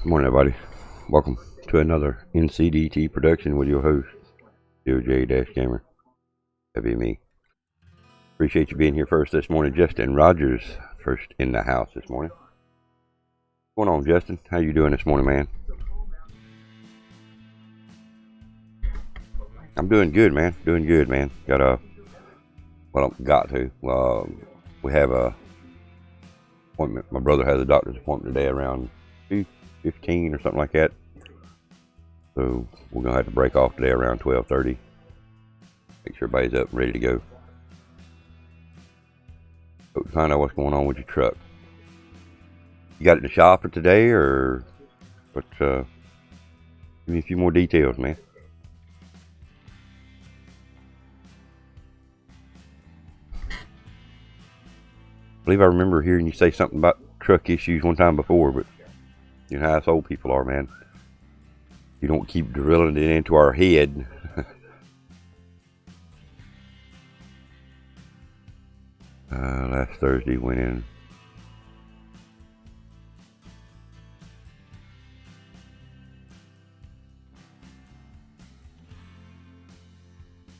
Good morning, everybody. Welcome to another NCDT production with your host, PoJ-Gamer. That'd be me. Appreciate you being here first this morning. Justin Rogers first in the house this morning. What's going on, Justin? How you doing this morning, man? I'm doing good, man. Doing good, man. We have a appointment. My brother has a doctor's appointment today around 2:15 or something like that. So we're gonna have to break off today around 12:30. Make sure everybody's up and ready to go. But find out what's going on with your truck. You got it in the shop for today, or what? Give me a few more details, man. I believe I remember hearing you say something about truck issues one time before, but you know how us old people are, man. You don't keep drilling it into our head. Last Thursday went in.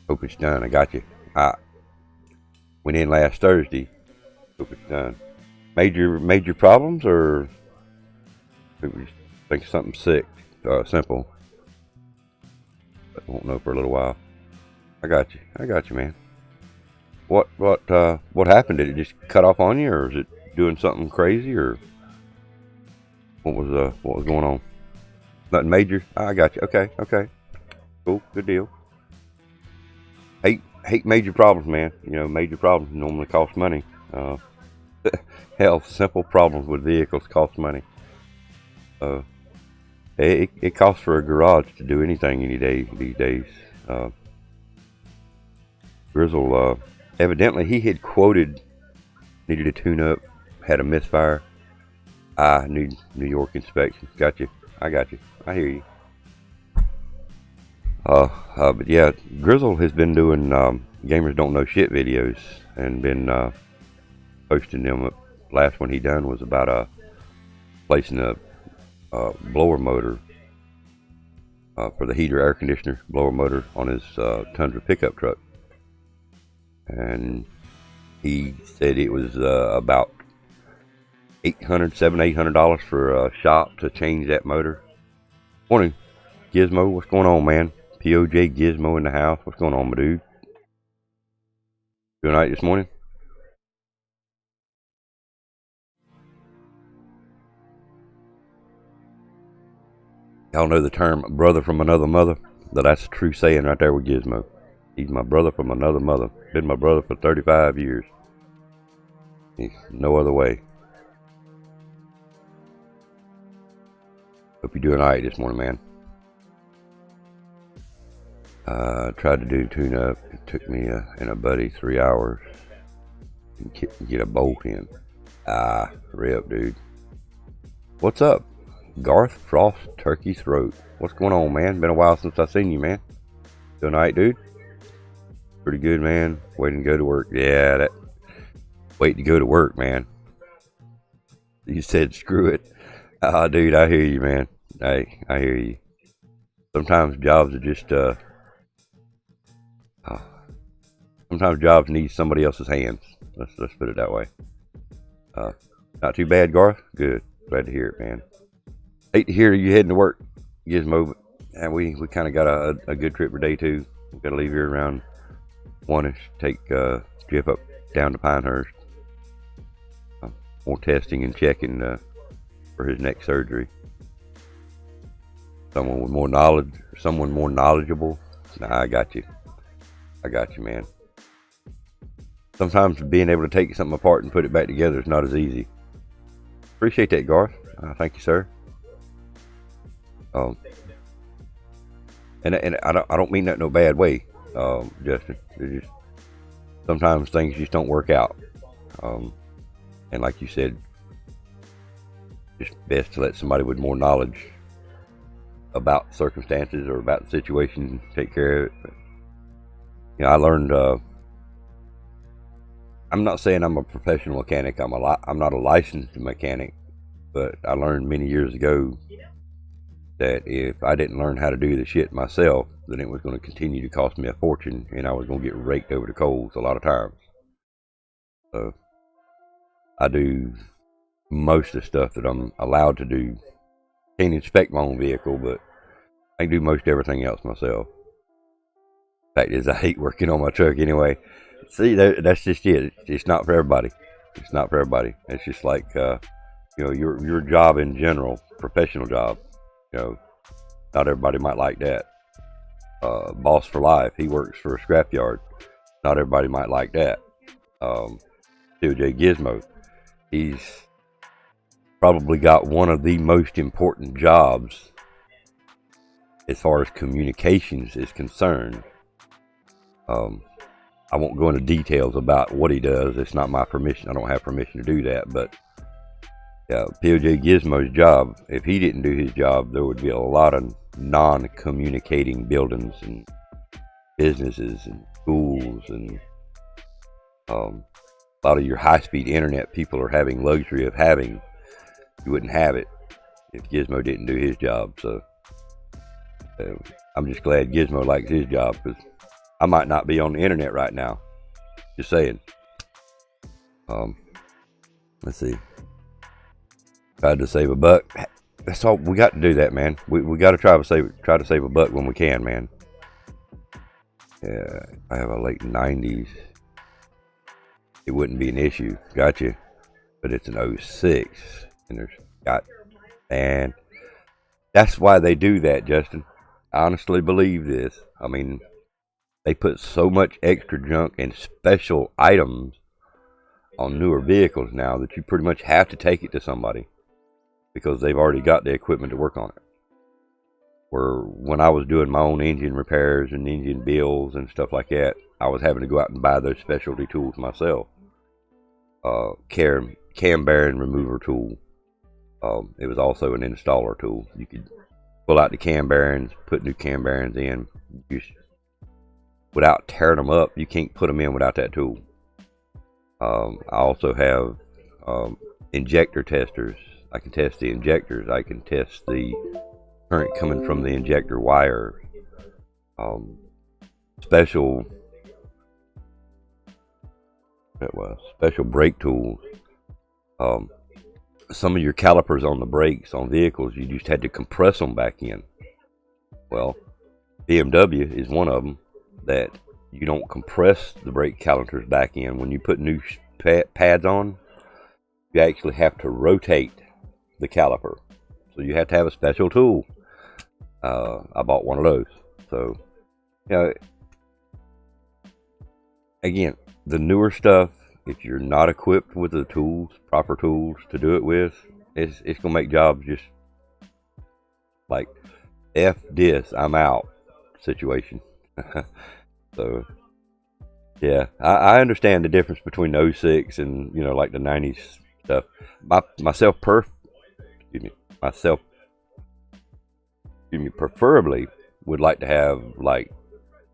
Hope it's done. I got you. I went in last Thursday. Hope it's done. Major problems, or think something simple. I won't know for a little while. I got you, man. What happened? Did it just cut off on you, or is it doing something crazy, or what was going on? Nothing major. I got you. Okay. Cool. Good deal. Hate major problems, man. You know, major problems normally cost money. Hell, simple problems with vehicles cost money. It costs for a garage to do anything any day these days. Grizzle, evidently he had quoted, needed a tune-up, had a misfire. I need New York inspection. Got you. I got you. I hear you. But yeah, Grizzle has been doing Gamers Don't Know Shit videos and been posting them. Last one he done was about placing a blower motor for the heater air conditioner blower motor on his Tundra pickup truck, and he said it was about $800 for a shop to change that motor. Morning, GiZmO. What's going on, man? PoJ-GiZmO in the house. What's going on, my dude? Doing all right this morning? Y'all know the term brother from another mother? That's a true saying right there with GiZmO. He's my brother from another mother. Been my brother for 35 years. He's no other way. Hope you're doing alright this morning, man. Tried to do tune-up. It took me and a buddy 3 hours to get a bolt in. Rip, dude. What's up? Garth Frost Turkey Throat. What's going on, man? Been a while since I seen you, man. Doing alright, dude? Pretty good, man. Waiting to go to work. Yeah, waiting to go to work, man. You said screw it. Dude, I hear you, man. Hey, I hear you. Sometimes jobs are just sometimes jobs need somebody else's hands. Let's put it that way. Not too bad, Garth. Good. Glad to hear it, man. Hate to hear you heading to work, GiZmO, and we kind of got a good trip for day two. We've got to leave here around 1ish. Take Jeff up down to Pinehurst. More testing and checking for his next surgery. Someone with more knowledge, someone more knowledgeable. Nah, I got you, man. Sometimes being able to take something apart and put it back together is not as easy. Appreciate that, Garth. Thank you, sir. And I don't mean that in no bad way, Justin. Just sometimes things just don't work out, and like you said, just best to let somebody with more knowledge about circumstances or about the situation take care of it. But, you know, I learned. I'm not saying I'm a professional mechanic. I'm not a licensed mechanic, but I learned many years ago that if I didn't learn how to do the shit myself, then it was going to continue to cost me a fortune, and I was going to get raked over the coals a lot of times. So I do most of the stuff that I'm allowed to do. Can't inspect my own vehicle, but I can do most everything else myself. Fact is, I hate working on my truck anyway. See, that's just it. It's not for everybody. It's not for everybody. It's just like, your job in general, professional job. Not everybody might like that. Boss for life. He works for a scrapyard. Not everybody might like that. PoJ-GiZmO. He's probably got one of the most important jobs as far as communications is concerned. I won't go into details about what he does. It's not my permission. I don't have permission to do that. But yeah, PoJ-GiZmO's job, if he didn't do his job, there would be a lot of non-communicating buildings and businesses and schools, and a lot of your high-speed internet people are having luxury of having. You wouldn't have it if GiZmO didn't do his job. So I'm just glad GiZmO likes his job, because I might not be on the internet right now. Just saying. Let's see. Tried to save a buck. That's all we got to do. That, man. We got to try to save a buck when we can, man. Yeah, I have a late 90s. It wouldn't be an issue. Gotcha. But it's an 06, and and that's why they do that, Justin. I honestly believe this. I mean, they put so much extra junk and special items on newer vehicles now that you pretty much have to take it to somebody, because they've already got the equipment to work on it. Where when I was doing my own engine repairs and engine builds and stuff like that, I was having to go out and buy those specialty tools myself. Cam bearing remover tool. It was also an installer tool. You could pull out the cam bearings, put new cam bearings in. Without tearing them up, you can't put them in without that tool. I also have injector testers. I can test the injectors. I can test the current coming from the injector wire. Special brake tools. Some of your calipers on the brakes on vehicles, you just had to compress them back in. Well, BMW is one of them that you don't compress the brake calipers back in. When you put new pads on, you actually have to rotate the caliper. So you have to have a special tool. I bought one of those. So, again, the newer stuff, if you're not equipped with the tools, proper tools to do it with, it's going to make jobs just like F this, I'm out situation. So, yeah, I understand the difference between 06 and, like the 90s stuff. Myself, preferably would like to have like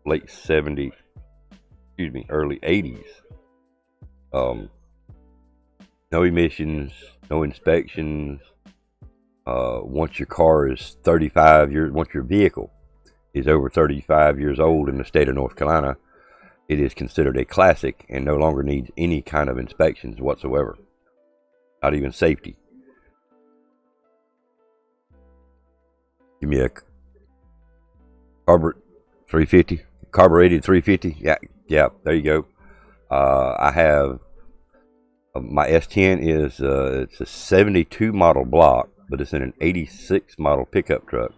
late 70s, early 80s. No emissions, no inspections. Once your car is 35 years, once your vehicle is over 35 years old in the state of North Carolina, it is considered a classic and no longer needs any kind of inspections whatsoever. Not even safety. Give me a carbureted 350. Yeah, there you go. I have my S10 is it's a 72 model block, but it's in an 86 model pickup truck,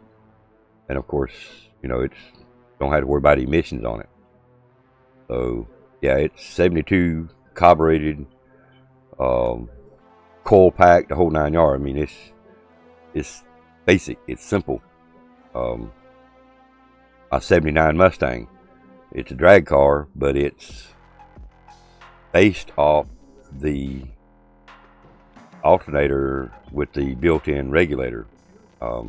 and of course, it's don't have to worry about emissions on it. So yeah, it's 72 carbureted, coil pack, the whole 9 yards. I mean, it's basic, it's simple. My 79 Mustang, it's a drag car, but it's based off the alternator with the built-in regulator. I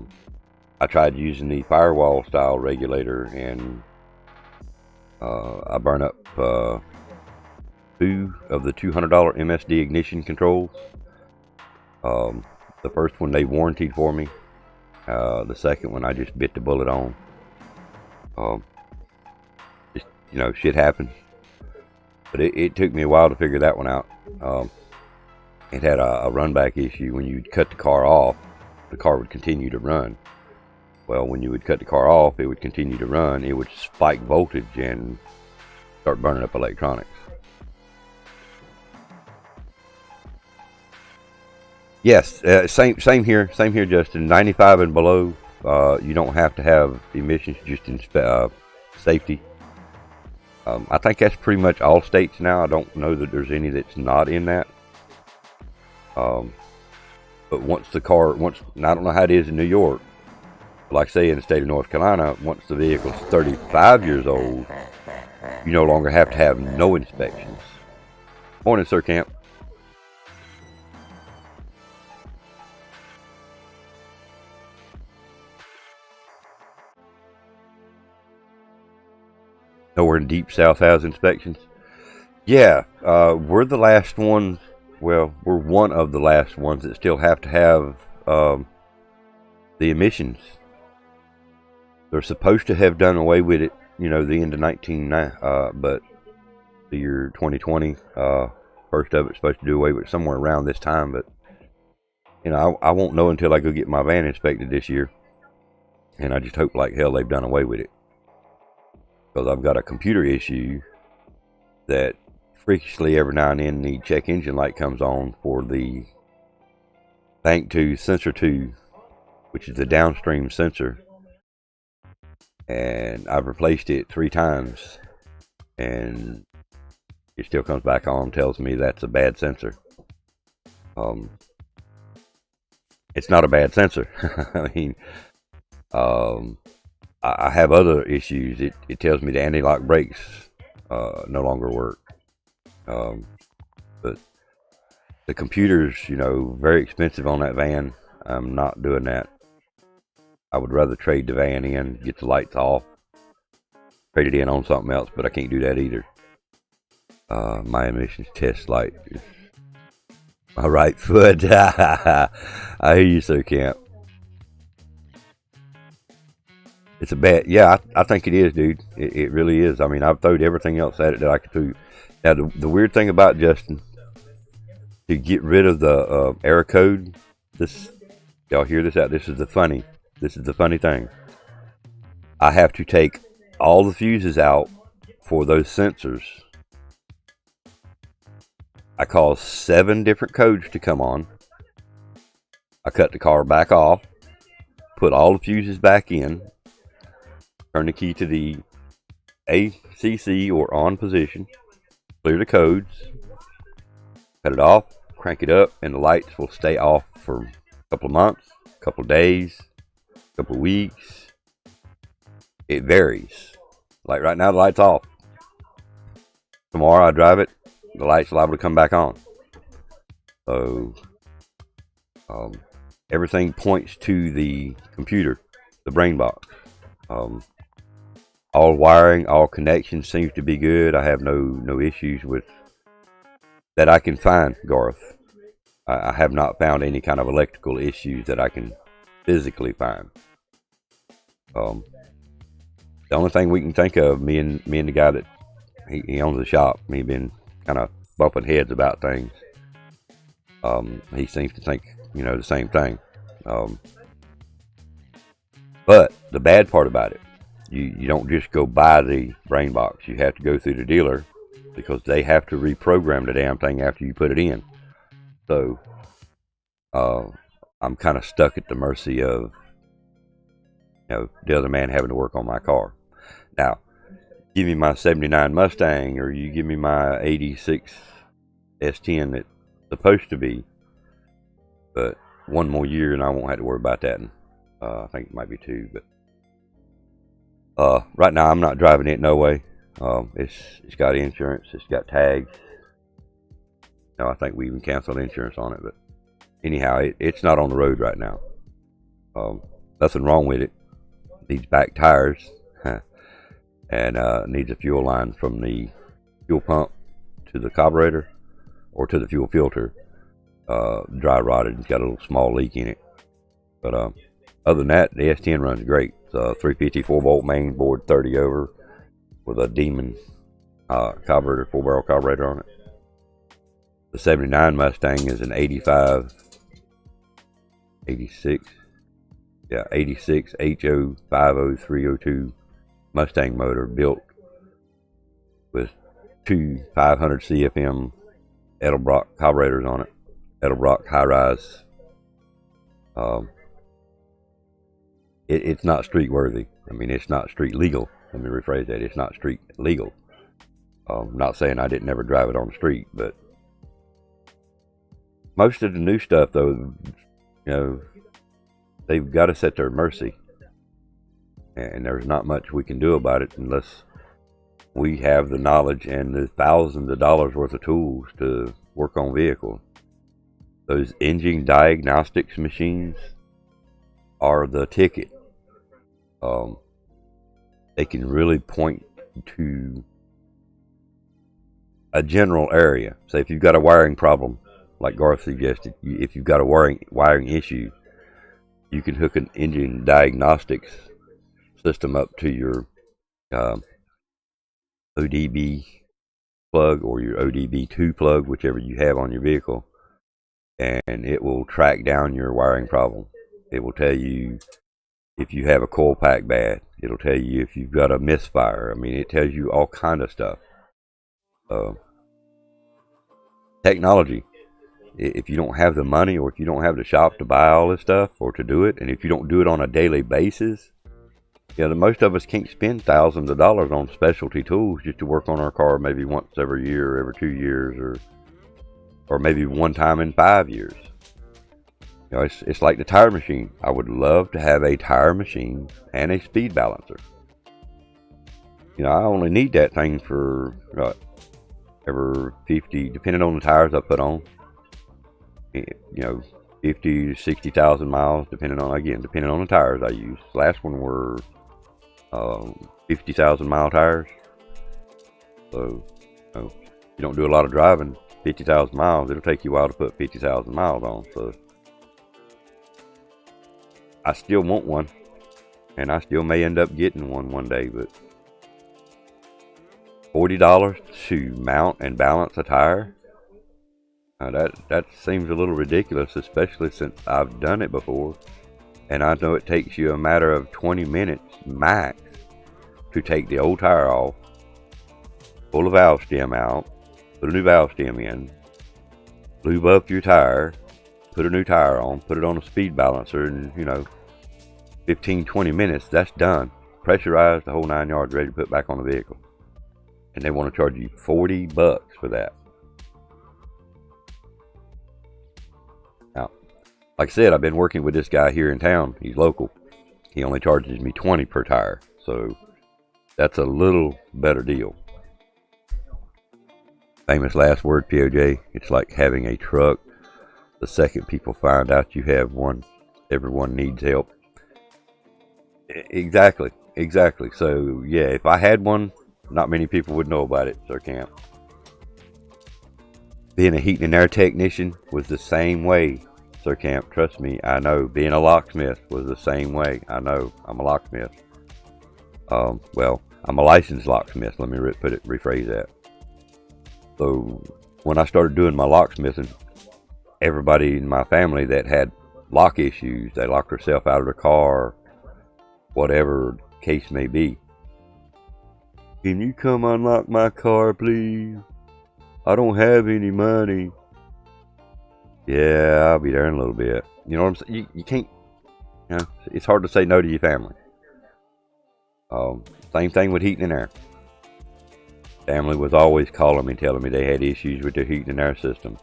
tried using the firewall style regulator, and I burned up 2 of the $200 MSD ignition controls. The first one they warranted for me. The second one I just bit the bullet on. Just, shit happens. But it took me a while to figure that one out. It had a run back issue. When you'd cut the car off, the car would continue to run. Well, when you would cut the car off, it would continue to run. It would spike voltage and start burning up electronics. Yes, same here, Justin. 95 and below, you don't have to have emissions, just in safety. I think that's pretty much all states now. I don't know that there's any that's not in that. But once the car, and I don't know how it is in New York, but like I say in the state of North Carolina, once the vehicle's 35 years old, you no longer have to have no inspections. Morning, Sir Camp. Nowhere in Deep South has inspections. Yeah, we're the last ones. Well, we're one of the last ones that still have to have the emissions. They're supposed to have done away with it, the end of but the year 2020, first of it's supposed to do away with it somewhere around this time. But I won't know until I go get my van inspected this year, and I just hope like hell they've done away with it, because I've got a computer issue that freakishly every now and then the check engine light comes on for the bank 2 sensor 2, which is the downstream sensor, and I've replaced it 3 times and it still comes back on, tells me that's a bad sensor. It's not a bad sensor. I mean, I have other issues. It tells me the anti-lock brakes no longer work. But the computer's, very expensive on that van. I'm not doing that. I would rather trade the van in, get the lights off, trade it in on something else, but I can't do that either. My emissions test light is my right foot. I hear you, Sir Camp. It's a bad, yeah, I think it is, dude. It really is. I mean, I've thrown everything else at it that I could throw. Now, the weird thing about Justin, to get rid of the error code, y'all hear this out? This is the funny thing. I have to take all the fuses out for those sensors. I cause 7 different codes to come on. I cut the car back off, put all the fuses back in, turn the key to the ACC or on position, clear the codes, cut it off, crank it up, and the lights will stay off for a couple of months, a couple of days, a couple of weeks. It varies. Like right now, the light's off. Tomorrow I drive it, the light's liable to come back on. So everything points to the computer, the brain box. All wiring, all connections seems to be good. I have no issues with that I can find, Garth. I have not found any kind of electrical issues that I can physically find. The only thing we can think of, me and the guy that he owns the shop, me been kind of bumping heads about things. He seems to think, the same thing. But the bad part about it, you don't just go buy the brain box. You have to go through the dealer, because they have to reprogram the damn thing after you put it in. So I'm kind of stuck at the mercy of the other man having to work on my car. Now, give me my 79 Mustang, or you give me my 86 S10 that's supposed to be, but one more year and I won't have to worry about that. And I think it might be 2, but right now I'm not driving it, no way. It's got insurance, it's got tags. I think we even canceled insurance on it, but anyhow, it's not on the road right now. Nothing wrong with it. Needs back tires, and needs a fuel line from the fuel pump to the carburetor or to the fuel filter. Dry rotted, it's got a little small leak in it. But Other than that, the S10 runs great. It's a 350 4-volt main board 30 over with a Demon carburetor, 4-barrel carburetor on it. The 79 Mustang is an 86 HO50302 Mustang motor built with two 500 CFM Edelbrock carburetors on it. Edelbrock high-rise. It's not street worthy. I mean, it's not street legal. Let me rephrase that. It's not street legal. Not saying I didn't ever drive it on the street, but most of the new stuff, though, you know, they've got us at their mercy, and there's not much we can do about it unless we have the knowledge and the thousands of dollars worth of tools to work on vehicles. Those engine diagnostics machines are the ticket. They can really point to a general area. Say if you've got a wiring problem, like Garth suggested, if you've got a wiring issue, you can hook an engine diagnostics system up to your ODB plug or your ODB2 plug, whichever you have on your vehicle, and it will track down your wiring problem. It will tell you if you have a coil pack bad. It'll tell you if you've got a misfire. I mean, it tells you all kind of stuff. Technology. If you don't have the money, or if you don't have the shop to buy all this stuff or to do it, and if you don't do it on a daily basis, most of us can't spend thousands of dollars on specialty tools just to work on our car maybe once every year, every 2 years, or maybe one time in 5 years. It's like the tire machine. I would love to have a tire machine and a speed balancer. I only need that thing for every 50, depending on the tires I put on. 50 to 60,000 miles, depending on the tires I use. The last one were 50,000 mile tires. So, you don't do a lot of driving. 50,000 miles, it'll take you a while to put 50,000 miles on. So, I still want one, and I still may end up getting one day, but $40 to mount and balance a tire, that seems a little ridiculous, especially since I've done it before, and I know it takes you a matter of 20 minutes max to take the old tire off, pull the valve stem out, put a new valve stem in, lube up your tire, put a new tire on, put it on a speed balancer, and 15-20 minutes, that's done. Pressurized, the whole 9 yards, ready to put back on the vehicle. And they want to charge you $40 for that. Now, like I said, I've been working with this guy here in town. He's local. He only charges me $20 per tire, so that's a little better deal. Famous last word, PoJ. It's like having a truck. The second people find out you have one, everyone needs help. Exactly. So, yeah, if I had one, not many people would know about it, Sir Camp. Being a heating and air technician was the same way, Sir Camp. Trust me, I know. Being a locksmith was the same way. I know. I'm a locksmith. Well, I'm a licensed locksmith. Let me rephrase that. So, when I started doing my locksmithing, everybody in my family that had lock issues, they locked herself out of their car, whatever case may be. Can you come unlock my car, please? I don't have any money. Yeah, I'll be there in a little bit. You know what I'm saying? You can't, it's hard to say no to your family. Same thing with heating and air. Family was always calling me, telling me they had issues with their heating and air system.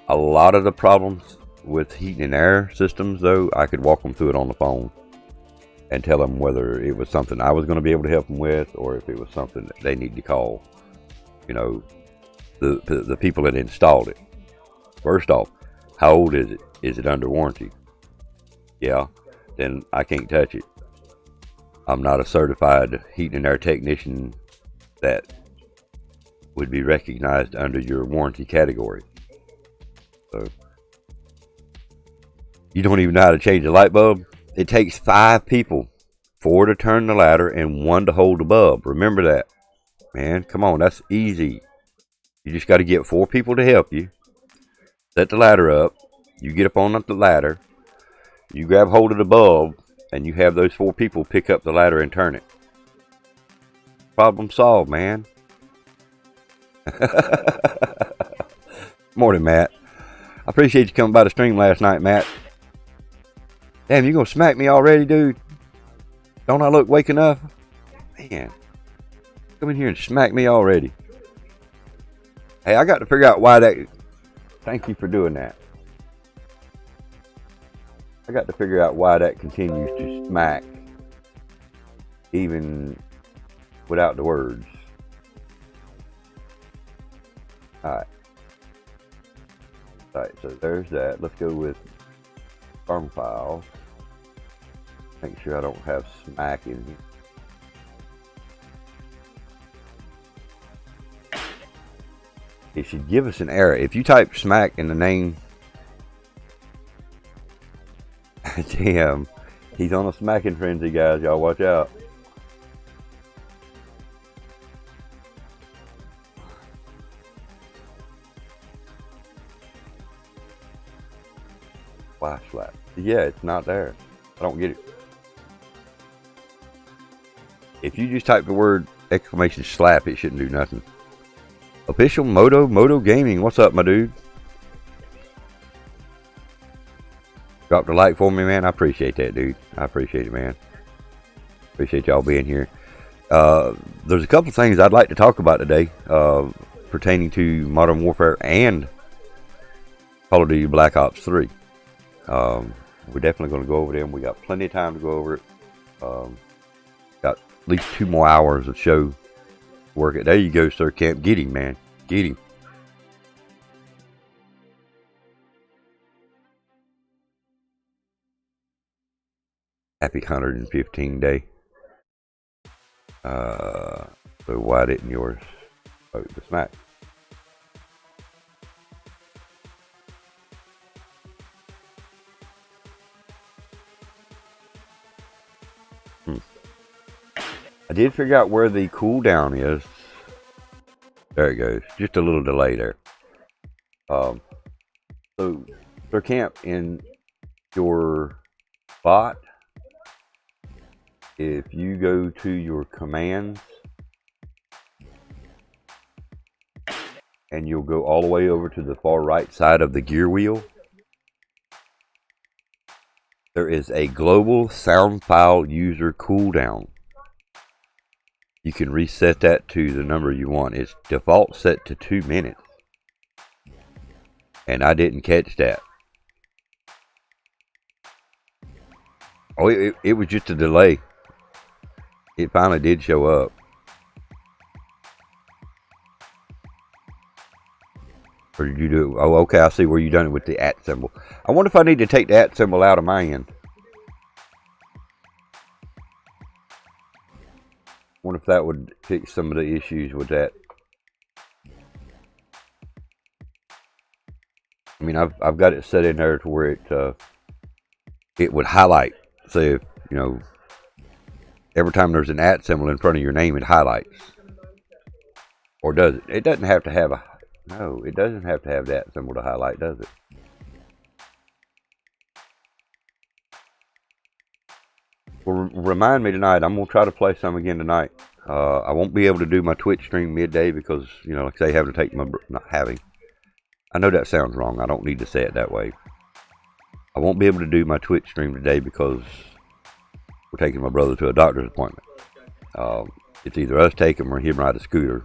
A lot of the problems with heating and air systems, though, I could walk them through it on the phone and tell them whether it was something I was going to be able to help them with, or if it was something that they need to call, the people that installed it. First off, how old is it? Is it under warranty? Yeah, then I can't touch it. I'm not a certified heating and air technician that would be recognized under your warranty category. So, you don't even know how to change a light bulb? it takes 5 people, 4 to turn the ladder and 1 to hold the bulb. Remember that, man. Come on, that's easy. You just got to get 4 people to help you. Set the ladder up. You get up on the ladder. You grab hold of the bulb, and you have those 4 people pick up the ladder and turn it. Problem solved, man. Morning, Matt. I appreciate you coming by the stream last night, Matt. Damn, you gonna smack me already, dude? Don't I look awake enough? Man, come in here and smack me already. Hey, I got to figure out why that... Thank you for doing that. I got to figure out why that continues to smack, even without the words. Alright. Alright, so there's that. Let's go with farm files. Make sure I don't have smack in here. It should give us an error. If you type smack in the name... Damn. He's on a smacking frenzy, guys. Y'all watch out. Flash slap. Yeah, it's not there. I don't get it. If you just type the word exclamation slap, it shouldn't do nothing. Official Moto Gaming. What's up, my dude? Dropped a like for me, man. I appreciate that, dude. I appreciate it, man. Appreciate y'all being here. There's a couple things I'd like to talk about today pertaining to Modern Warfare and Call of Duty Black Ops 3. We're definitely going to go over them. We got plenty of time to go over it. Got at least 2 more hours of show work it. There you go, sir. Camp. Get him, man. Get him. Happy 115 day. So why didn't yours vote the smack? I did figure out where the cooldown is. There it goes. Just a little delay there. So their camp in your bot, if you go to your commands and you'll go all the way over to the far right side of the gear wheel, there is a global sound file user cooldown. You can reset that to the number you want. It's default set to 2 minutes. And I didn't catch that. Oh, it was just a delay. It finally did show up. Or did you do it? Oh, okay, I see where you done it with the @ symbol. I wonder if I need to take the @ symbol out of my end. I wonder if that would fix some of the issues with that. I mean, I've got it set in there to where it would highlight. Say, if, you know, every time there's an @ symbol in front of your name, it highlights. Or does it? It doesn't have to have a... No, it doesn't have to have that symbol to highlight, does it? Well, remind me tonight. I'm going to try to play some again tonight. I won't be able to do my Twitch stream midday because, you know, like I say, having to take my... Not having. I know that sounds wrong. I don't need to say it that way. I won't be able to do my Twitch stream today because we're taking my brother to a doctor's appointment. It's either us take him or him ride a scooter.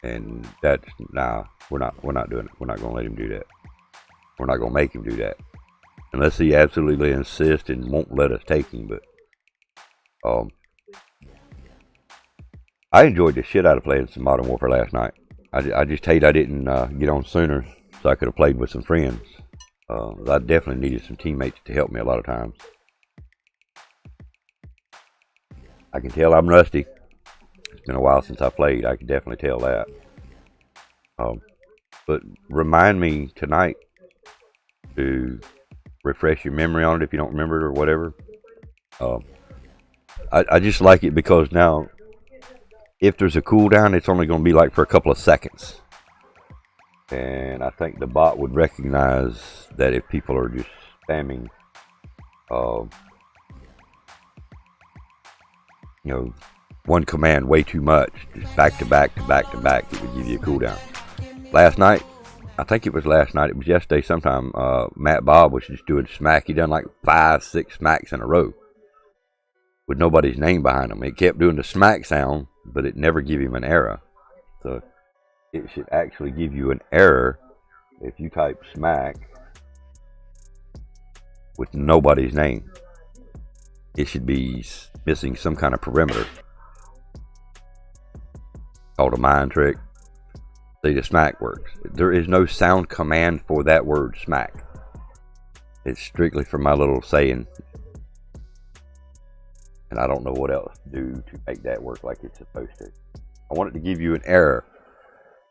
And that's... Nah, we're not doing it. We're not going to let him do that. We're not going to make him do that. Unless he absolutely insists and won't let us take him, but I enjoyed the shit out of playing some Modern Warfare last night. I just hate I didn't get on sooner so I could have played with some friends. I definitely needed some teammates to help me a lot of times. I can tell I'm rusty. It's been a while since I played. I can definitely tell that. But remind me tonight to refresh your memory on it if you don't remember it or whatever. I just like it because now, if there's a cooldown, it's only going to be like for a couple of seconds. And I think the bot would recognize that if people are just spamming, you know, one command way too much, just back to back to back to back, it would give you a cooldown. Last night, I think it was last night, it was yesterday sometime, Matt Bob was just doing smack. He done like 5-6 smacks in a row with nobody's name behind him. It kept doing the smack sound, but it never gave him an error. So it should actually give you an error if you type smack with nobody's name. It should be missing some kind of perimeter. Called a mind trick. See, the smack works. There is no sound command for that word smack. It's strictly for my little saying. And I don't know what else to do to make that work like it's supposed to. I want it to give you an error.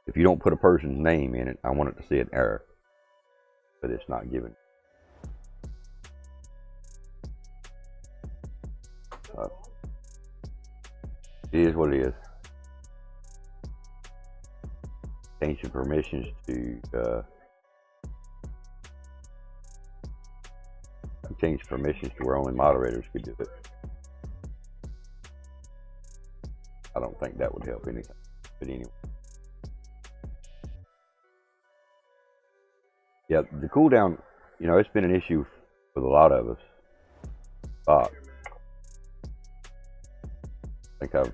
If you don't put a person's name in it, I want it to see an error. But it's not given. It is what it is. Change the permissions to change permissions to where only moderators could do it. I don't think that would help anything. But anyway. Yeah, the cooldown, you know, it's been an issue with a lot of us. I think I've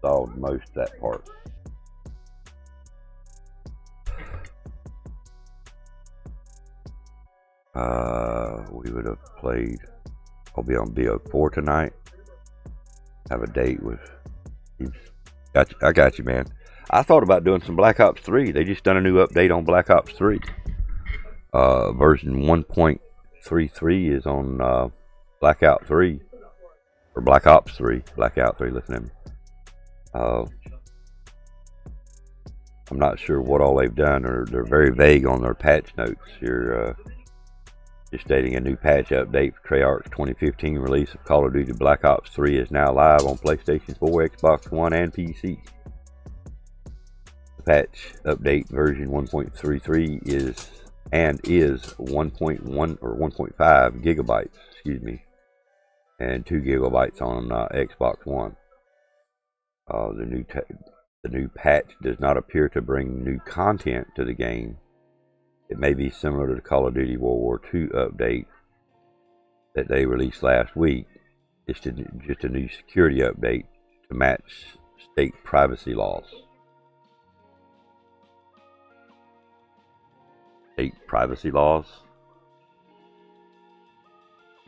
solved most of that part. We would have played. I'll be on BO4 tonight. Have a date with. I got you, man. I thought about doing some Black Ops 3. They just done a new update on Black Ops 3. Version 1.33 is on Blackout 3. Or Black Ops 3. Blackout 3, listen to me. I'm not sure what all they've done, or they're very vague on their patch notes. Here, just stating a new patch update for Treyarch's 2015 release of Call of Duty Black Ops 3 is now live on PlayStation 4, Xbox One, and PC. The patch update version 1.33 is 1.1 or 1.5 gigabytes, and 2 gigabytes on Xbox One. The new patch does not appear to bring new content to the game. It may be similar to the Call of Duty World War II update that they released last week. It's just a new security update to match state privacy laws. State privacy laws?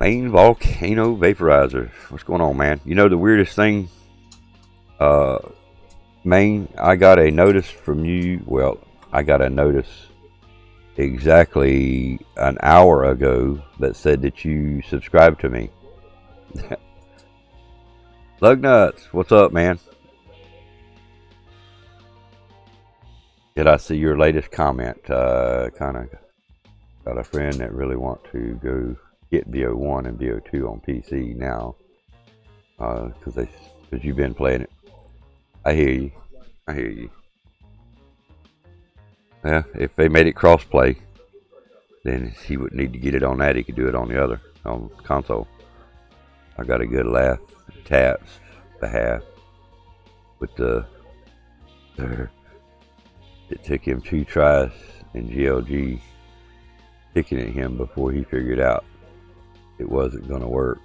Main volcano vaporizer. What's going on, man? You know the weirdest thing? Main, I got a notice from you. Well, I got a notice exactly an hour ago that said that you subscribed to me. Lug Nuts, what's up, man? Did I see your latest comment? Kind of got a friend that really want to go get BO1 and BO2 on PC now, because you've been playing it. I hear you. Yeah, if they made it cross-play, then he wouldn't need to get it on that. He could do it on the other, on console. I got a good laugh at Taps behalf with it took him 2 tries in GLG picking at him before he figured out it wasn't going to work.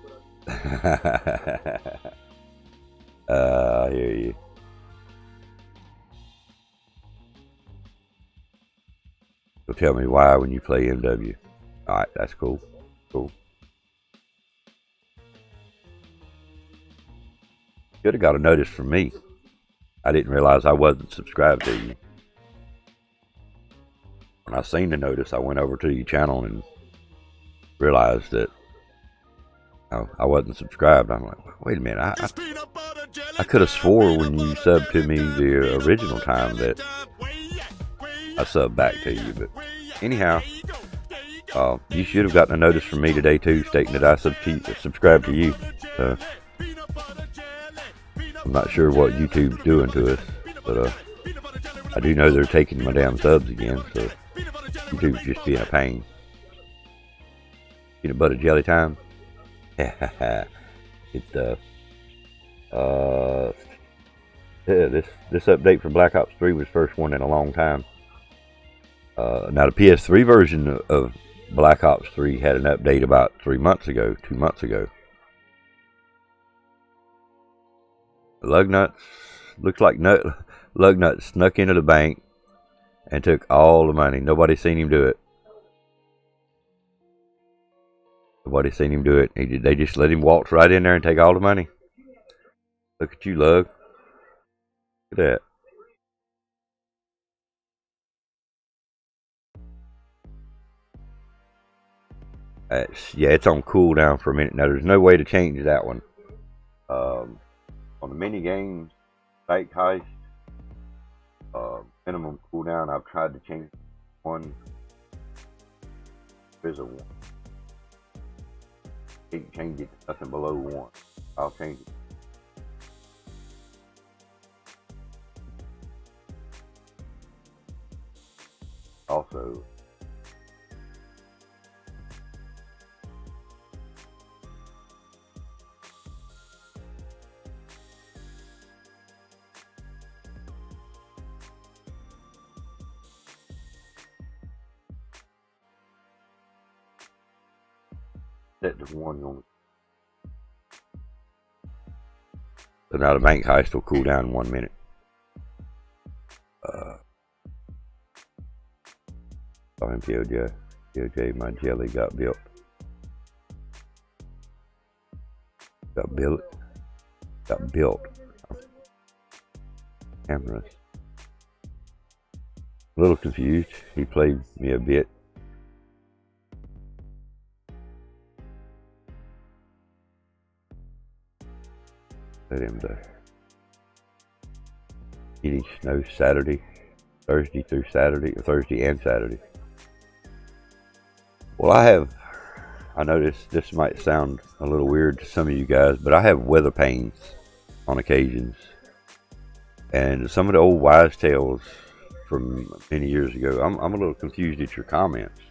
I hear you. So tell me why when you play MW. Alright, that's cool. Cool. Should have got a notice from me. I didn't realize I wasn't subscribed to you. When I seen the notice, I went over to your channel and realized that I wasn't subscribed. I'm like, wait a minute. I could have swore when you subbed to me the original time that I subbed back to you. But anyhow, You should have gotten a notice from me today too, stating that I subscribe to you. I'm not sure what YouTube's doing to us, but I do know they're taking my damn subs again, so YouTube's just being a pain. Peanut butter jelly time. It's this update for Black Ops 3 was the first one in a long time. Now the PS3 version of Black Ops 3 had an update about 2 months ago. Lugnuts, looks like Lugnuts snuck into the bank and took all the money. Nobody seen him do it. They just let him waltz right in there and take all the money. Look at you, Lug. Look at that. Yeah, it's on cooldown for a minute. Now, there's no way to change that one. On the mini games, Fake Heist, minimum cooldown, I've tried to change one. There's a 1. You can change it to nothing below 1. I'll change it. Also, set to 1 on. So now the bank heist will cool down in 1 minute. PoJ, my jelly got built. Got built. Cameras. A little confused. He played me a bit. Let him do. Eating snow Thursday through Saturday, or Thursday and Saturday. Well, I know this might sound a little weird to some of you guys, but I have weather pains on occasions. And some of the old wise tales from many years ago, I'm a little confused at your comments.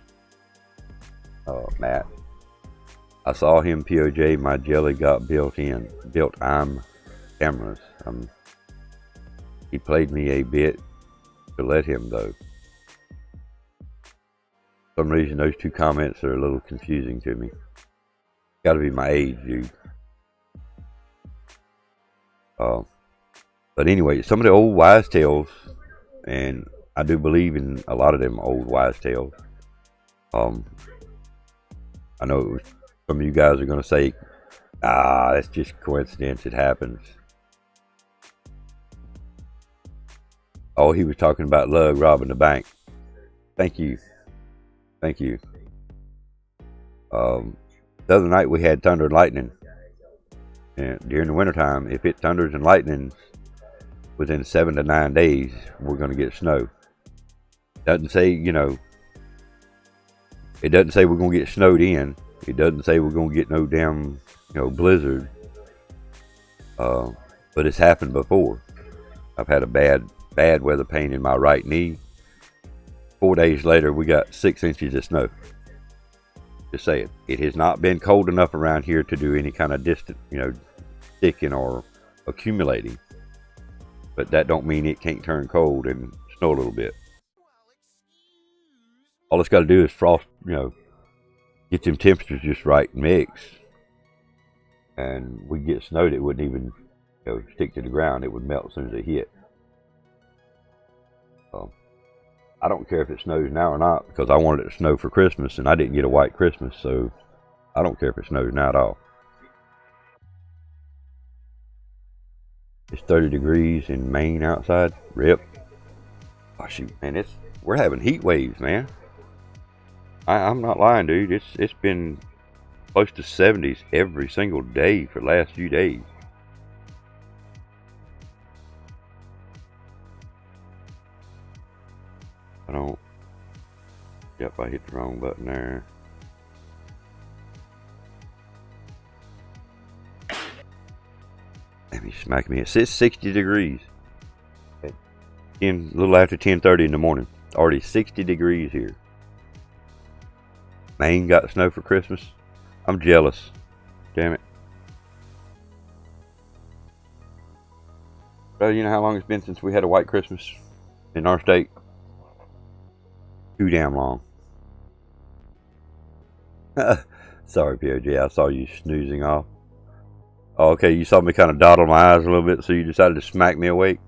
Matt, I saw him PoJ, my jelly got built I'm cameras. He played me a bit to let him though. For some reason those two comments are a little confusing to me. Gotta be my age, dude. But anyway, some of the old wise tales, and I do believe in a lot of them old wise tales. I know some of you guys are gonna say, that's just coincidence, it happens. Oh, he was talking about Lug robbing the bank. Thank you. The other night we had thunder and lightning. And during the wintertime, if it thunders and lightnings within 7 to 9 days, we're going to get snow. Doesn't say, it doesn't say we're going to get snowed in. It doesn't say we're going to get no damn, blizzard. But it's happened before. I've had a bad weather pain in my right knee. 4 days later, we got 6 inches of snow. Just say it. It has not been cold enough around here to do any kind of distant, sticking or accumulating. But that don't mean it can't turn cold and snow a little bit. All it's got to do is frost, get them temperatures just right and mix. And we get snowed, it wouldn't even stick to the ground. It would melt as soon as it hit. I don't care if it snows now or not, because I wanted it to snow for Christmas, and I didn't get a white Christmas, so I don't care if it snows now at all. It's 30 degrees in Maine outside. Rip. Oh shoot, man, we're having heat waves, man. I'm not lying, dude. It's been close to 70s every single day for the last few days. Yep, I hit the wrong button there. Let me smack me. It says 60 degrees. At 10, a little after 10:30 in the morning. Already 60 degrees here. Maine got snow for Christmas. I'm jealous. Damn it. Bro, you know how long it's been since we had a white Christmas in our state? Too damn long. Sorry, PoJ. I saw you snoozing off. Oh, okay, you saw me kind of dawdle my eyes a little bit, so you decided to smack me awake?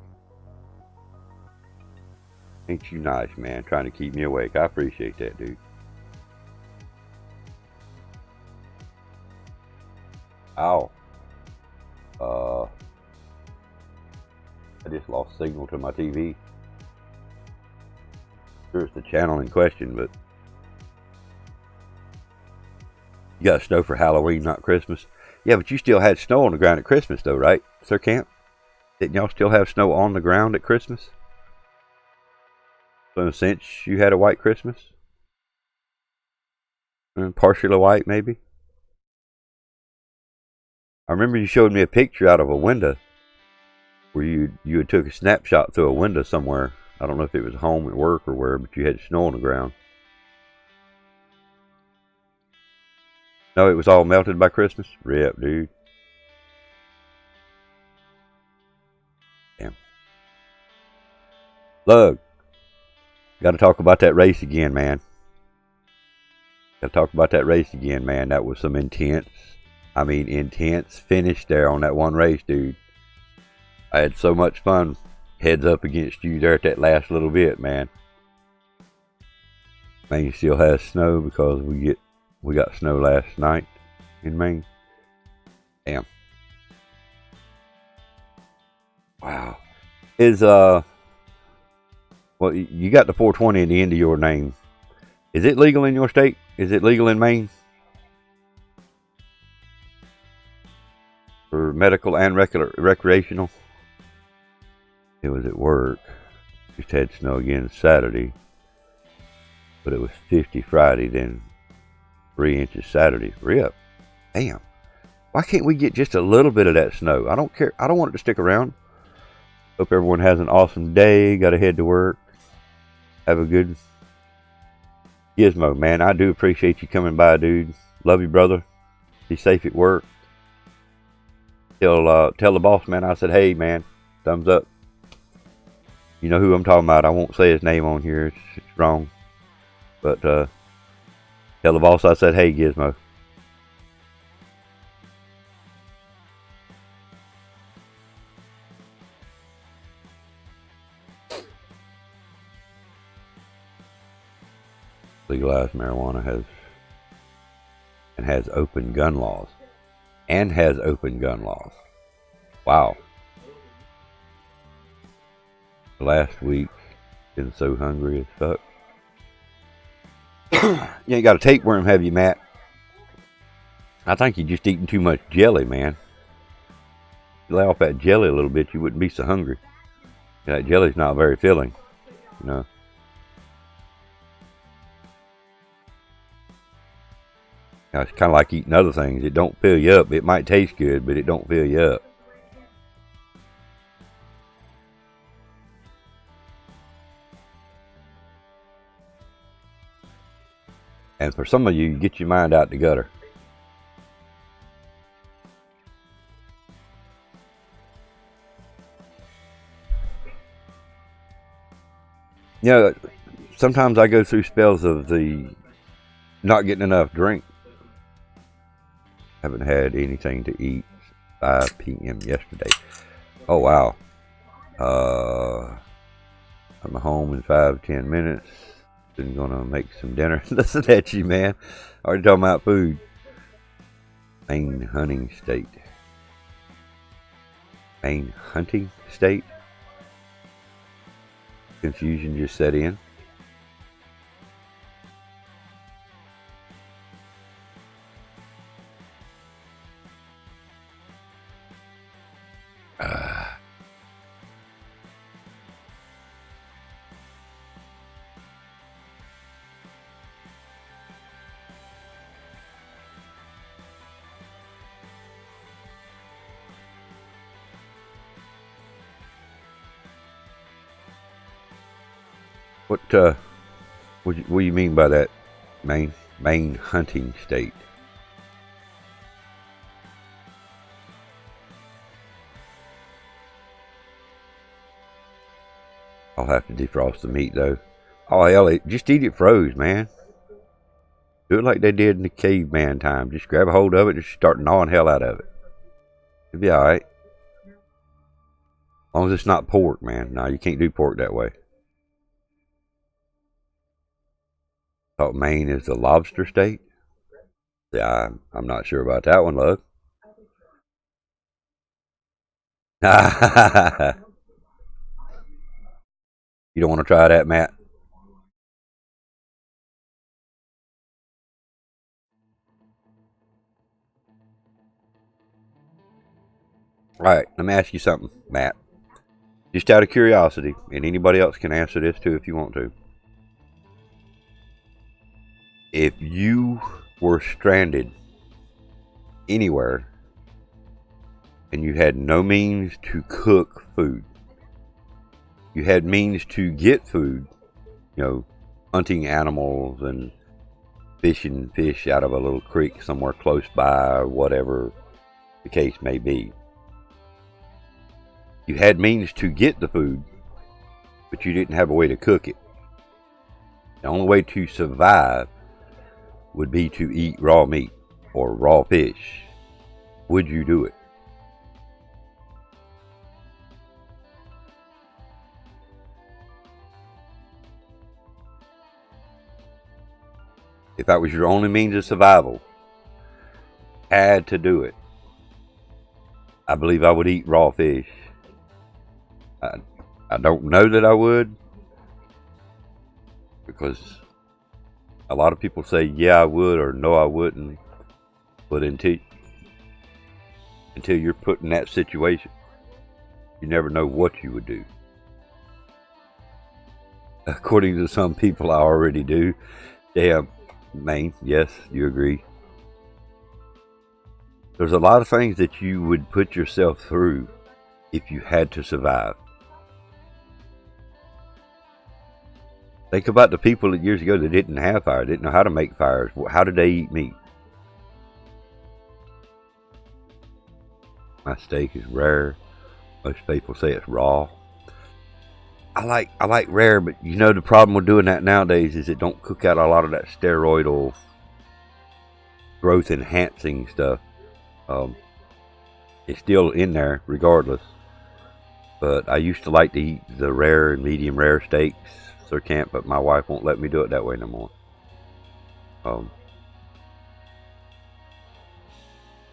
Ain't you nice, man, trying to keep me awake. I appreciate that, dude. Ow. I just lost signal to my TV. Sure, it's the channel in question, but you got snow for Halloween, not Christmas. Yeah, but you still had snow on the ground at Christmas, though, right, Sir Camp? Didn't y'all still have snow on the ground at Christmas? So in a sense, you had a white Christmas? Partially white, maybe? I remember you showed me a picture out of a window where you had took a snapshot through a window somewhere. I don't know if it was home at work or where, but you had snow on the ground. No, it was all melted by Christmas? Rip, dude. Damn. Look, got to talk about that race again, man. Got to talk about that race again, man. That was some intense finish there on that one race, dude. I had so much fun heads up against you there at that last little bit, man. Maine still has snow because we got snow last night in Maine. Damn. Wow. Well, you got the 420 in the end of your name. Is it legal in your state? Is it legal in Maine? For medical and recreational? It was at work. Just had snow again Saturday. But it was 50 Friday, then 3 inches Saturday. Rip. Damn. Why can't we get just a little bit of that snow? I don't care. I don't want it to stick around. Hope everyone has an awesome day. Got to head to work. Have a good GiZmO, man. I do appreciate you coming by, dude. Love you, brother. Be safe at work. Tell the boss, man, I said, hey, man, thumbs up. You know who I'm talking about. I won't say his name on here. It's wrong. But tell the boss I said, hey, GiZmO. Legalized marijuana has open gun laws. Wow. Last week, been so hungry as fuck. You ain't got a tapeworm, have you, Matt? I think you're just eating too much jelly, man. You lay off that jelly a little bit, you wouldn't be so hungry. That jelly's not very filling, you know. Now, it's kind of like eating other things. It don't fill you up. It might taste good, but it don't fill you up. And for some of you, get your mind out the gutter. You know, sometimes I go through spells of the not getting enough drink. Haven't had anything to eat 5 p.m. yesterday. Oh, wow. I'm home in 5-10 minutes. Been gonna make some dinner. Listen at you, man. Already talking about food. Maine hunting state. Maine hunting state. Confusion just set in. What what do you mean by that? Main hunting state. I'll have to defrost the meat though. Oh hell, just eat it froze, man. Do it like they did in the caveman time. Just grab a hold of it and just start gnawing hell out of it. It'll be alright. As long as it's not pork, man. No, you can't do pork that way. Thought Maine is the lobster state? Yeah, I'm not sure about that one, love. You don't want to try that, Matt? Alright, let me ask you something, Matt. Just out of curiosity, and anybody else can answer this too if you want to. If you were stranded anywhere and you had no means to cook food, you had means to get food, you know, hunting animals and fishing fish out of a little creek somewhere close by or whatever the case may be. You had means to get the food, but you didn't have a way to cook it. The only way to survive would be to eat raw meat or raw fish. Would you do it? If that was your only means of survival, had to do it, I believe I would eat raw fish. I don't know that I would, because a lot of people say, yeah, I would, or no, I wouldn't. But until you're put in that situation, you never know what you would do. According to some people, I already do. Damn, Maine, yes, you agree. There's a lot of things that you would put yourself through if you had to survive. Think about the people that years ago that didn't have fire, didn't know how to make fires. How did they eat meat? My steak is rare. Most people say it's raw. I like rare, but you know the problem with doing that nowadays is it don't cook out a lot of that steroidal growth enhancing stuff. It's still in there regardless. But I used to like to eat the rare and medium rare steaks, Sir Camp, but my wife won't let me do it that way no more.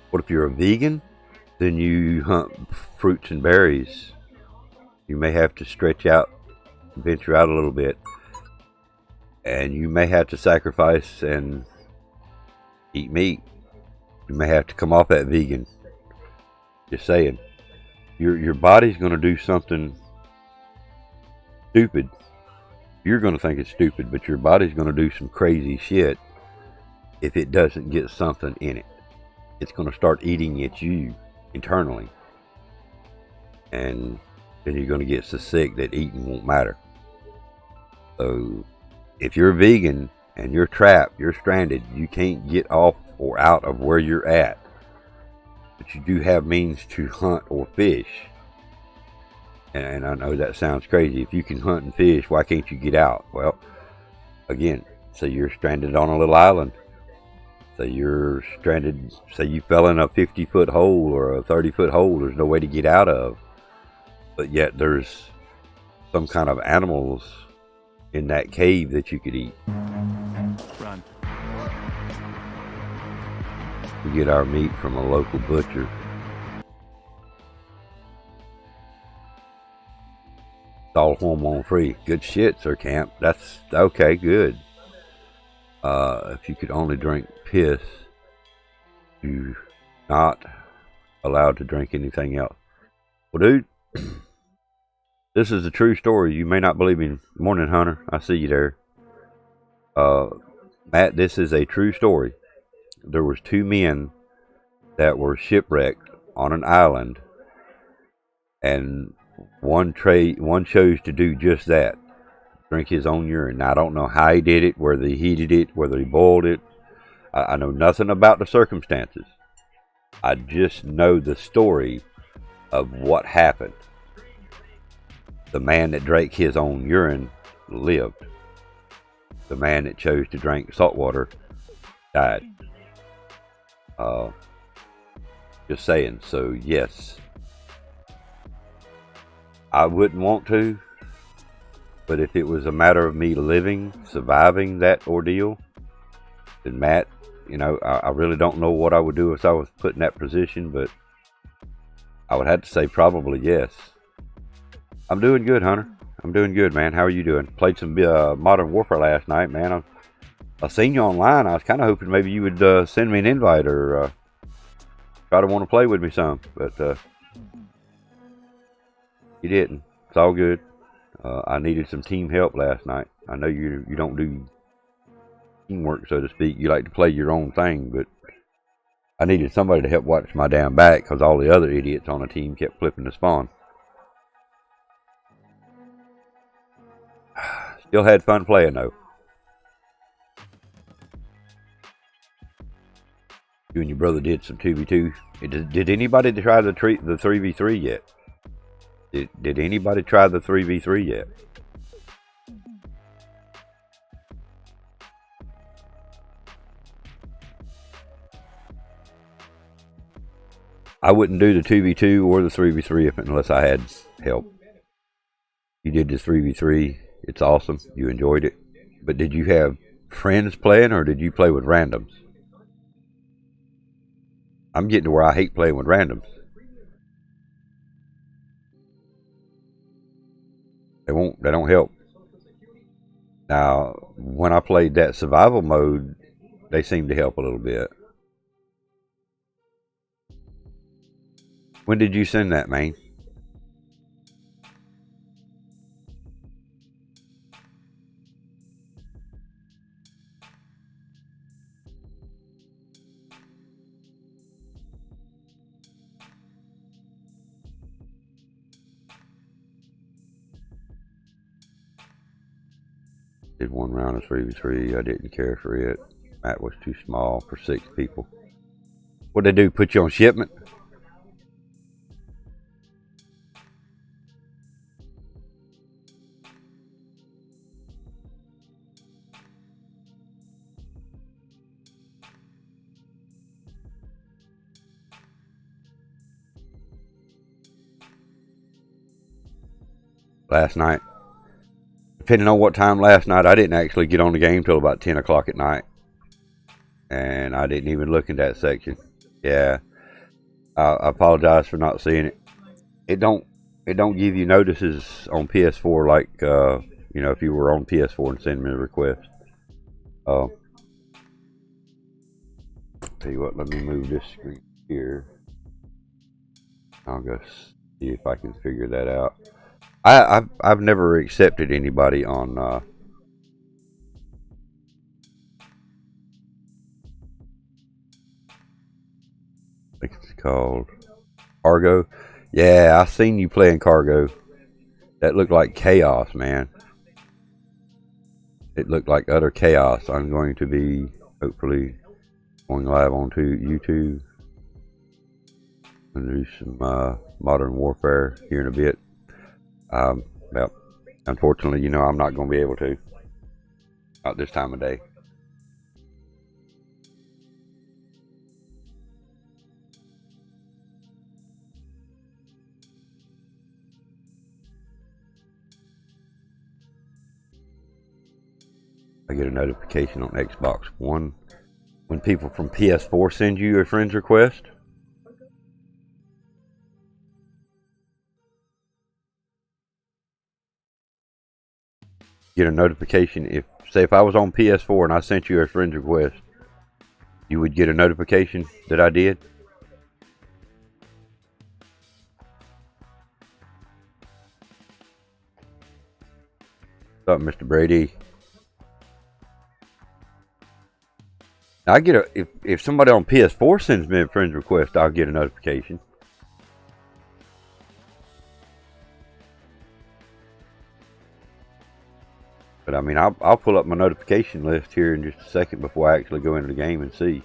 What if you're a vegan? Then you hunt fruits and berries. You may have to stretch out, venture out a little bit, and you may have to sacrifice and eat meat. You may have to come off that vegan. Just saying. Your body's going to do something stupid. You're going to think it's stupid, but your body's going to do some crazy shit if it doesn't get something in it. It's going to start eating at you internally. And then you're going to get so sick that eating won't matter. So if you're vegan and you're trapped, you're stranded, you can't get off or out of where you're at, but you do have means to hunt or fish. And I know that sounds crazy. If you can hunt and fish, why can't you get out? Well, again, say you're stranded on a little island. Say you're stranded, say you fell in a 50-foot hole or a 30-foot hole there's no way to get out of. But yet there's some kind of animals in that cave that you could eat. Run. We get our meat from a local butcher. It's all hormone free. Good shit, Sir Camp. That's okay, good. If you could only drink piss, you're not allowed to drink anything else. Well, dude, this is a true story. You may not believe me. Morning, Hunter. I see you there. Matt, this is a true story. There was two men that were shipwrecked on an island, and one chose to do just that. drink his own urine. Now, I don't know how he did it, whether he heated it, whether he boiled it. I know nothing about the circumstances. I just know the story of what happened. The man that drank his own urine lived. The man that chose to drink salt water died. Just saying. So, yes. I wouldn't want to, but if it was a matter of me living, surviving that ordeal, then Matt, you know, I really don't know what I would do if I was put in that position, but I would have to say probably yes. I'm doing good, Hunter. I'm doing good, man. How are you doing? Played some Modern Warfare last night, man. I seen you online. I was kind of hoping maybe you would send me an invite or try to want to play with me some, but you didn't. It's all good. I needed some team help last night. I know you don't do teamwork, so to speak. You like to play your own thing, but I needed somebody to help watch my damn back because all the other idiots on the team kept flipping the spawn. Still had fun playing though. You and your brother did some 2v2. Did anybody try the 3v3 yet? Did anybody try the 3v3 yet? I wouldn't do the 2v2 or the 3v3 unless I had help. You did the 3v3. It's awesome. You enjoyed it. But did you have friends playing or did you play with randoms? I'm getting to where I hate playing with randoms. They don't help. Now, when I played that survival mode, they seemed to help a little bit. When did you send that, man? Did one round of 3v3. I didn't care for it. Matt was too small for 6 people. What'd they do? Put you on shipment? Last night, depending on what time last night, I didn't actually get on the game till about 10 o'clock at night. And I didn't even look in that section. Yeah. I apologize for not seeing it. It don't give you notices on PS4 like, you know, if you were on PS4 and send me a request. Tell you what, let me move this screen here. I'll go see if I can figure that out. I've never accepted anybody on I think it's called Cargo. Yeah, I seen you playing Cargo. That looked like chaos, man. It looked like utter chaos. I'm going to be hopefully going live onto YouTube. I'm going to do some Modern Warfare here in a bit. Well, unfortunately, you know, I'm not going to be able to. Not this time of day. I get a notification on Xbox One when people from PS4 send you a friend's request. Get a notification if, say, if I was on PS4 and I sent you a friend's request, you would get a notification that I did. What's up, Mr. Brady? Now, I get if somebody on PS4 sends me a friend's request, I'll get a notification. But I mean, I'll pull up my notification list here in just a second before I actually go into the game and see.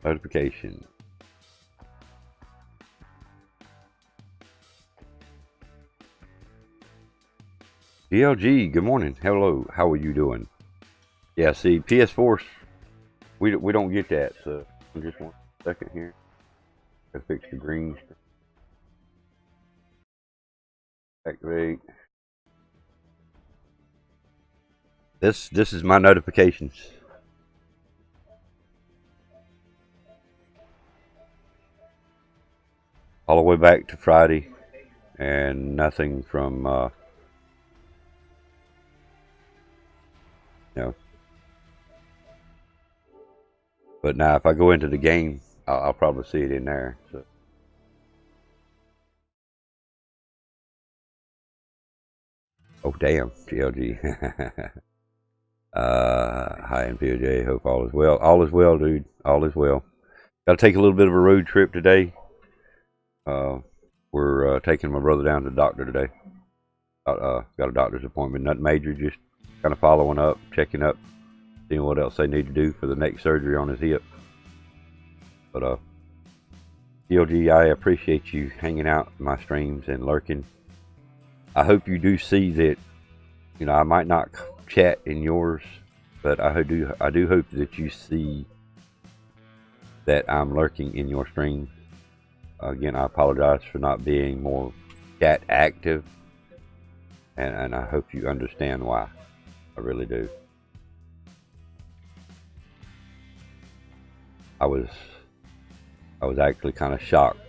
Notification. DLG, good morning. Hello, how are you doing? Yeah, see, PS4s, we don't get that, so just 1 second here. Gotta fix the green. Activate. This is my notifications. All the way back to Friday, and nothing from But now if I go into the game, I'll probably see it in there. So. Oh damn, GLG. Hi PoJ, hope all is well. All is well, dude. All is well. Got to take a little bit of a road trip today. We're taking my brother down to the doctor today. Got a doctor's appointment. Nothing major, just kind of following up, checking up, seeing what else they need to do for the next surgery on his hip. But DLG, I appreciate you hanging out in my streams and lurking. I hope you do see that. I might not chat in yours, but I do hope that you see that I'm lurking in your streams. Again, I apologize for not being more chat active, and I hope you understand why. I really do. I was actually kind of shocked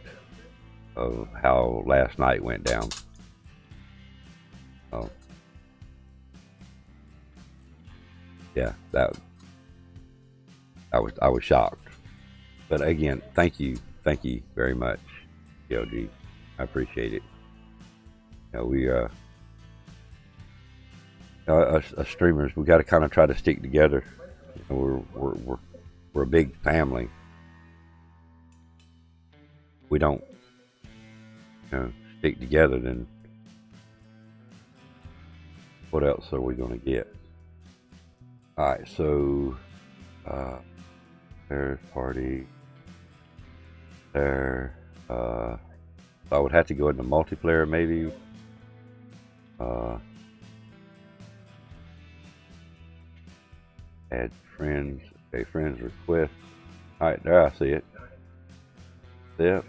of how last night went down. Yeah, I was shocked. But again, thank you very much, DLG. I appreciate it. We us streamers, we got to kind of try to stick together. We're a big family. We don't stick together, then what else are we going to get? Alright, so there's party there. So I would have to go into multiplayer maybe. Add friends. Okay, friends request. Alright, there I see it. Yep.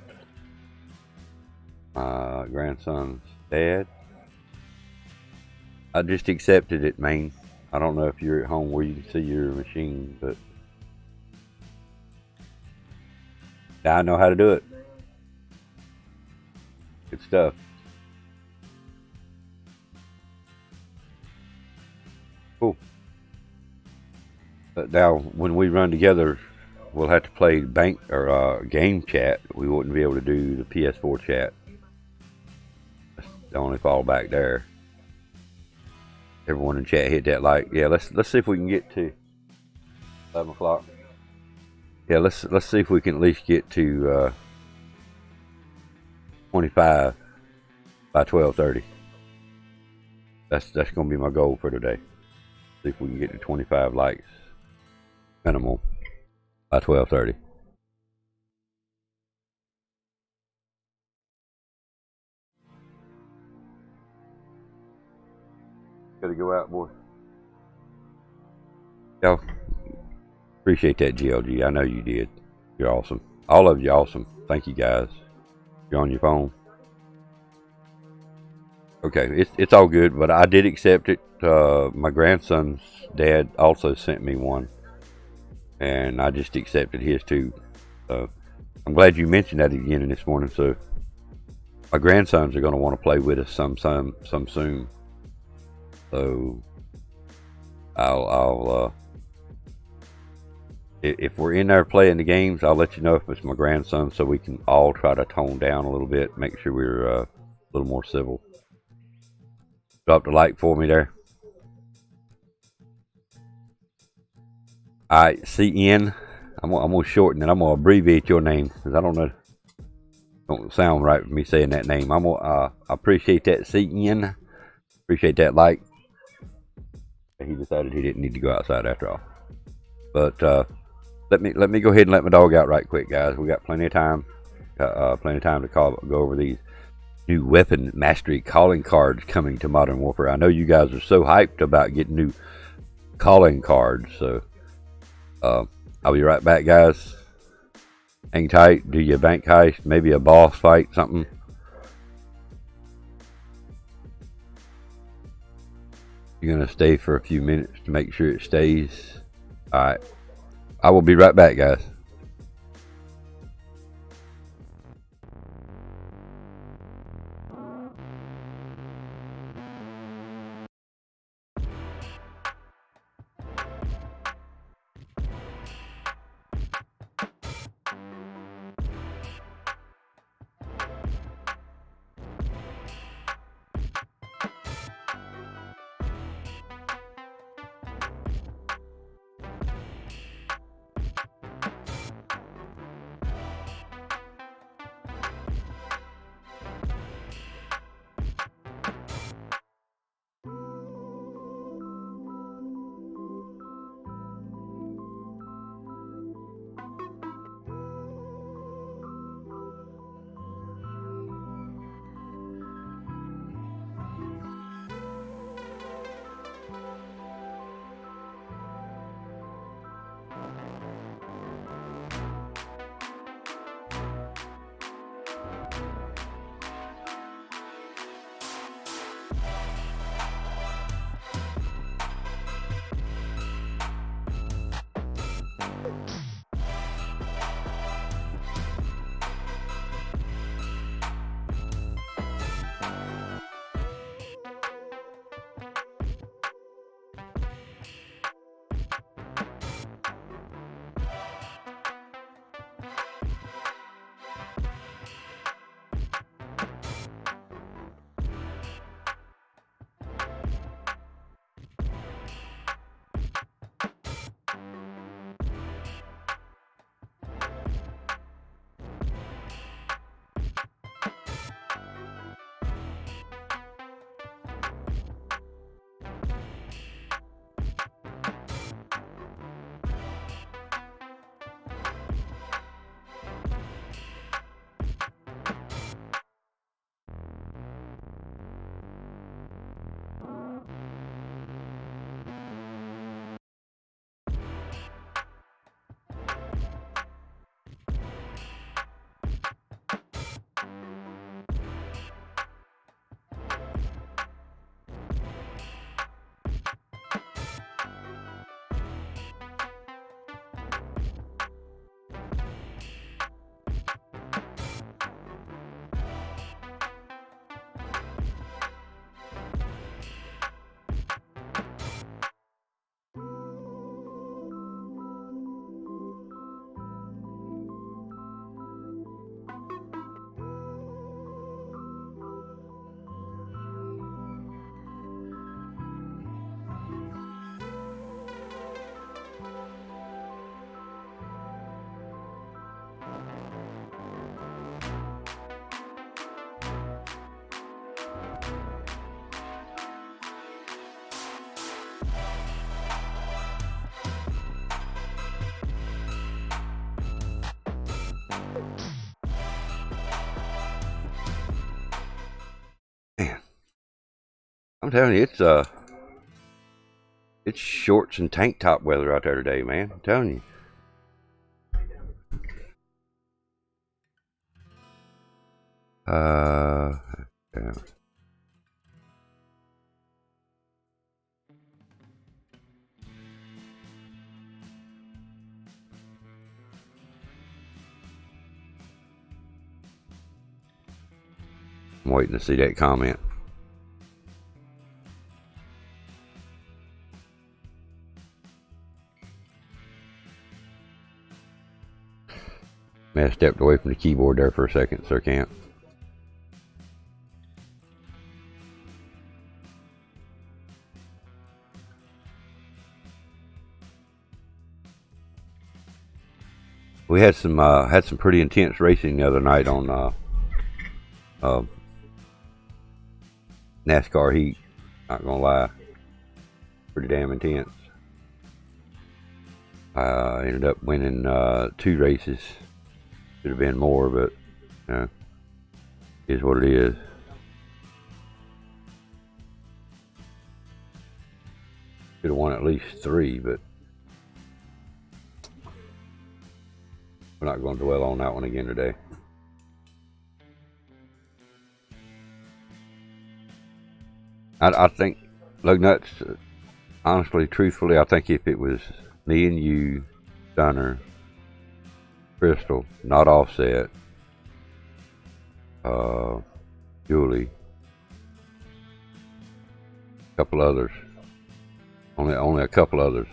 My grandson's dad. I just accepted it, man. I don't know if you're at home where you can see your machine, but now I know how to do it. Good stuff. Cool. But now, when we run together, we'll have to play bank or game chat. We wouldn't be able to do the PS4 chat. That's the only fallback there. Everyone in chat hit that like. Yeah, let's see if we can get to 11 o'clock. Yeah, let's see if we can at least get to 25 by 12:30. That's gonna be my goal for today. See if we can get to 25 likes minimal by 12:30. Gotta go out, boy. Yo, appreciate that, GLG. I know you did. You're awesome. All of you awesome. Thank you, guys. You're on your phone. Okay, it's all good, but I did accept it. My grandson's dad also sent me one, and I just accepted his too. So I'm glad you mentioned that again this morning. So my grandsons are going to want to play with us some soon. So I'll if we're in there playing the games, I'll let you know if it's my grandson, so we can all try to tone down a little bit, make sure we're a little more civil. Drop the like for me there. Alright, CN. I'm gonna shorten it. I'm gonna abbreviate your name because I don't know. Don't sound right with me saying that name. I appreciate that, CN. Appreciate that like. He decided he didn't need to go outside after all. But let me go ahead and let my dog out right quick, guys. We got plenty of time. Plenty of time to go over these new weapon mastery calling cards coming to Modern Warfare. I know you guys are so hyped about getting new calling cards. So I'll be right back, guys. Hang tight. Do your bank heist, maybe a boss fight, something. You're gonna stay for a few minutes to make sure it stays. All right. I will be right back, guys. I'm telling you, it's shorts and tank top weather out there today, man. I'm telling you. Yeah. I'm waiting to see that comment. May have stepped away from the keyboard there for a second, so I can't. We had some pretty intense racing the other night on NASCAR heat, not gonna lie, pretty damn intense. I ended up winning 2 races. Should have been more, but is what it is. Should have won at least 3, but we're not going to dwell on that one again today. I think, look nuts, honestly, truthfully, I think if it was me and you, Stunner, Crystal, not Offset, Julie, a couple others, only a couple others,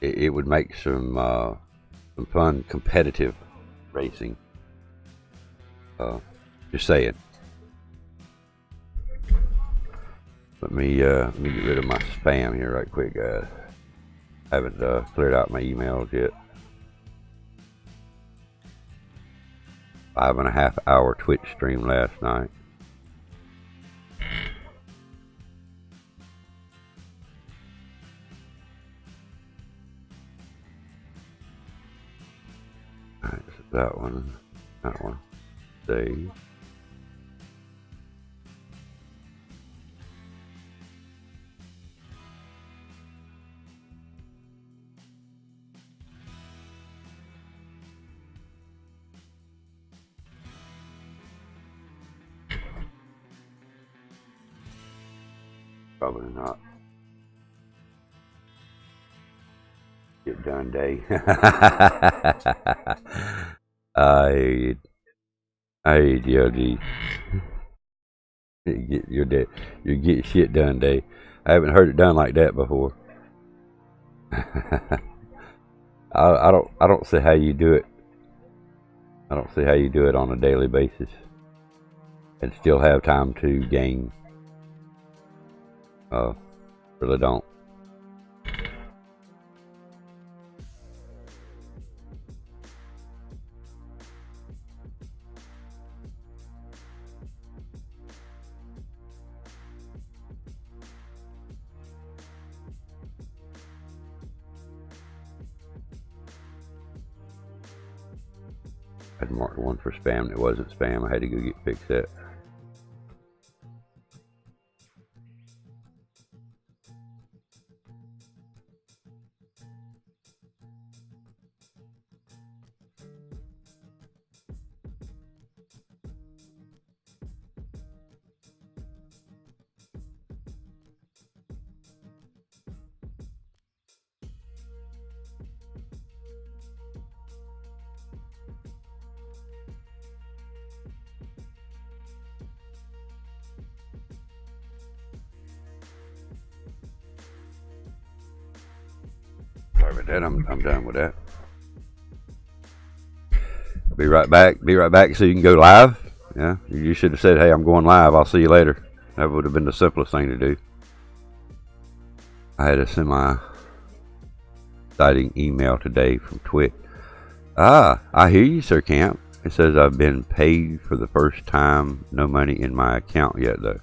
it would make some fun competitive racing. Just saying. Let me get rid of my spam here right quick, guys. I haven't cleared out my emails yet. 5.5 hour Twitch stream last night. Alright, so that one. Save. Probably not. Get done day. I hear you, get your day. You get shit done day. I haven't heard it done like that before. I don't see how you do it. I don't see how you do it on a daily basis and still have time to game. Really don't. I'd marked one for spam and it wasn't spam. I had to go get fixed that. Sorry about that. I'm done with that. Be right back so you can go live. Yeah, you should have said, hey, I'm going live. I'll see you later. That would have been the simplest thing to do. I had a semi-exciting email today from Twit. I hear you, Sir Camp. It says I've been paid for the first time. No money in my account yet, though.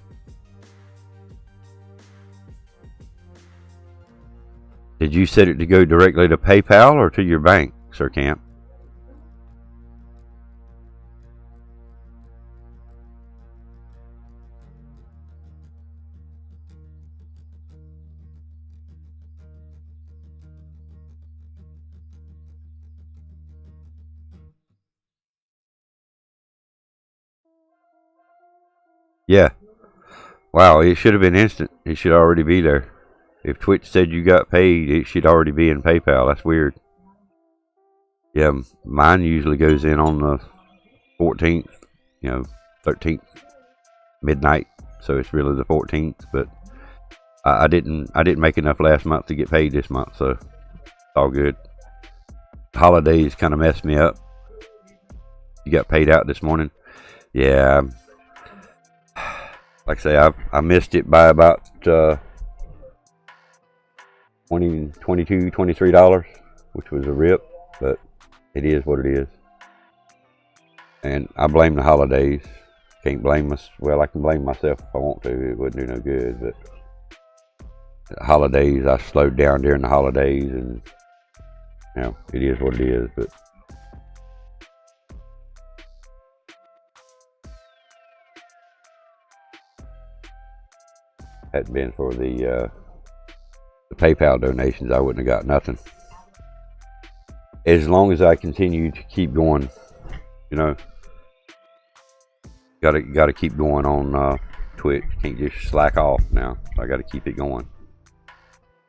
Did you set it to go directly to PayPal or to your bank, Sir Camp? Yeah. Wow, it should have been instant. It should already be there. If Twitch said you got paid, it should already be in PayPal. That's weird. Yeah, mine usually goes in on the 14th, 13th, midnight. So it's really the 14th. But I didn't make enough last month to get paid this month, so it's all good. Holidays kind of messed me up. You got paid out this morning? Yeah. Like I say, I missed it by about $22, $23, which was a rip, but it is what it is. And I blame the holidays Can't blame us. Well, I can blame myself if I want to. It wouldn't do no good. But holidays, I slowed down during the holidays, and you know, it is what it is. But hadn't been for the PayPal donations, I wouldn't have got nothing. As long as I continue to keep going, you know, gotta keep going on Twitch. Can't just slack off now. I gotta keep it going.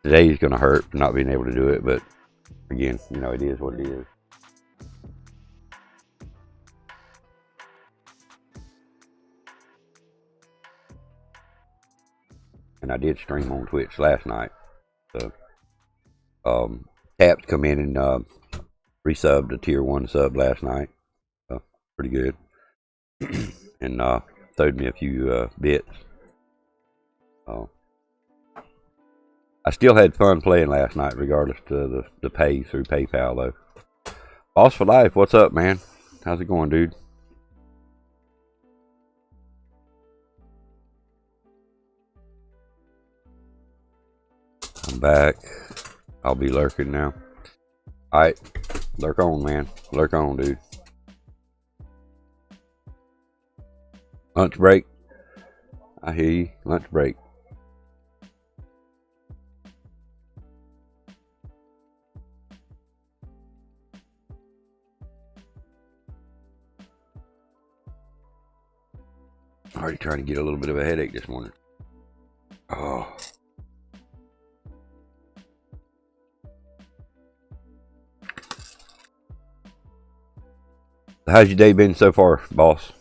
Today's gonna hurt for not being able to do it, but again, you know, it is what it is. And I did stream on Twitch last night. So Taps come in and resubbed a tier 1 sub last night. Pretty good. And throwed me a few bits. I still had fun playing last night, regardless to the pay through PayPal, though. Boss for Life, what's up, man? How's it going, dude? I'm back. I'll be lurking now. Alright, lurk on, man. Lurk on, dude. Lunch break. I hear you. Lunch break. Already trying to get a little bit of a headache this morning. Oh. How's your day been so far, boss?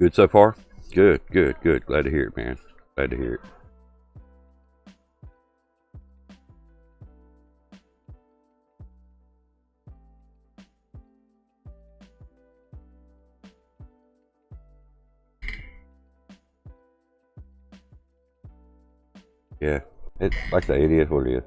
Good so far? Good, good, good. Glad to hear it, man. Glad to hear it. Yeah, it's like I say, it is what it is.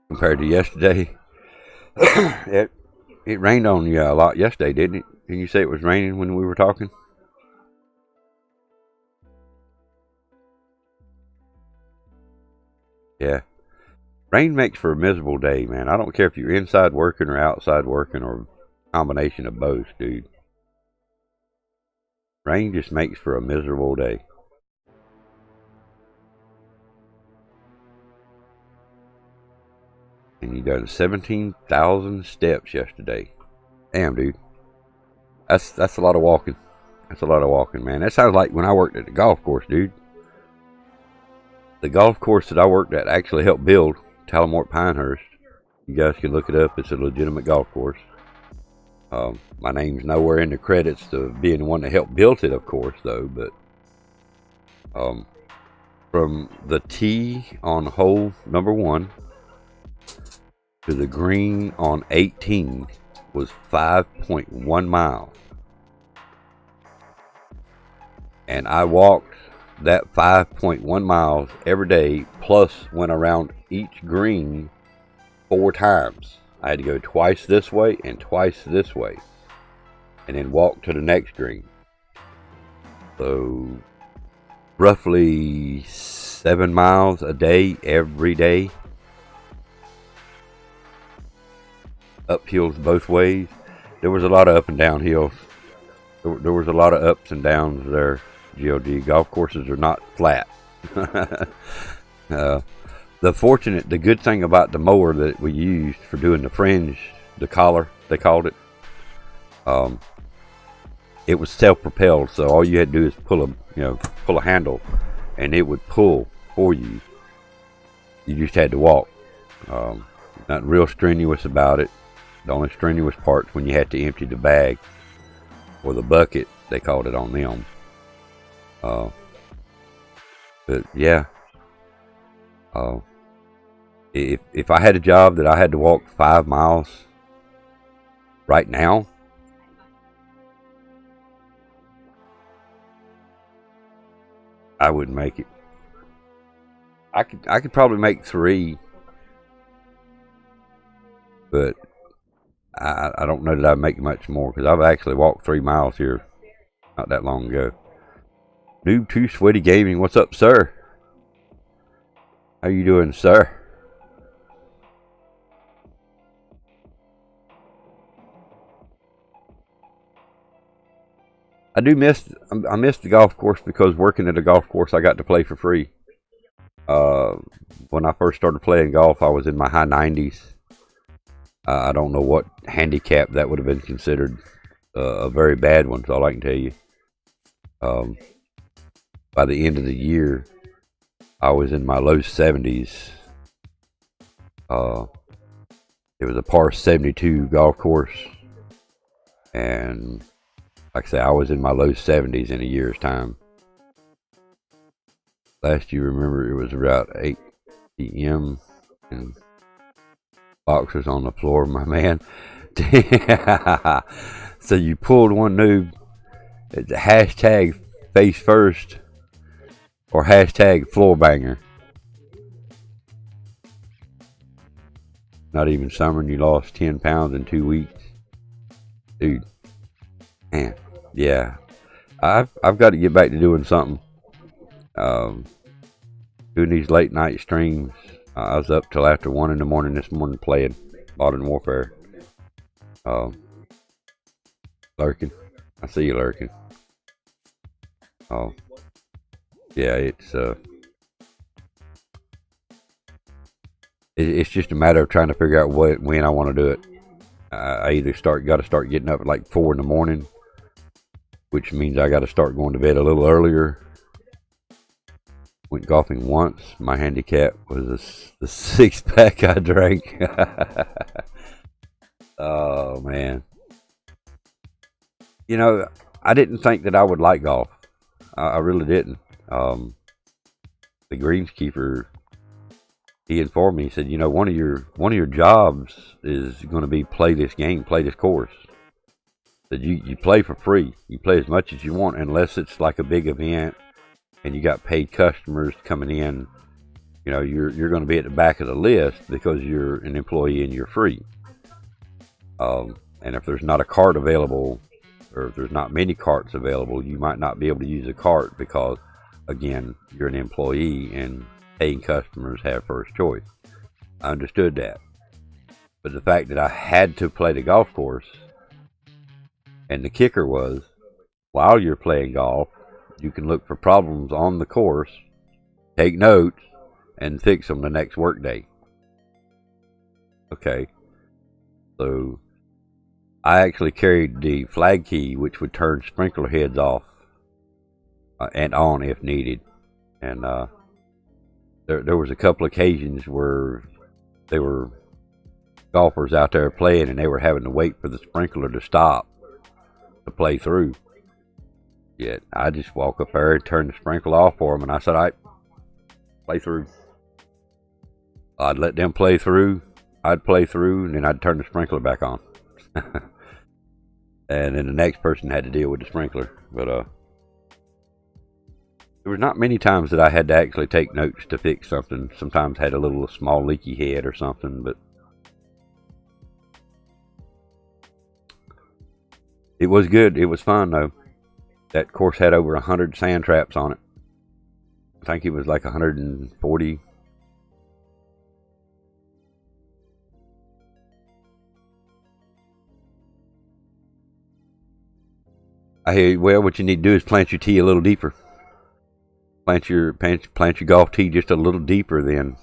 Compared to yesterday, it rained on you a lot yesterday, didn't it? Didn't you say it was raining when we were talking? Yeah. Rain makes for a miserable day, man. I don't care if you're inside working or outside working or a combination of both, dude. Rain just makes for a miserable day. And you done 17,000 steps yesterday. Damn, dude. That's a lot of walking. That's a lot of walking, man. That sounds like when I worked at the golf course, dude. The golf course that I worked at actually helped build Talamort Pinehurst. You guys can look it up. It's a legitimate golf course. My name's nowhere in the credits to being the one that helped build it, of course, though. But from the tee on hole number 1 to the green on 18 was 5.1 miles. And I walked that 5.1 miles every day, plus went around each green 4 times. I had to go twice this way and twice this way, and then walk to the next green. So roughly 7 miles a day, every day. Uphills both ways. There was a lot of up and down hills. There was a lot of ups and downs there. GOD golf courses are not flat. The good thing about the mower that we used for doing the fringe, the collar, they called it, it was self-propelled. So all you had to do is pull a handle, and it would pull for you. You just had to walk. Nothing real strenuous about it. The only strenuous part's when you had to empty the bag or the bucket, they called it on them. But yeah, if I had a job that I had to walk 5 miles right now, I wouldn't make it. I could probably make 3, but I don't know that I'd make much more, because I've actually walked 3 miles here not that long ago. Noob 2 Sweaty Gaming, what's up, sir? How you doing, sir? I miss the golf course, because working at a golf course I got to play for free. When I first started playing golf, I was in my high 90s. I don't know what handicap that would have been considered. A very bad one, is all I can tell you. By the end of the year, I was in my low 70s. It was a par 72 golf course, and like I say, I was in my low 70s in a year's time. Last year, remember, it was about 8 p.m. and boxers on the floor, my man. So you pulled one noob. It's a hashtag face first or hashtag floor banger. Not even summer, and you lost 10 pounds in 2 weeks. Dude, man, yeah. I've got to get back to doing something. Doing these late night streams. I was up till after 1 in the morning this morning playing Modern Warfare. Lurking. I see you lurking. Yeah, it's just a matter of trying to figure out when I want to do it. I either got to start getting up at like 4 in the morning, which means I got to start going to bed a little earlier. Went golfing once. My handicap was the 6-pack I drank. Oh man. You know, I didn't think that I would like golf. I really didn't. The greenskeeper, he informed me. He said, "You know, one of your jobs is going to be play this game, play this course. That you play for free. You play as much as you want, unless it's like a big event and you got paid customers coming in. You know, you're going to be at the back of the list because you're an employee and you're free. And if there's not a cart available, or if there's not many carts available, you might not be able to use a cart because, again, you're an employee and paying customers have first choice." I understood that. But the fact that I had to play the golf course, and the kicker was, while you're playing golf, you can look for problems on the course, take notes, and fix them the next workday. Okay. So I actually carried the flag key, which would turn sprinkler heads off and on if needed. And there was a couple occasions where there were golfers out there playing, and they were having to wait for the sprinkler to stop to play through. Yet I just walk up there and turn the sprinkler off for them, and I said, "All right, play through." I'd let them play through. I'd play through, and then I'd turn the sprinkler back on. And then the next person had to deal with the sprinkler. But there was not many times that I had to actually take notes to fix something. Sometimes had a little small leaky head or something, but it was good. It was fun though. That course had over 100 sand traps on it. I think it was like 140. I hear you. Well, what you need to do is plant your tee a little deeper. Plant your golf tee just a little deeper. Then,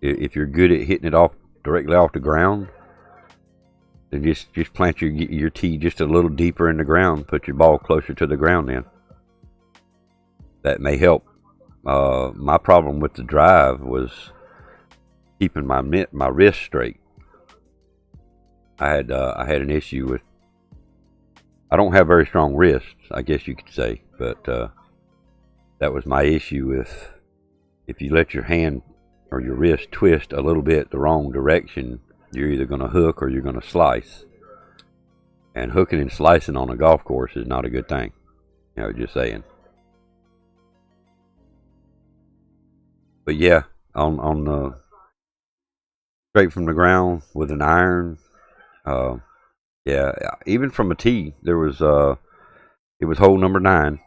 if you're good at hitting it off directly off the ground, then just plant your tee just a little deeper in the ground. Put your ball closer to the ground. Then that may help. My problem with the drive was keeping my wrist straight. I had an issue with. I don't have very strong wrists, I guess you could say, but that was my issue with. If you let your hand or your wrist twist a little bit the wrong direction, you're either going to hook or you're going to slice. And hooking and slicing on a golf course is not a good thing. You know, just saying. But yeah, on the straight from the ground with an iron. Yeah, even from a tee, there was it was hole number 9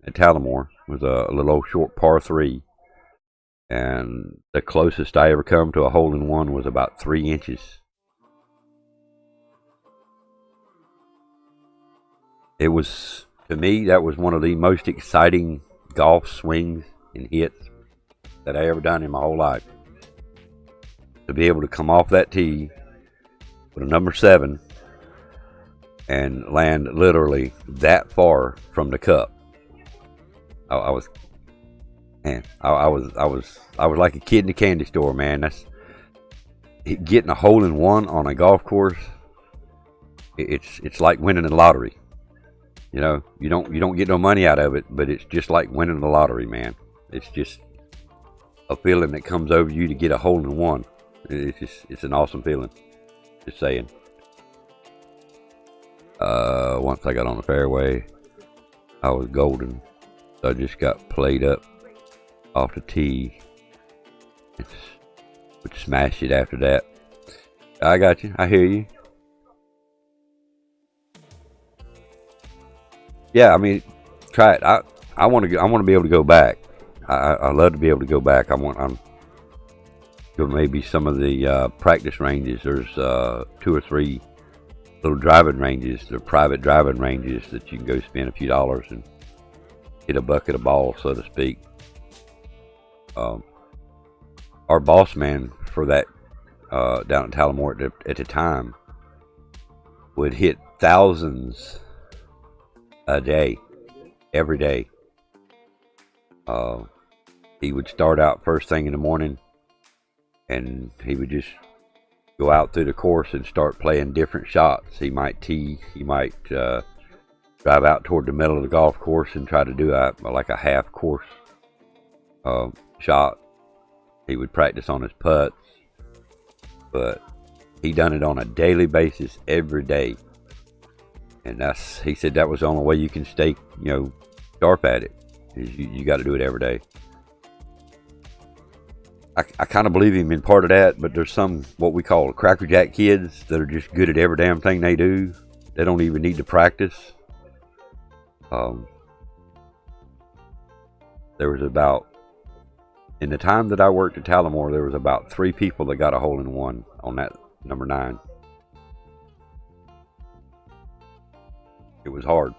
at Tallamore. It was a little old short par 3, and the closest I ever come to a hole in one was about 3 inches. It was, to me, that was one of the most exciting golf swings and hits that I ever done in my whole life. To be able to come off that tee with a number 7 and land literally that far from the cup. I was like a kid in a candy store, man. That's getting a hole in one on a golf course. It's like winning the lottery. You know, you don't get no money out of it, but it's just like winning the lottery, man. It's just a feeling that comes over you to get a hole in one. It's an awesome feeling. Just saying. Once I got on the fairway, I was golden. So I just got played up off the tee. Would smash it after that. I got you. I hear you. Yeah, I mean, try it. I want to be able to go back. I love to be able to go back. I'm go maybe some of the practice ranges. There's 2 or 3 little driving ranges. They're private driving ranges that you can go spend a few dollars and hit a bucket of balls, so to speak. Our boss man for that down in Tallamore at the time would hit thousands a day, every day. He would start out first thing in the morning, and he would just go out through the course and start playing different shots. He might tee, he might drive out toward the middle of the golf course and try to do like a half course shot. He would practice on his putts, but he done it on a daily basis every day. And he said that was the only way you can stay, sharp at it. You got to do it every day. I kind of believe him in part of that, but there's some what we call crackerjack kids that are just good at every damn thing they do. They don't even need to practice. There was about, in the time that I worked at Tallamore, there was about 3 people that got a hole in one on that number 9. It was hard.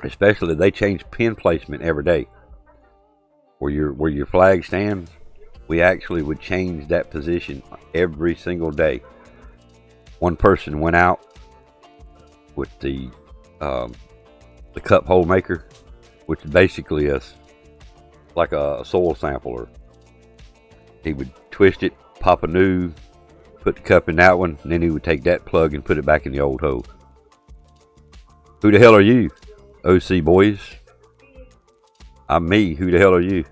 Especially they changed pin placement every day. Where your flag stands, we actually would change that position every single day. One person went out with the cup hole maker, which is basically like a soil sampler. He would twist it, pop a new, put the cup in that one, and then he would take that plug and put it back in the old hole. Who the hell are you, OC boys? I'm me. Who the hell are you?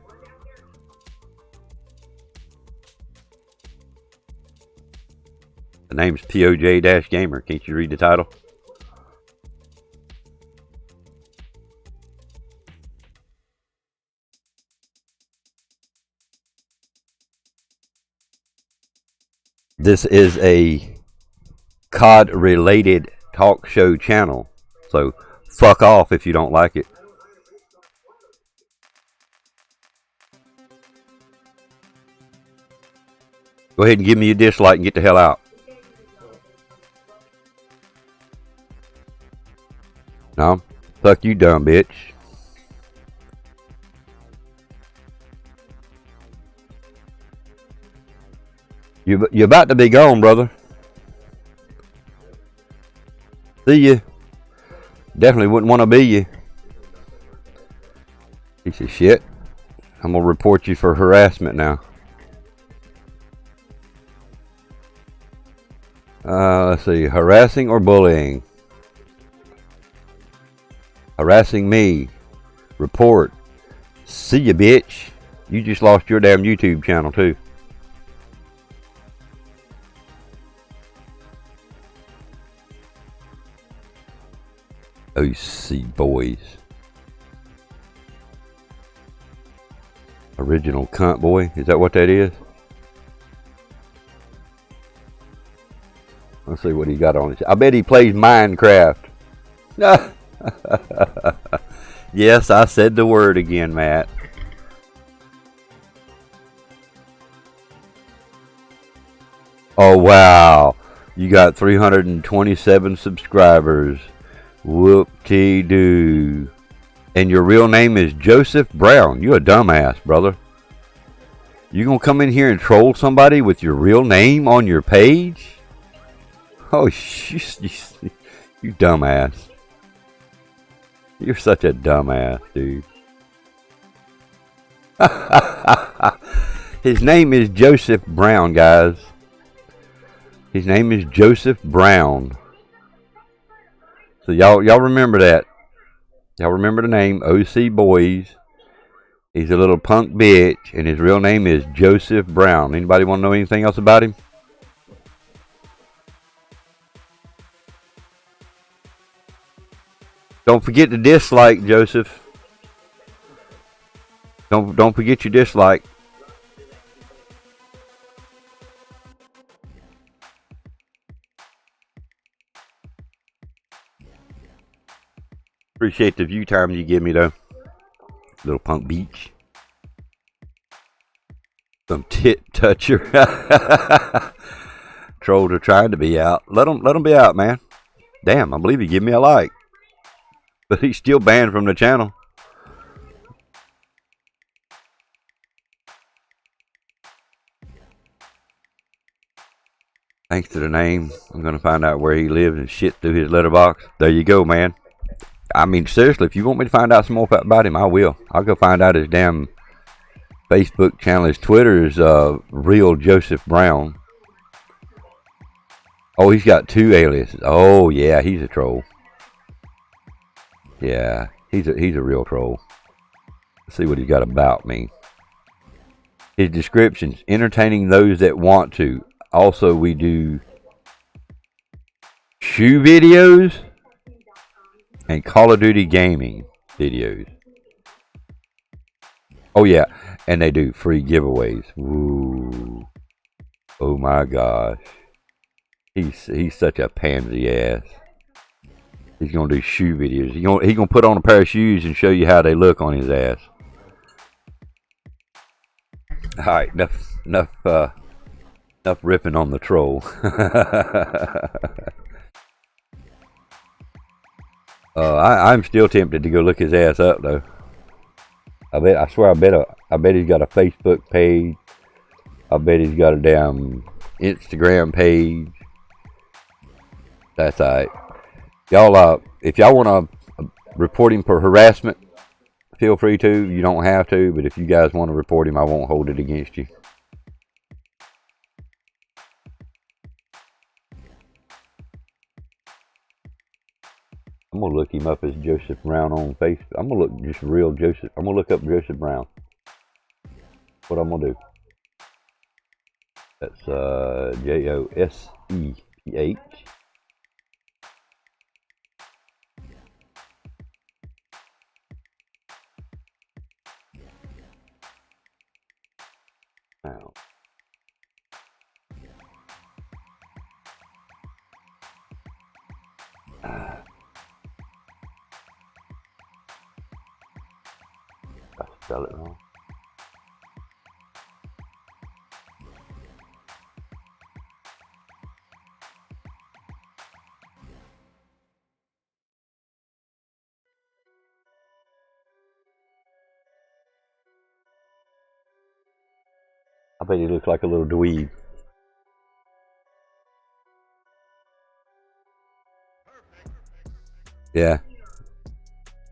The name's PoJ-Gamer. Can't you read the title? This is a COD-related talk show channel, so fuck off if you don't like it. Go ahead and give me a dislike and get the hell out. No, fuck you, dumb bitch. You're about to be gone, brother. See you. Definitely wouldn't want to be you. Piece of shit. I'm gonna report you for harassment now. Let's see. Harassing or bullying? Harassing me. Report. See ya, bitch. You just lost your damn YouTube channel, too. OC boys. Original cunt boy. Is that what that is? Let's see what he got on his. I bet he plays Minecraft. Yes, I said the word again, Matt. Oh, wow. You got 327 subscribers. Whoop-de-doo. And your real name is Joseph Brown. You a dumbass, brother. You gonna come in here and troll somebody with your real name on your page? Oh, you dumbass. You're such a dumbass, dude. His name is Joseph Brown, guys. His name is Joseph Brown. So y'all remember that. Y'all remember the name, OC Boys. He's a little punk bitch, and his real name is Joseph Brown. Anybody want to know anything else about him? Don't forget to dislike, Joseph. Don't forget your dislike. Appreciate the view time you give me, though. Little punk beach. Some tit toucher. Trolls are trying to be out. Let them be out, man. Damn, I believe he gave me a like. But he's still banned from the channel. Thanks to the name, I'm going to find out where he lives and shit through his letterbox. There you go, man. I mean, seriously, if you want me to find out some more about him, I will. I'll go find out his damn Facebook channel. His Twitter is Real Joseph Brown. Oh, he's got 2 aliases. Oh, yeah, he's a troll. Yeah, he's a real troll. Let's see what he's got about me. His descriptions: entertaining those that want to. Also, we do shoe videos and Call of Duty gaming videos. Oh yeah, and they do free giveaways. Ooh. Oh my gosh. He's such a pansy ass. He's gonna do shoe videos. He's gonna put on a pair of shoes and show you how they look on his ass. Alright, enough ripping on the troll. I'm still tempted to go look his ass up though. I bet he's got a Facebook page. I bet he's got a damn Instagram page. That's alright. Y'all, if y'all want to report him for harassment, feel free to. You don't have to, but if you guys want to report him, I won't hold it against you. I'm going to look him up as Joseph Brown on Facebook. I'm going to look just real Joseph. I'm going to look up Joseph Brown. What I'm going to do. That's Joseph. Now. I spell it wrong. I bet he looks like a little dweeb. Yeah.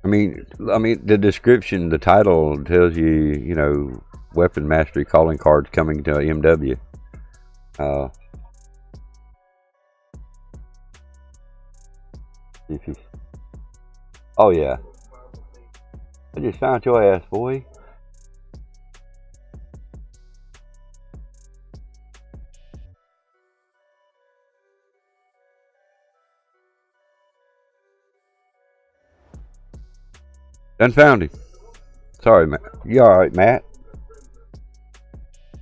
I mean, the description, the title tells you, you know, weapon mastery calling cards coming to MW. See if he's... Oh, yeah. I just found your ass, boy. Done found him. Sorry, Matt. You alright, Matt?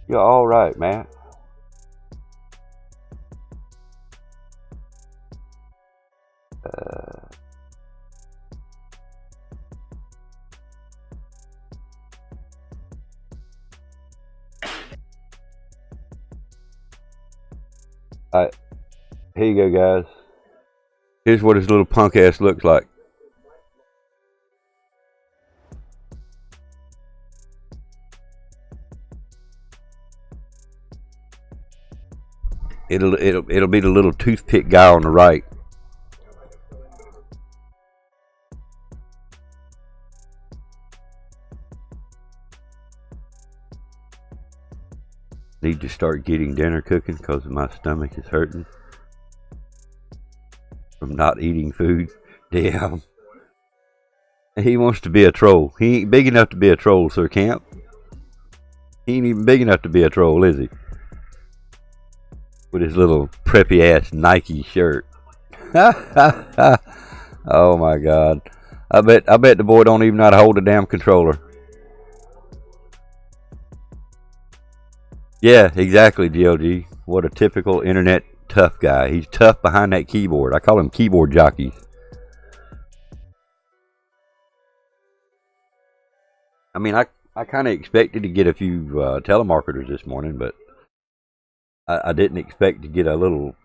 You're alright, Matt. Alright, here you go, guys. Here's what his little punk ass looks like. It'll be the little toothpick guy on the right. Need to start getting dinner cooking because my stomach is hurting from not eating food. Damn. He wants to be a troll. He ain't big enough to be a troll, Sir Camp. He ain't even big enough to be a troll, is he? With his little preppy ass Nike shirt. Oh my God. I bet the boy don't even know how to hold a damn controller. Yeah, exactly, GLG. What a typical internet tough guy. He's tough behind that keyboard. I call him keyboard jockeys. I mean, I kind of expected to get a few telemarketers this morning, but I didn't expect to get a little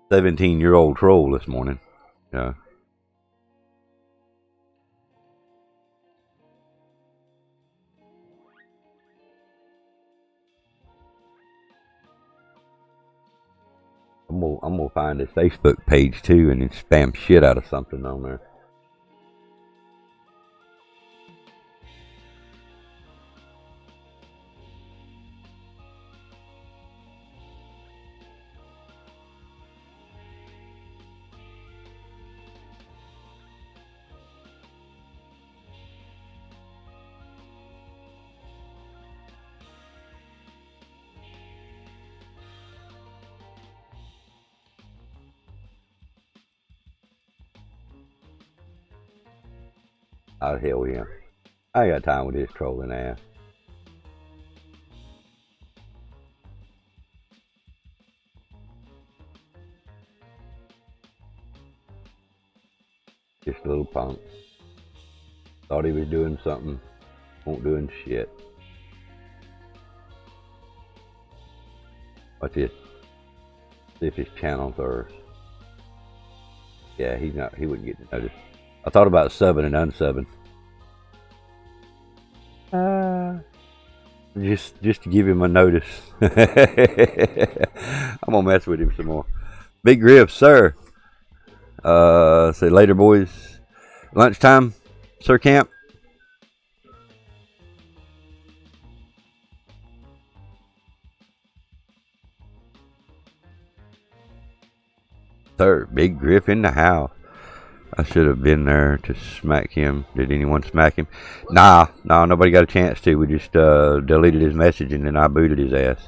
17-year-old troll this morning. Yeah. I'm gonna find his Facebook page too and then spam shit out of something on there. Oh, hell yeah. I ain't got time with this trolling ass. Just a little punk. Thought he was doing something. Won't doing shit. Watch this. See if his channels are... Yeah, he wouldn't get noticed. I thought about subbing and unsubbing. Just to give him a notice. I'm gonna mess with him some more. Big Griff, sir. Say later, boys. Lunchtime, Sir Camp. Sir, Big Griff in the house. I should have been there to smack him. Did anyone smack him? Nah, nobody got a chance to. We just deleted his message and then I booted his ass.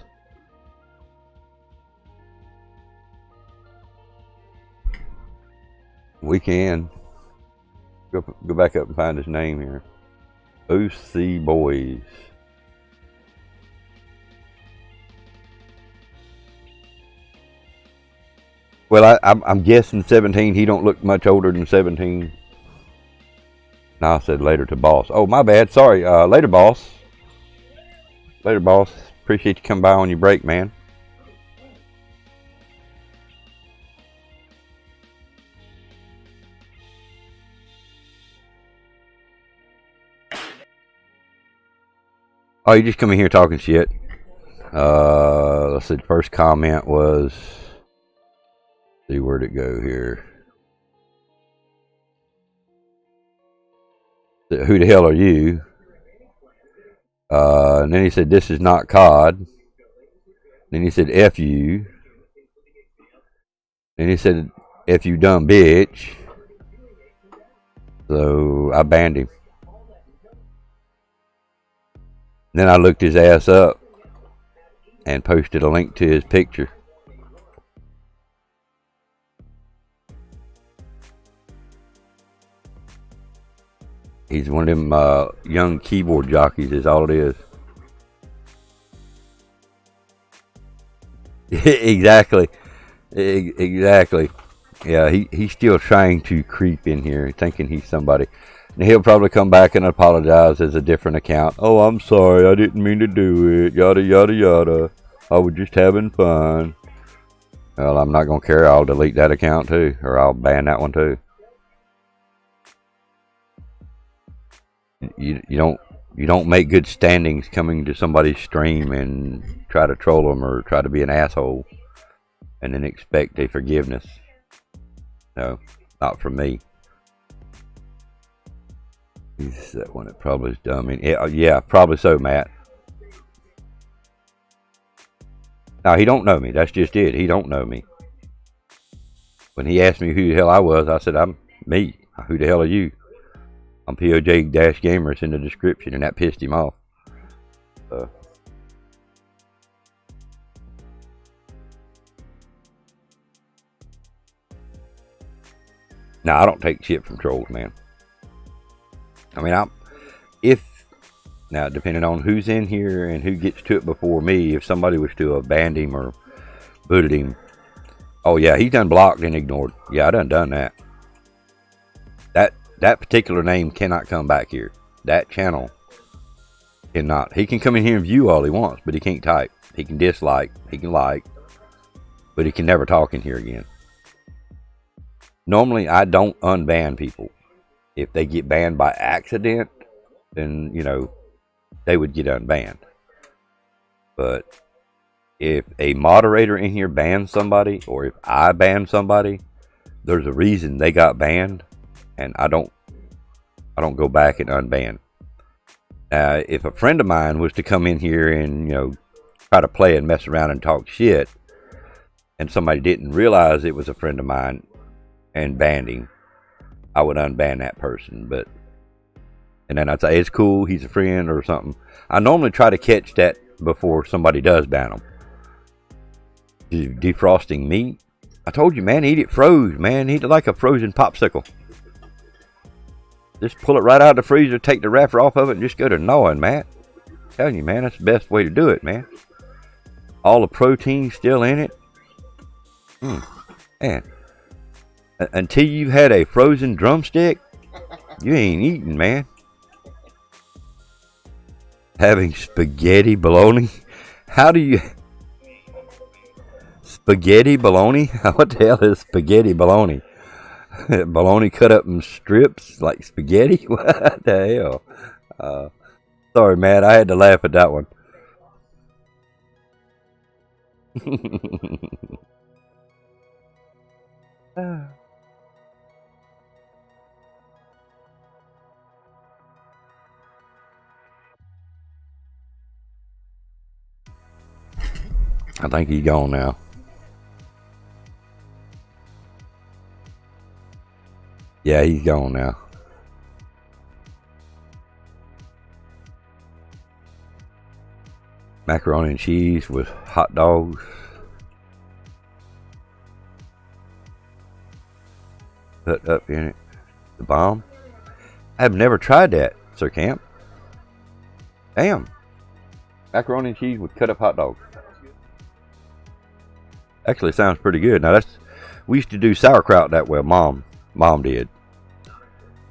We can. Go back up and find his name here. OC Boys. Well, I'm guessing 17. He don't look much older than 17. No, I said later to boss. Oh, my bad. Sorry. Later, boss. Later, boss. Appreciate you coming by on your break, man. Oh, you just come in here talking shit. Let's see. The first comment was... See, where'd it go here? Who the hell are you? And then he said, this is not COD. Then he said, F you. Then he said, F you dumb bitch. So I banned him. Then I looked his ass up and posted a link to his picture. He's one of them young keyboard jockeys is all it is. Exactly. Exactly. Yeah, he's still trying to creep in here, thinking he's somebody. And he'll probably come back and apologize as a different account. Oh, I'm sorry, I didn't mean to do it. Yada, yada, yada. I was just having fun. Well, I'm not going to care. I'll delete that account too, or I'll ban that one too. You don't make good standings coming to somebody's stream and try to troll them or try to be an asshole and then expect a forgiveness. No, not from me. Is that one that probably is dumb? Yeah, probably so, Matt. Now, he don't know me. That's just it. He don't know me. When he asked me who the hell I was, I said, I'm me. Who the hell are you? I'm PoJ-Gamer. It's in the description, and that pissed him off. Now, I don't take shit from trolls, man. I mean, now, depending on who's in here and who gets to it before me, if somebody was to have banned him or booted him, oh yeah, he's done blocked and ignored. Yeah, I done that. That particular name cannot come back here. That channel cannot. He can come in here and view all he wants, but he can't type. He can dislike, he can like, but he can never talk in here again. Normally, I don't unban people. If they get banned by accident, then, you know, they would get unbanned. But if a moderator in here bans somebody, or if I ban somebody, there's a reason they got banned, and I don't go back and unban. If a friend of mine was to come in here and, you know, try to play and mess around and talk shit, and somebody didn't realize it was a friend of mine and banned him, I would unban that person. And then I'd say, it's cool, he's a friend or something. I normally try to catch that before somebody does ban them. Defrosting meat? I told you, man, eat it froze, man. Eat it like a frozen popsicle. Just pull it right out of the freezer, take the wrapper off of it, and just go to gnawing, Matt. I'm telling you, man, that's the best way to do it, man. All the protein still in it. Man. Until you've had a frozen drumstick, you ain't eating, man. Having spaghetti bologna? How do you... Spaghetti bologna? What the hell is spaghetti bologna? Bologna cut up in strips like spaghetti? What the hell? Sorry, Matt. I had to laugh at that one. I think he's gone now. Yeah, he's gone now. Macaroni and cheese with hot dogs. Put up in it. The bomb. I've never tried that, Sir Camp. Damn. Macaroni and cheese with cut up hot dogs. Actually sounds pretty good. Now we used to do sauerkraut that way. Mom did.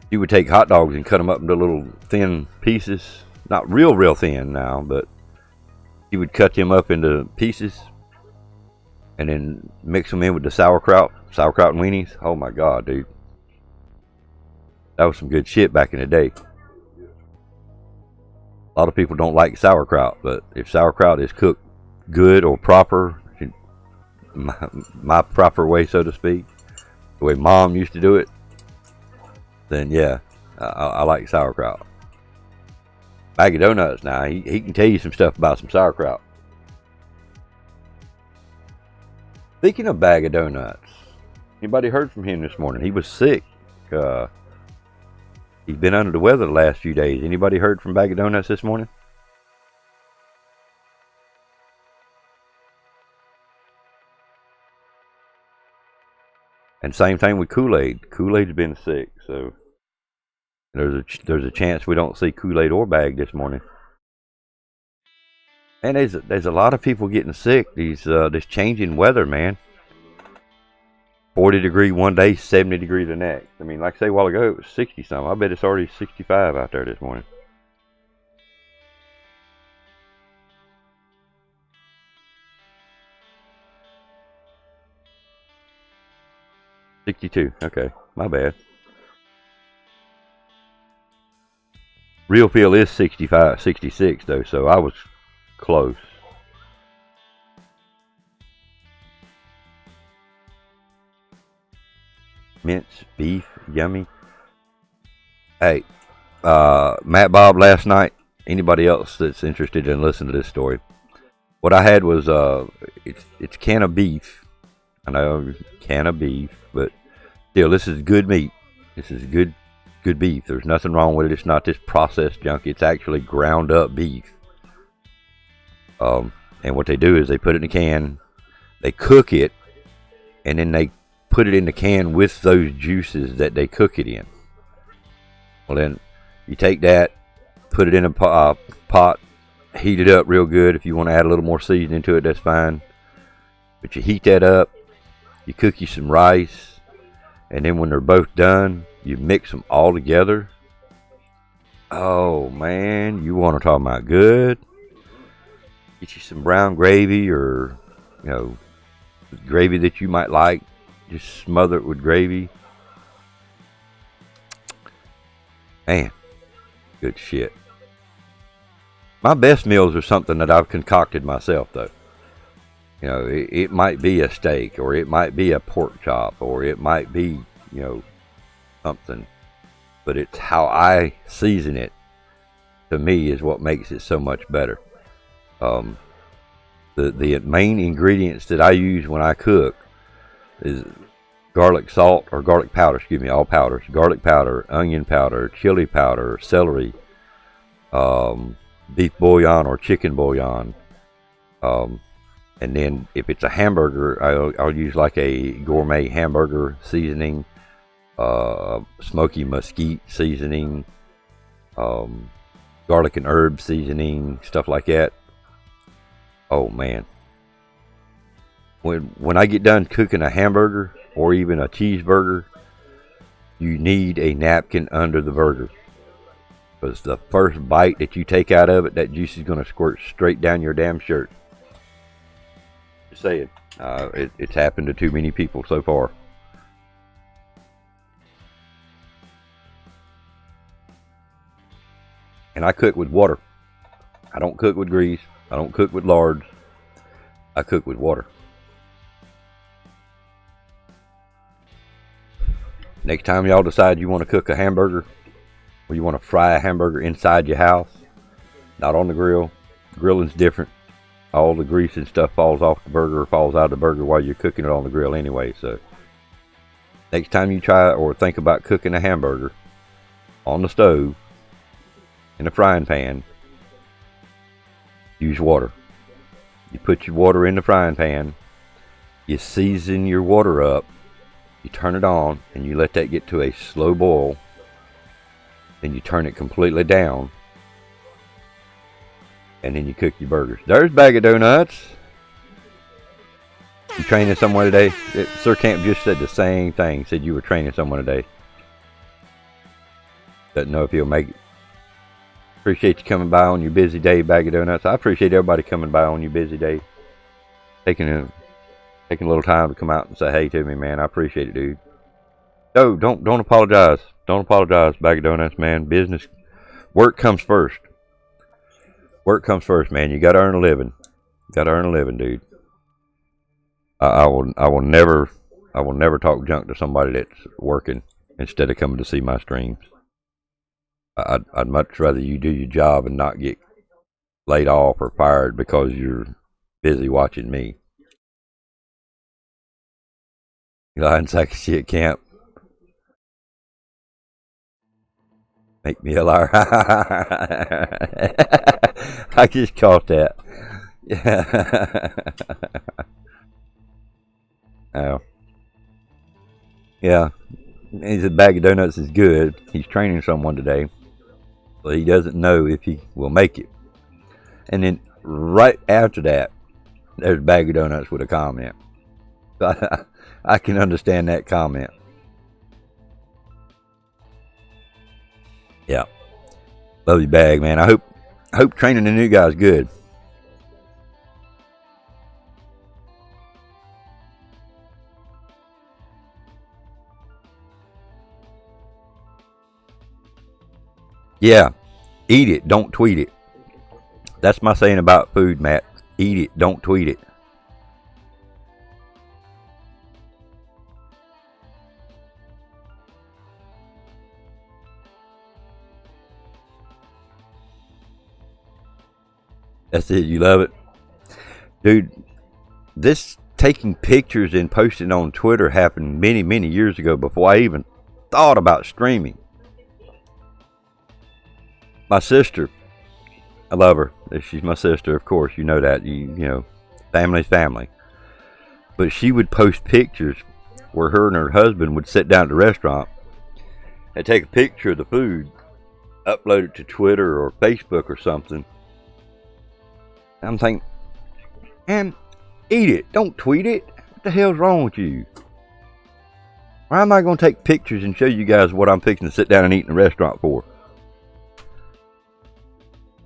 She would take hot dogs and cut them up into little thin pieces. Not real thin now, but she would cut them up into pieces and then mix them in with the sauerkraut and weenies. Oh my God, dude. That was some good shit back in the day. A lot of people don't like sauerkraut, but if sauerkraut is cooked good or proper, my proper way, so to speak, the way Mom used to do it, then yeah, I like sauerkraut. BAGofDONUTS now, he can tell you some stuff about some sauerkraut. Speaking of BAGofDONUTS, anybody heard from him this morning? He was sick. He's been under the weather the last few days. Anybody heard from Bag of Donuts this morning? And same thing with Kool-Aid. Kool-Aid's been sick, so there's a chance we don't see Kool-Aid or Bag this morning. And there's a lot of people getting sick. This changing weather, man. 40 degree one day, 70 degree the next. I mean, like I say a while ago, it was 60 something. I bet it's already 65 out there this morning. $62. Okay, my bad. Real feel is 65, 66 though, so I was close. Mince beef, yummy. Hey, Matt Bob last night. Anybody else that's interested in listening to this story? What I had was it's can of beef. I know can of beef, but still, this is good meat. This is good beef. There's nothing wrong with it. It's not this processed junk. It's actually ground up beef. And what they do is they put it in a can, they cook it, and then they put it in the can with those juices that they cook it in. Well, then you take that, put it in a pot, heat it up real good. If you want to add a little more seasoning to it, that's fine. But you heat that up, you cook you some rice, and then when they're both done, you mix them all together. Oh man, you want to talk about good? Get you some brown gravy, or gravy that you might like. Just smother it with gravy. Man, good shit. My best meals are something that I've concocted myself, though. It might be a steak, or it might be a pork chop, or it might be, something. But it's how I season it, to me, is what makes it so much better. The main ingredients that I use when I cook is garlic salt, or garlic powder, all powders. Garlic powder, onion powder, chili powder, celery, beef bouillon or chicken bouillon. And then if it's a hamburger, I'll use like a gourmet hamburger seasoning, smoky mesquite seasoning, garlic and herb seasoning, stuff like that. Oh man. When I get done cooking a hamburger or even a cheeseburger, you need a napkin under the burger. Because the first bite that you take out of it, that juice is going to squirt straight down your damn shirt. Just saying. It's happened to too many people so far. And I cook with water. I don't cook with grease. I don't cook with lard. I cook with water. Next time y'all decide you want to cook a hamburger, or you want to fry a hamburger inside your house, not on the grill. Grilling's different. All the grease and stuff falls off the burger, or falls out of the burger while you're cooking it on the grill anyway. So next time you try or think about cooking a hamburger on the stove in a frying pan, use water. You put your water in the frying pan, you season your water up, you turn it on, and you let that get to a slow boil. Then you turn it completely down, and then you cook your burgers. There's Bag of Donuts. You training someone today? Sir Camp just said the same thing. Said you were training someone today. Doesn't know if he'll make it. Appreciate you coming by on your busy day, Bag of Donuts. I appreciate everybody coming by on your busy day. Taking a little time to come out and say hey to me, man. I appreciate it, dude. No, don't apologize. Don't apologize, Bag of Donuts, man. Business, work comes first. Work comes first, man. You got to earn a living. Got to earn a living, dude. I will never talk junk to somebody that's working instead of coming to see my streams. I'd much rather you do your job and not get laid off or fired because you're busy watching me. Lying sack of shit, Camp. Make me a liar. I just caught that. Yeah. Oh. Yeah. He said Bag of Donuts is good. He's training someone today, but he doesn't know if he will make it. And then right after that, there's Bag of Donuts with a comment. So I can understand that comment. Yeah. Love you, Bag, man. I hope training the new guy's good. Yeah. Eat it, don't tweet it. That's my saying about food, Matt. Eat it, don't tweet it. That's it. You love it? Dude, this taking pictures and posting on Twitter happened many, many years ago before I even thought about streaming. My sister, I love her. She's my sister, of course. You know that. You know, family's family. But she would post pictures where her and her husband would sit down at the restaurant and take a picture of the food, upload it to Twitter or Facebook or something. I'm thinking, man, eat it. Don't tweet it. What the hell's wrong with you? Why am I going to take pictures and show you guys what I'm fixing to sit down and eat in a restaurant for?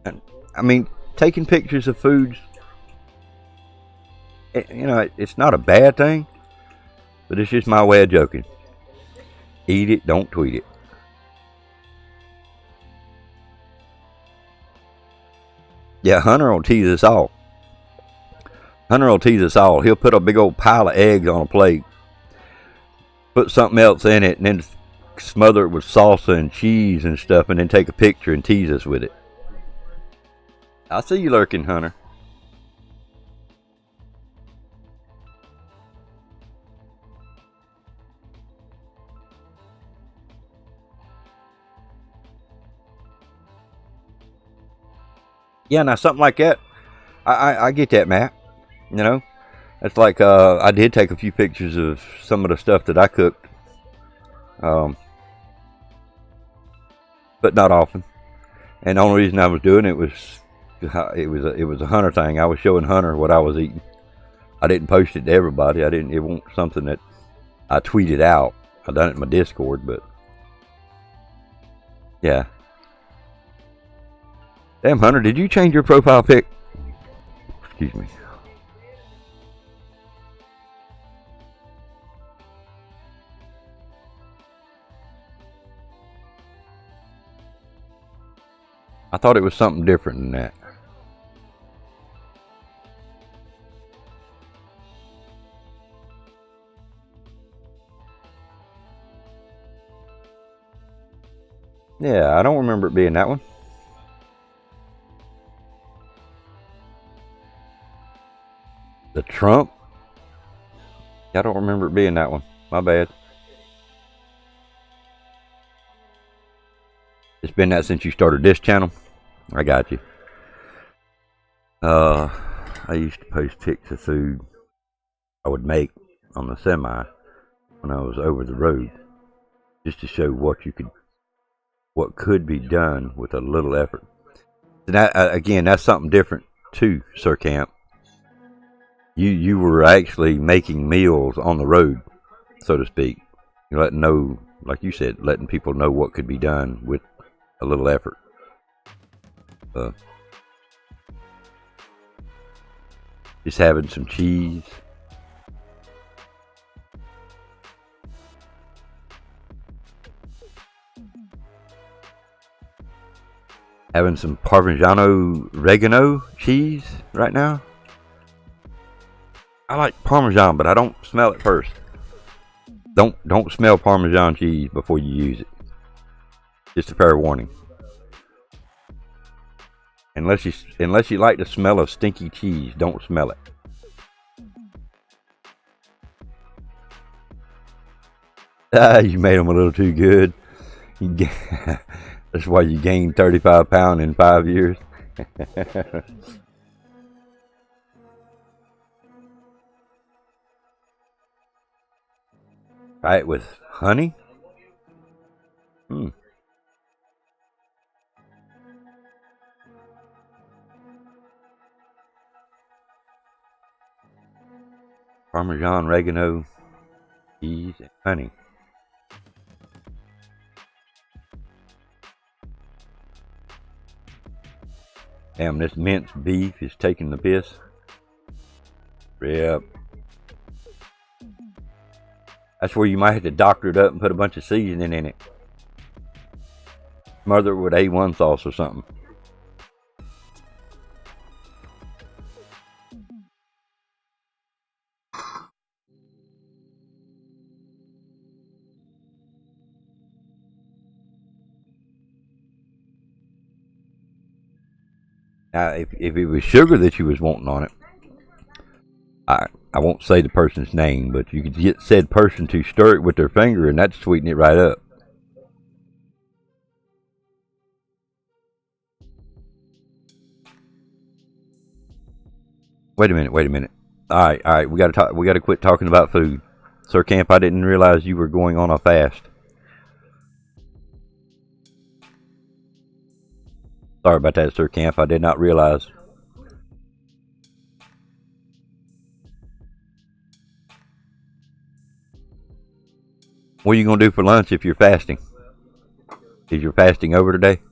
And, I mean, taking pictures of foods, you know, it's not a bad thing, but it's just my way of joking. Eat it, don't tweet it. Yeah, Hunter will tease us all. Hunter will tease us all. He'll put a big old pile of eggs on a plate, put something else in it, and then smother it with salsa and cheese and stuff, and then take a picture and tease us with it. I see you lurking, Hunter. Yeah, now something like that, I get that, Matt. You know, it's like I did take a few pictures of some of the stuff that I cooked, but not often. And the only reason I was doing it was a Hunter thing. I was showing Hunter what I was eating. I didn't post it to everybody. It wasn't something that I tweeted out. I done it in my Discord, but yeah. Damn, Hunter, did you change your profile pic? Excuse me. I thought it was something different than that. Yeah, I don't remember it being that one. The Trump? I don't remember it being that one. My bad. It's been that since you started this channel? I got you. I used to post pics of food I would make on the semi when I was over the road, just to show what could be done with a little effort. And that, again, that's something different too, Sir Camp. You were actually making meals on the road, so to speak. You're letting know, like you said, letting people know what could be done with a little effort. Just having some cheese. Having some Parmigiano Reggiano cheese right now. I like Parmesan, but I don't smell it first. Don't smell Parmesan cheese before you use it. Just a fair warning. Unless you like the smell of stinky cheese, don't smell it. You made them a little too good. That's why you gained 35 pounds in 5 years. Right, with honey? Parmesan, oregano, cheese, and honey. Damn, this minced beef is taking the piss. Yep. That's where you might have to doctor it up and put a bunch of seasoning in it. Smother it with A1 sauce or something. Now, if it was sugar that you was wanting on it, I won't say the person's name, but you could get said person to stir it with their finger and that'd sweeten it right up. Wait a minute. All right, we gotta quit talking about food. Sir Camp, I didn't realize you were going on a fast. Sorry about that, Sir Camp, I did not realize. What are you gonna do for lunch if you're fasting? Is your fasting over today?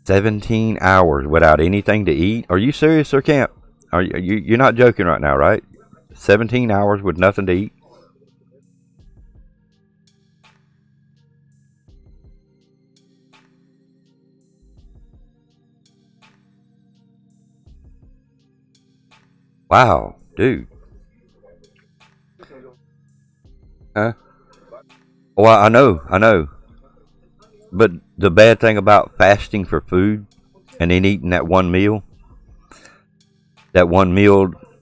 "17 hours without anything to eat? Are you serious, Sir Camp? You're not joking right now, right? 17 hours with nothing to eat? Wow, dude. Huh? Well, I know. But the bad thing about fasting for food and then eating that one meal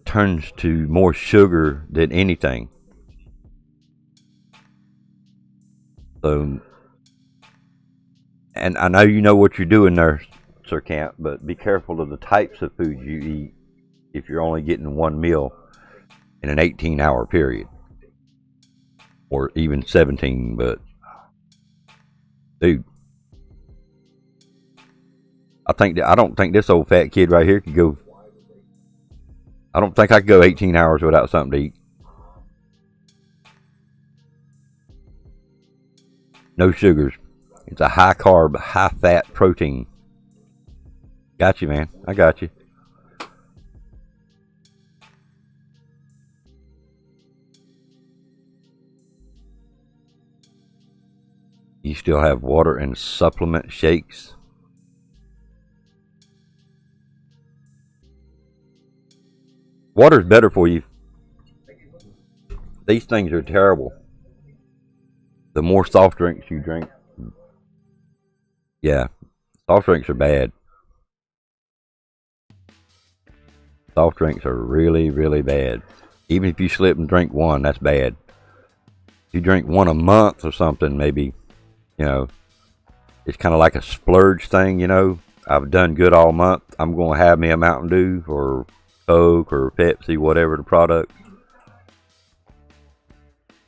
turns to more sugar than anything. So, and I know you know what you're doing there, Sir Camp, but be careful of the types of food you eat if you're only getting one meal in an 18-hour period. Or even 17, but dude, I don't think this old fat kid right here could go. I don't think I could go 18 hours without something to eat. No sugars. It's a high carb, high fat protein. Got you, man. I got you. You still have water and supplement shakes? Water's better for you. These things are terrible. The more soft drinks you drink, yeah, soft drinks are bad. Soft drinks are really, really bad. Even if you slip and drink one, that's bad. If you drink one a month or something, maybe, you know, it's kind of like a splurge thing, you know. I've done good all month. I'm going to have me a Mountain Dew or Coke or Pepsi, whatever the product.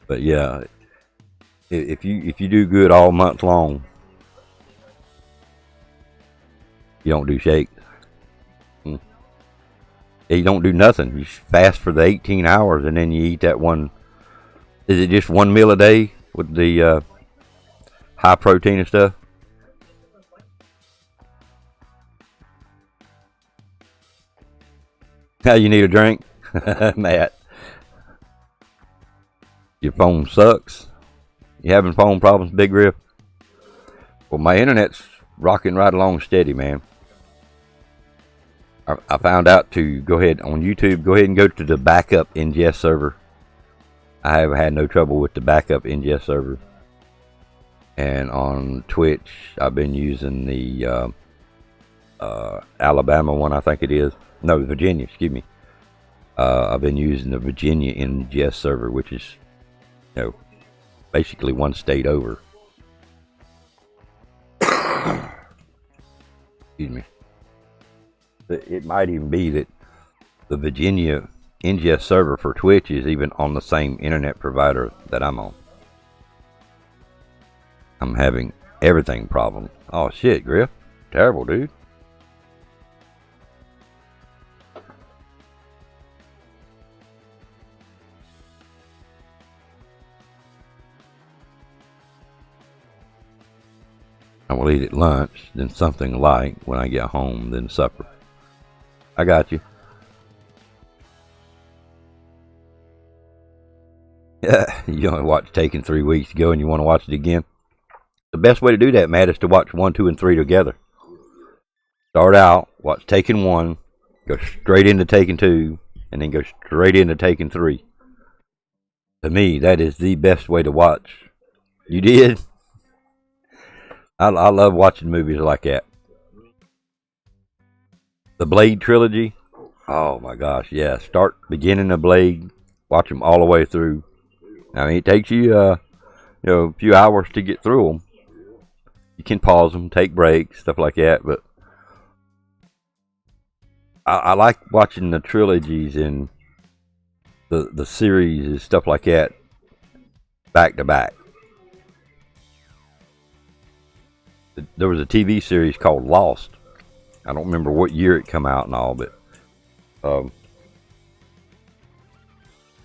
But yeah, if you do good all month long, you don't do shakes. You don't do nothing. You fast for the 18 hours and then you eat that one. Is it just one meal a day with the high protein and stuff? Now you need a drink? Matt. Your phone sucks? You having phone problems, Big Rip? Well, my internet's rocking right along steady, man. I found out to go ahead on YouTube, go ahead and go to the backup ingest server. I have had no trouble with the backup ingest server. And on Twitch, I've been using the Alabama one, I think it is. No, Virginia, excuse me. I've been using the Virginia ingest server, which is You know, basically one state over. Excuse me. It might even be that the Virginia ingest server for Twitch is even on the same internet provider that I'm on. I'm having everything problems. Oh shit, Griff. Terrible, dude. I will eat at lunch, then something light when I get home, then supper. I got you. Yeah, you only watched Taken 3 weeks ago and you want to watch it again? The best way to do that, Matt, is to watch 1, 2, and 3 together. Start out, watch Taken 1, go straight into Taken 2, and then go straight into Taken 3. To me, that is the best way to watch. You did? I love watching movies like that. The Blade trilogy. Oh my gosh, yeah. Start beginning of Blade, watch them all the way through. I mean, it takes you, a few hours to get through them. You can pause them, take breaks, stuff like that. But I like watching the trilogies and the series and stuff like that back to back. There was a TV series called Lost. I don't remember what year it come out and all, but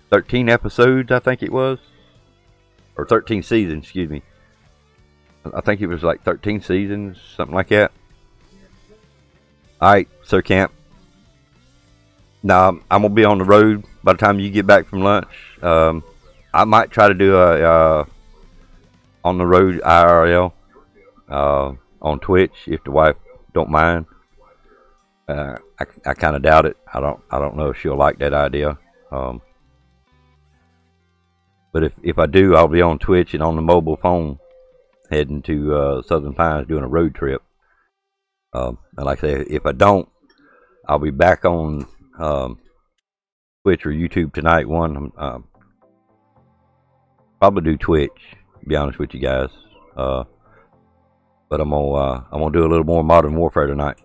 13 episodes, I think it was, or 13 seasons, excuse me. I think it was like 13 seasons, something like that. All right, Sir Camp. Now, I'm going to be on the road by the time you get back from lunch. I might try to do a on the road IRL on Twitch if the wife don't mind. I kind of doubt it. I don't know if she'll like that idea. But if I do, I'll be on Twitch and on the mobile phone heading to Southern Pines doing a road trip. And like I say, if I don't, I'll be back on Twitch or YouTube tonight. Probably do Twitch, to be honest with you guys. But I'm gonna do a little more Modern Warfare tonight.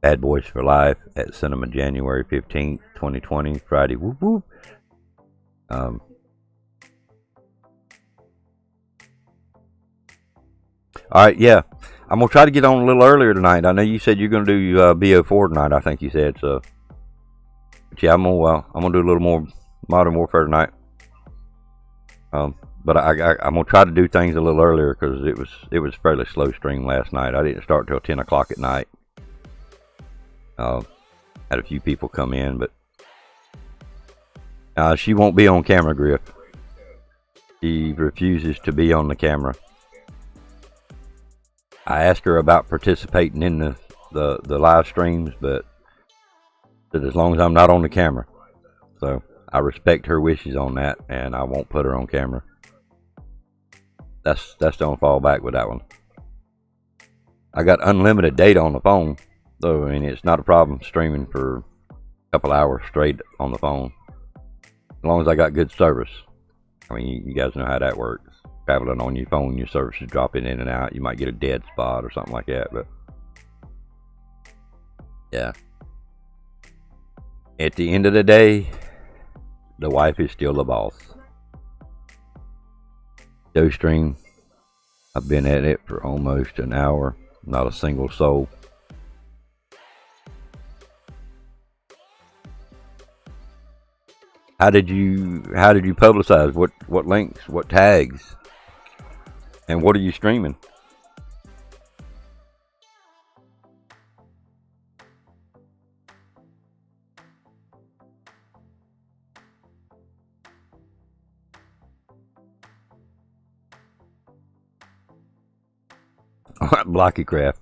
Bad Boys for Life at Cinema January 15th, 2020, Friday. Whoop whoop. Alright, yeah. I'm going to try to get on a little earlier tonight. I know you said you're going to do BO4 tonight, I think you said. So, but yeah, I'm going to do a little more Modern Warfare tonight. But I'm going to try to do things a little earlier because it was fairly slow stream last night. I didn't start till 10 o'clock at night. Had a few people come in, but she won't be on camera, Griff. She refuses to be on the camera. I asked her about participating in the live streams, but said as long as I'm not on the camera. So I respect her wishes on that, and I won't put her on camera. That's the only fallback with that one. I got unlimited data on the phone, so I mean it's not a problem streaming for a couple hours straight on the phone, as long as I got good service. I mean, you guys know how that works. Traveling on your phone, your service is dropping in and out. You might get a dead spot or something like that, but yeah. At the end of the day, the wife is still the boss. Show stream, I've been at it for almost an hour. Not a single soul. How did you publicize? What links? What tags? And what are you streaming? Blocky Craft.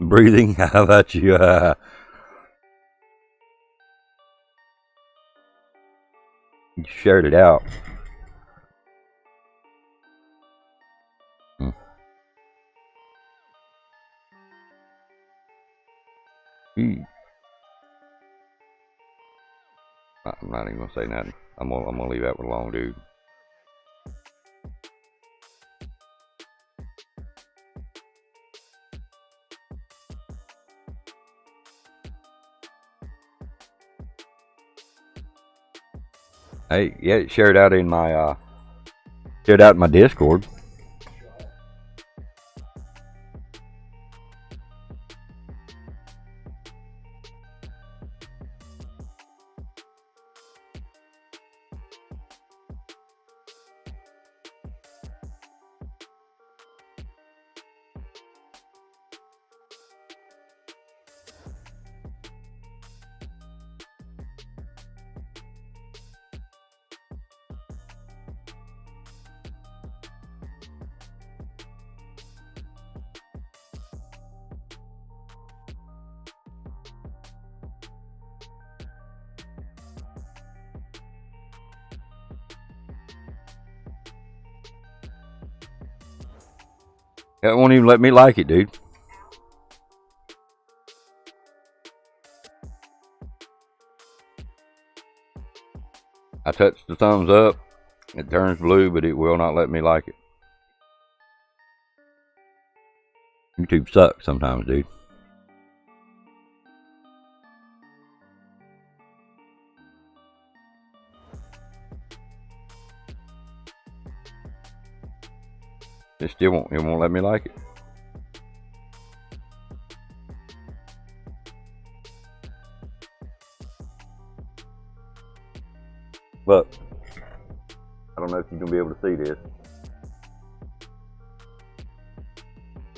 Breathing? How about you? You shared it out. I'm not even gonna say nothing. I'm gonna leave that one alone, dude. Hey, yeah, share it out in my Discord. It won't even let me like it, dude. I touched the thumbs up. It turns blue, but it will not let me like it. YouTube sucks sometimes, dude. It won't let me like it. Look, I don't know if you're gonna be able to see this.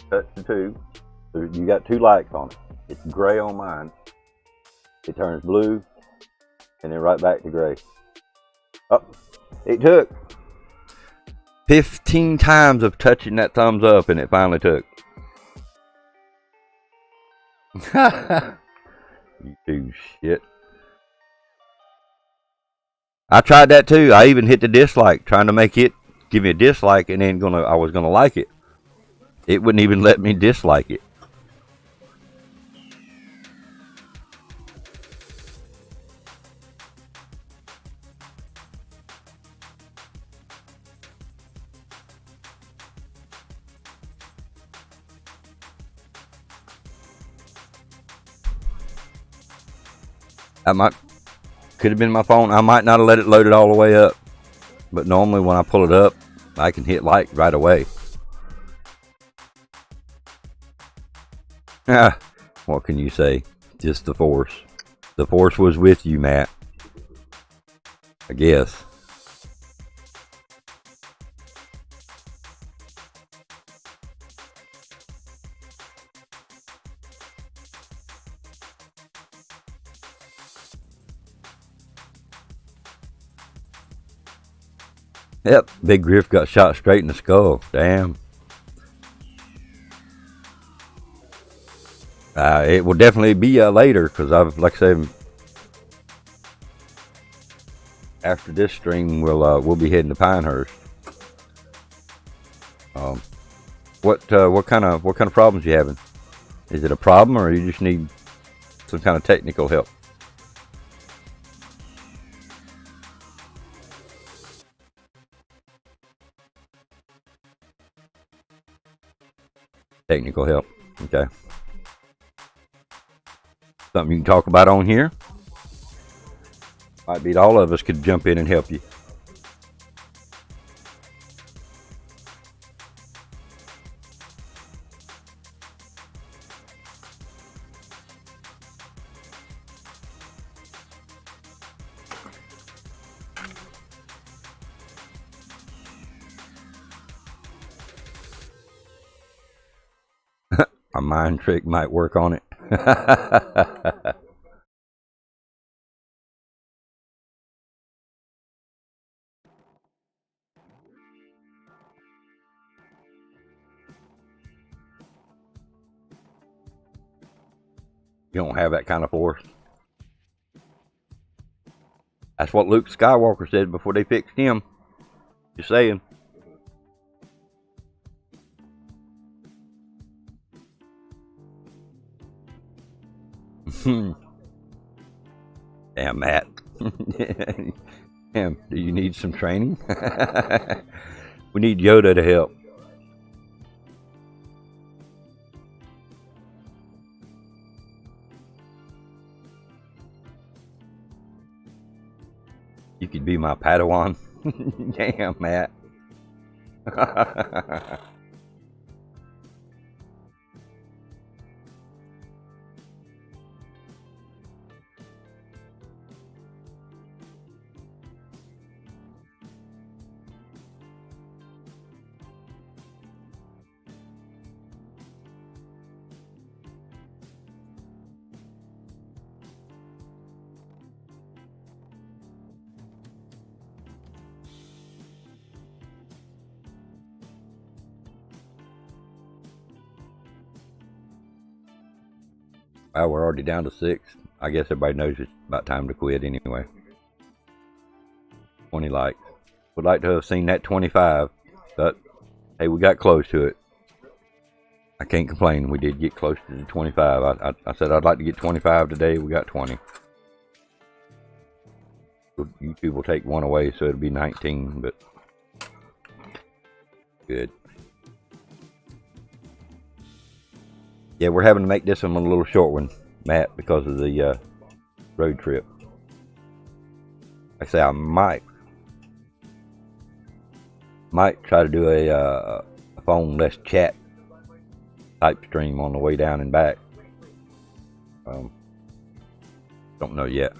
Touch the two. You got 2 lights on it. It's gray on mine. It turns blue, and then right back to gray. Oh, it took 15 times of touching that thumbs up, and it finally took. YouTube shit. I tried that too. I even hit the dislike, trying to make it give me a dislike, and then I was gonna like it. It wouldn't even let me dislike it. Could have been my phone. I might not have let it load it all the way up, but normally when I pull it up, I can hit like right away. What can you say? Just the force. The force was with you, Matt. I guess. Yep, Big Griff got shot straight in the skull. Damn. It will definitely be later, because like I said, after this stream, we'll be heading to Pinehurst. What kind of problems you having? Is it a problem, or you just need some kind of technical help? Technical help. Okay. Something you can talk about on here? Might be all of us could jump in and help you. A mind trick might work on it. You don't have that kind of force. That's what Luke Skywalker said before they fixed him. Just saying. Damn, Matt. Damn, do you need some training? We need Yoda to help. You could be my Padawan. Damn, Matt. Well, we're already down to 6. I guess everybody knows it's about time to quit anyway. 20 likes. Would like to have seen that 25, but hey, we got close to it. I can't complain. We did get close to the 25. I said I'd like to get 25 today. We got 20. YouTube will take one away, so it'll be 19, but good. Yeah, we're having to make this one a little short one, Matt, because of the road trip. Like I say, I might try to do a phone less chat type stream on the way down and back. Don't know yet.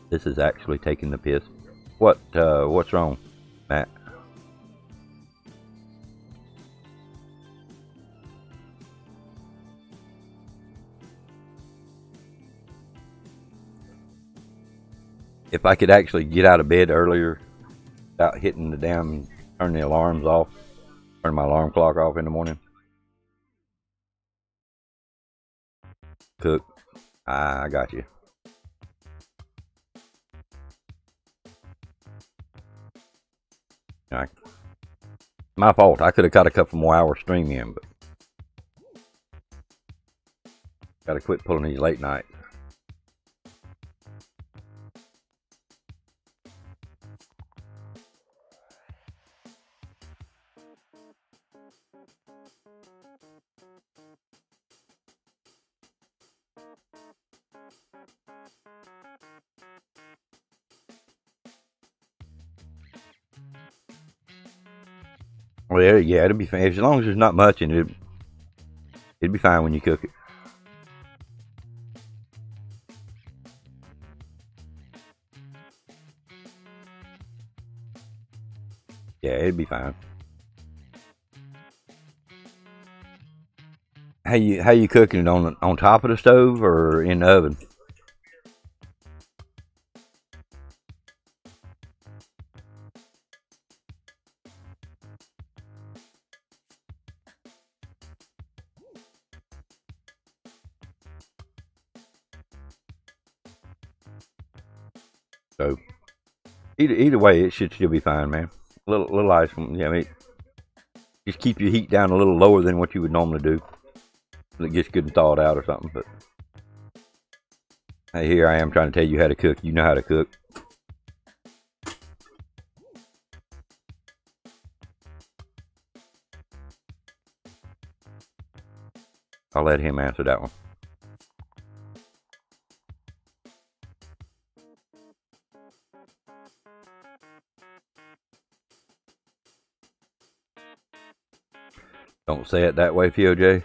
This is actually taking the piss. What's wrong, Matt? If I could actually get out of bed earlier without hitting the damn, turn the alarms off, turn my alarm clock off in the morning. Cook. I got you. Alright. My fault. I could have got a couple more hours stream in, but gotta quit pulling these late nights. Well, yeah, it'll be fine. As long as there's not much in it, it'll be fine when you cook it. Yeah, it'll be fine. How you cooking it, on top of the stove or in the oven? So either way, it should still be fine, man. Little ice, yeah. I mean, just keep your heat down a little lower than what you would normally do. It gets good and thawed out or something. But hey, here I am trying to tell you how to cook. You know how to cook. I'll let him answer that one. Don't say it that way, PoJ.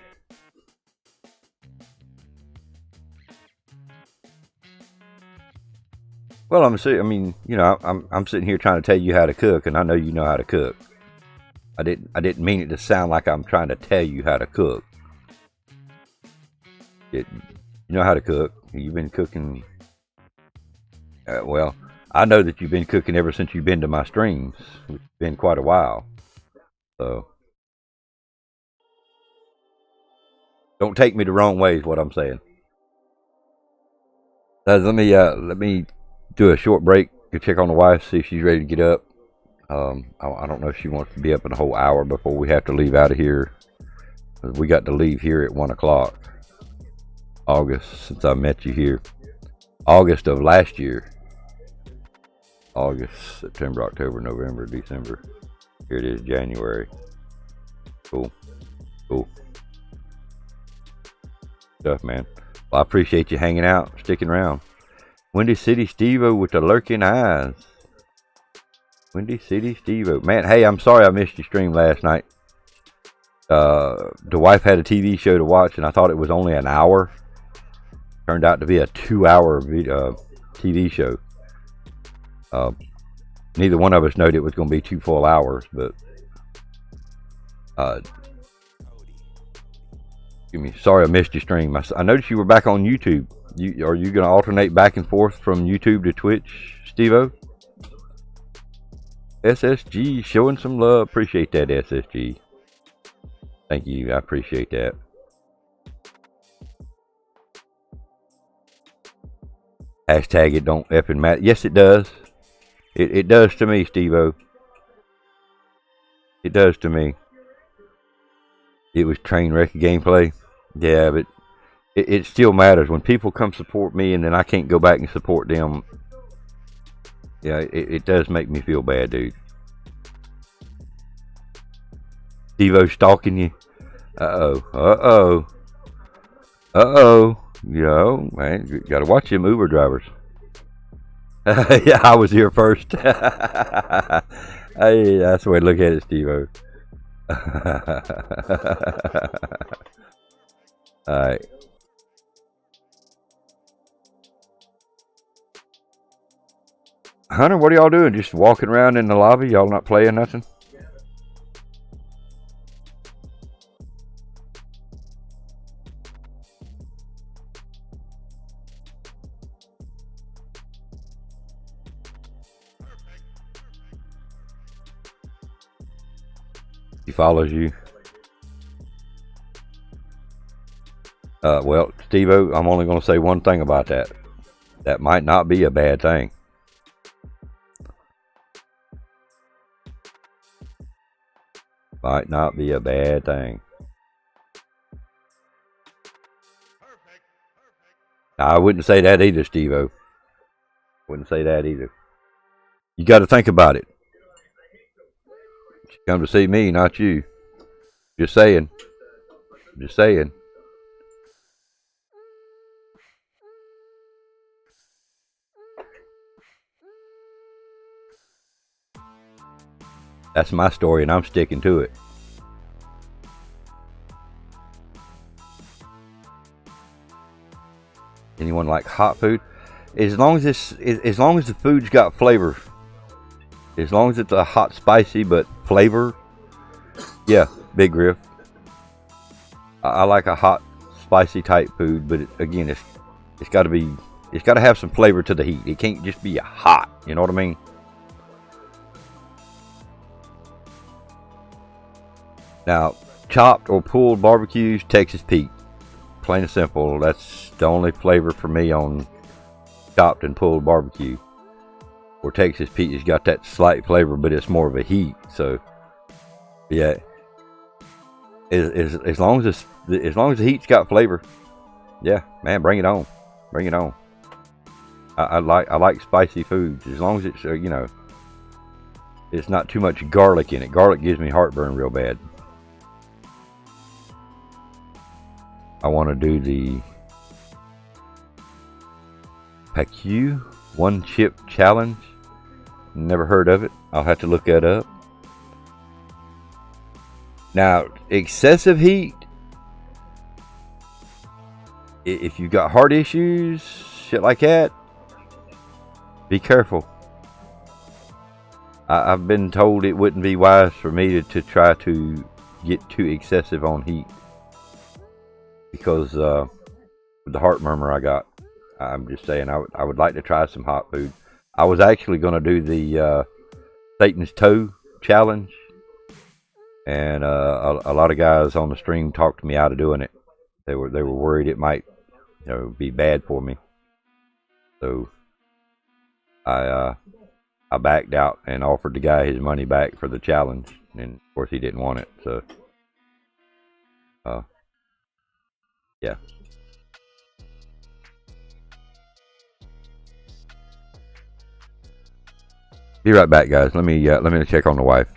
Well, I'm sitting here trying to tell you how to cook, and I know you know how to cook. I didn't mean it to sound like I'm trying to tell you how to cook. You know how to cook. You've been cooking. Well, I know that you've been cooking ever since you've been to my streams. It's been quite a while. So don't take me the wrong way is what I'm saying. Let me do a short break to check on the wife, see if she's ready to get up. I don't know if she wants to be up in a whole hour before we have to leave out of here. We got to leave here at 1 o'clock. August, since I met you here. August of last year. August, September, October, November, December. Here it is, January. Cool. Cool stuff, man. Well, I appreciate you hanging out, sticking around. Windy City Steve-O with the lurking eyes. Windy City Steve-O. Man, hey, I'm sorry I missed your stream last night. The wife had a TV show to watch, and I thought it was only an hour. Turned out to be a 2-hour TV show. Neither one of us knew it was going to be 2 full hours, but sorry I missed your stream. I noticed you were back on YouTube. Are you going to alternate back and forth from YouTube to Twitch, Steve-O? SSG showing some love. Appreciate that, SSG. Thank you. I appreciate that. Hashtag it don't effing matter. Yes, it does. It does to me, Steve-O. It does to me. It was train wreck gameplay. Yeah, but it still matters. When people come support me and then I can't go back and support them, yeah, it does make me feel bad, dude. Steve-O stalking you. Uh-oh. You know, man, you gotta watch them Uber drivers. Yeah, I was here first. Hey, that's the way to look at it, Steve-O. Alright. Hunter, what are y'all doing? Just walking around in the lobby? Y'all not playing nothing? He follows you. Well, Steve-O, I'm only going to say one thing about that. That might not be a bad thing. Might not be a bad thing. Now, I wouldn't say that either, Steve-O. Wouldn't say that either. You got to think about it. You come to see me, not you. Just saying. Just saying. That's my story, and I'm sticking to it. Anyone like hot food? As long as the food's got flavor. As long as it's a hot, spicy, but flavor. Yeah, Big Griff. I like a hot, spicy type food, but again, it's got to have some flavor to the heat. It can't just be hot. You know what I mean? Now, chopped or pulled barbecues, Texas Pete. Plain and simple. That's the only flavor for me on chopped and pulled barbecue. Or Texas Pete has got that slight flavor, but it's more of a heat. So, yeah. As long as the heat's got flavor, yeah, man, bring it on. Bring it on. I like spicy foods as long as it's you know, it's not too much garlic in it. Garlic gives me heartburn real bad. I want to do the PAQ one chip challenge. Never heard of it. I'll have to look that up. Now, excessive heat. If you've got heart issues, shit like that, be careful. I've been told it wouldn't be wise for me to try to get too excessive on heat. Because with the heart murmur I got, I'm just saying I would like to try some hot food. I was actually going to do the Satan's Toe challenge, and a lot of guys on the stream talked me out of doing it. They were worried it might, you know, be bad for me. So I backed out and offered the guy his money back for the challenge, and of course he didn't want it. So Yeah. Be right back, guys. Let me check on the wife.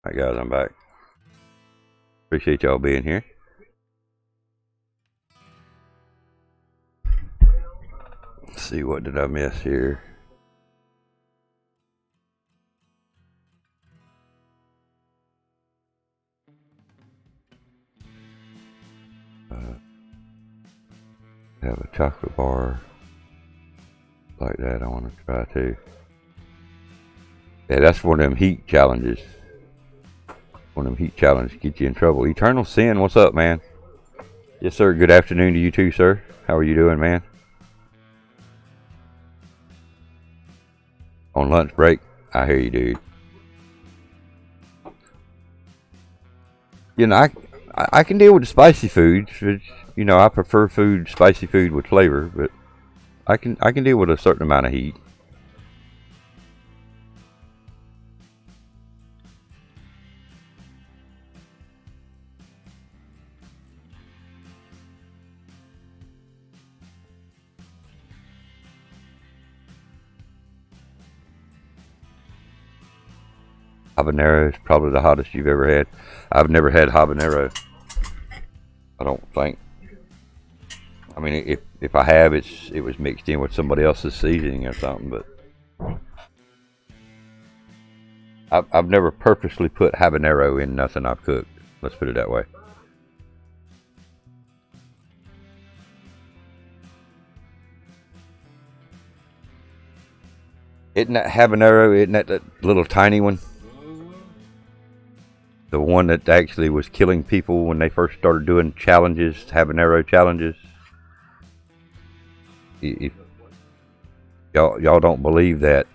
All right, guys, I'm back. Appreciate y'all being here. Let's see, what did I miss here? Have a chocolate bar like that. I want to try too. Yeah, that's one of them heat challenges. One of them heat challenges get you in trouble. Eternal Sin, what's up, man? Yes, sir. Good afternoon to you too, sir. How are you doing, man? On lunch break? I hear you, dude. You know, I can deal with the spicy foods. You know, I prefer spicy food with flavor, but I can deal with a certain amount of heat. Habanero is probably the hottest you've ever had. I've never had habanero. I don't think. I mean, if I have, it was mixed in with somebody else's seasoning or something. But I've never purposely put habanero in nothing I've cooked. Let's put it that way. Isn't that habanero? Isn't that little tiny one? The one that actually was killing people when they first started doing challenges, habanero challenges. If y'all don't believe that,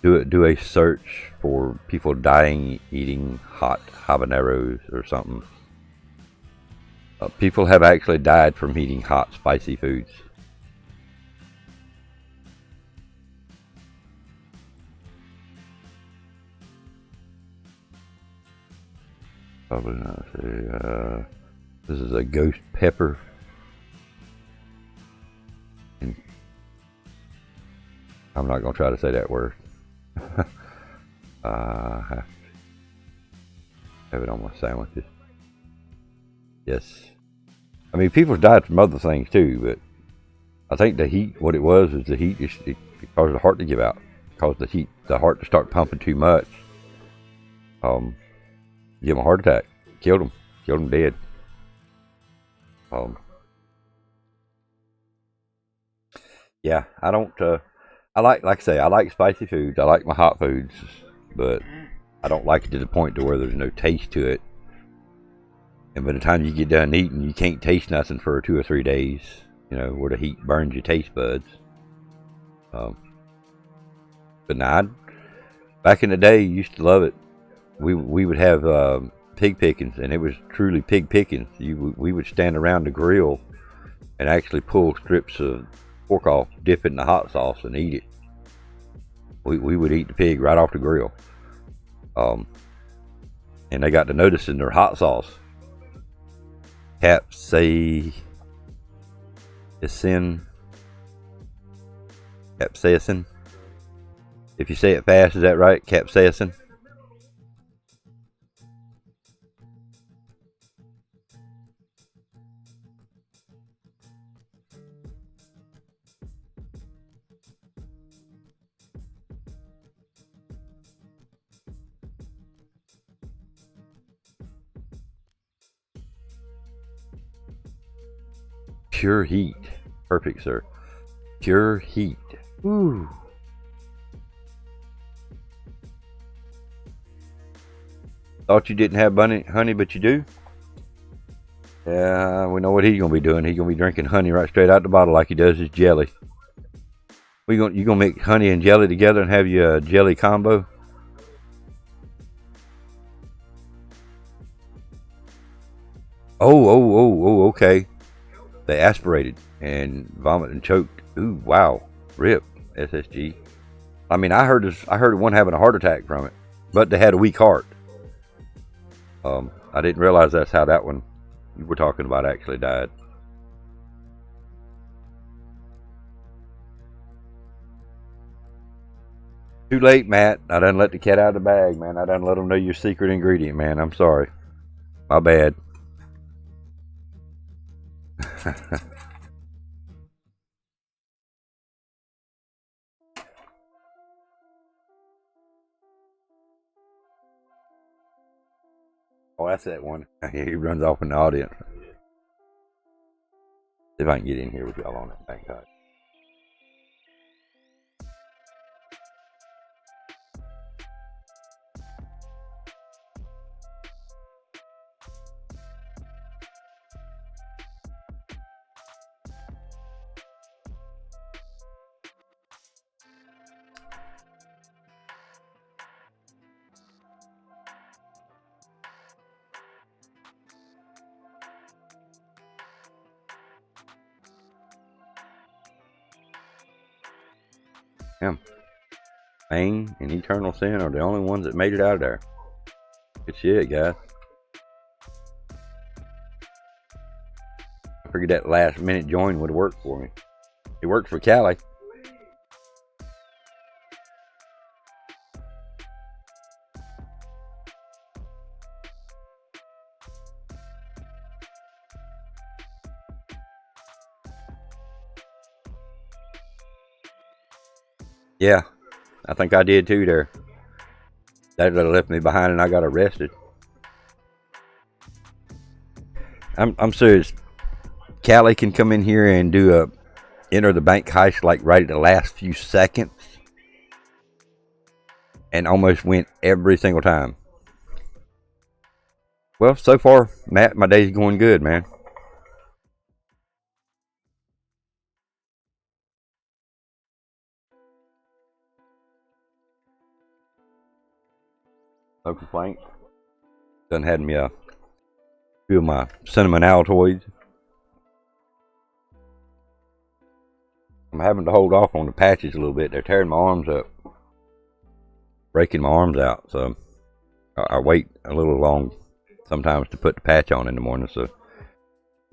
do a search for people dying eating hot habaneros or something. People have actually died from eating hot, spicy foods. Probably not. This is a ghost pepper. And I'm not going to try to say that word. Have it on my sandwiches. Yes. I mean, people died from other things too, but I think the heat, what it was the heat, it caused the heart to give out. It caused the heart to start pumping too much. Give him a heart attack. Killed him dead. Yeah, I don't, I like I say, I like spicy foods. I like my hot foods, but I don't like it to the point to where there's no taste to it. And by the time you get done eating, you can't taste nothing for 2 or 3 days, you know, where the heat burns your taste buds. But nah, back in the day, you used to love it. We would have pig pickings, and it was truly pig pickings. We would stand around the grill and actually pull strips of pork off, dip it in the hot sauce, and eat it. We would eat the pig right off the grill. And they got to notice in their hot sauce, capsaicin. If you say it fast, is that right? Capsaicin. Pure heat. Perfect, sir. Pure heat. Ooh. Thought you didn't have honey, but you do? Yeah, we know what he's going to be doing. He's going to be drinking honey right straight out the bottle like he does his jelly. You going to make honey and jelly together and have your jelly combo? Oh, okay. They aspirated and vomited and choked. Ooh, wow. RIP, SSG. I mean, I heard one having a heart attack from it, but they had a weak heart. I didn't realize that's how that one you were talking about actually died. Too late, Matt. I done let the cat out of the bag, man. I done let them know your secret ingredient, man. I'm sorry. My bad. Oh, that's that one. He runs off in the audience. See if I can get in here with y'all on that bank card. Yeah. Pain and eternal sin are the only ones that made it out of there. Good shit, guys. I figured that last minute join would work for me. It worked for Callie. Yeah, I think I did too there. That left me behind and I got arrested. I'm serious. Callie can come in here and do enter the bank heist like right at the last few seconds and almost went every single time. Well, so far, Matt, my day's going good, man. No complaints. Done had me a few of my cinnamon Altoids. I'm having to hold off on the patches a little bit. They're tearing my arms up, breaking my arms out. So I wait a little long sometimes to put the patch on in the morning. So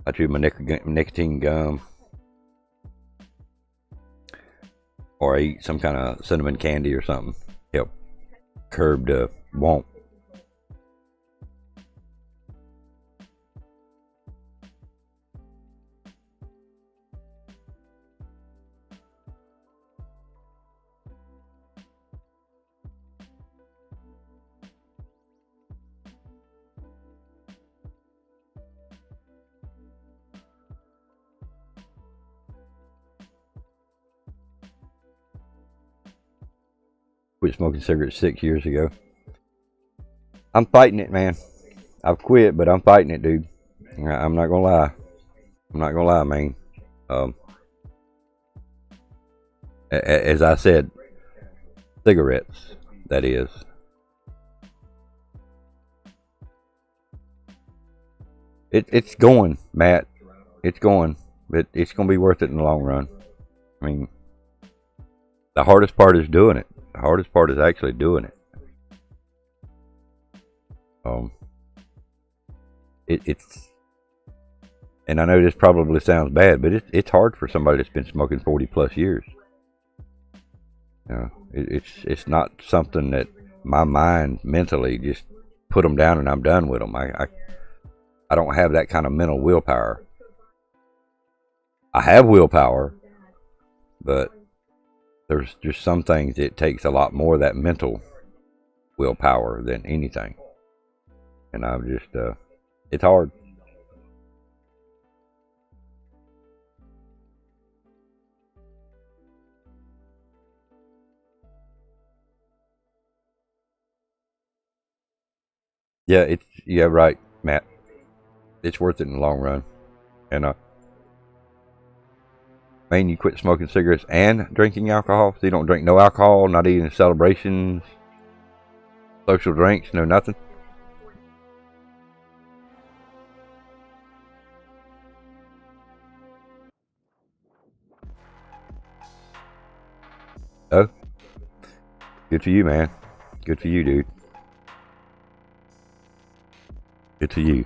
I chew my nicotine gum, or I eat some kind of cinnamon candy or something. Help curb the want. Quit smoking cigarettes 6 years ago. I'm fighting it, man. I've quit, but I'm fighting it, dude. I'm not gonna lie. I'm not gonna lie, man. As I said, cigarettes, that is. It's going, Matt. It's going, but it's gonna be worth it in the long run. I mean, the hardest part is doing it. The hardest part is actually doing it. It's, and I know this probably sounds bad, but it's hard for somebody that's been smoking 40 plus years. You know, it's not something that my mind mentally just put them down and I'm done with them. I don't have that kind of mental willpower. I have willpower, but there's just some things it takes a lot more of that mental willpower than anything. And I've just, it's hard. Yeah, right, Matt. It's worth it in the long run. And man, you quit smoking cigarettes and drinking alcohol. So you don't drink no alcohol, not even celebrations, social drinks, no nothing. Oh, good for you, man. Good for you, dude. Good for you.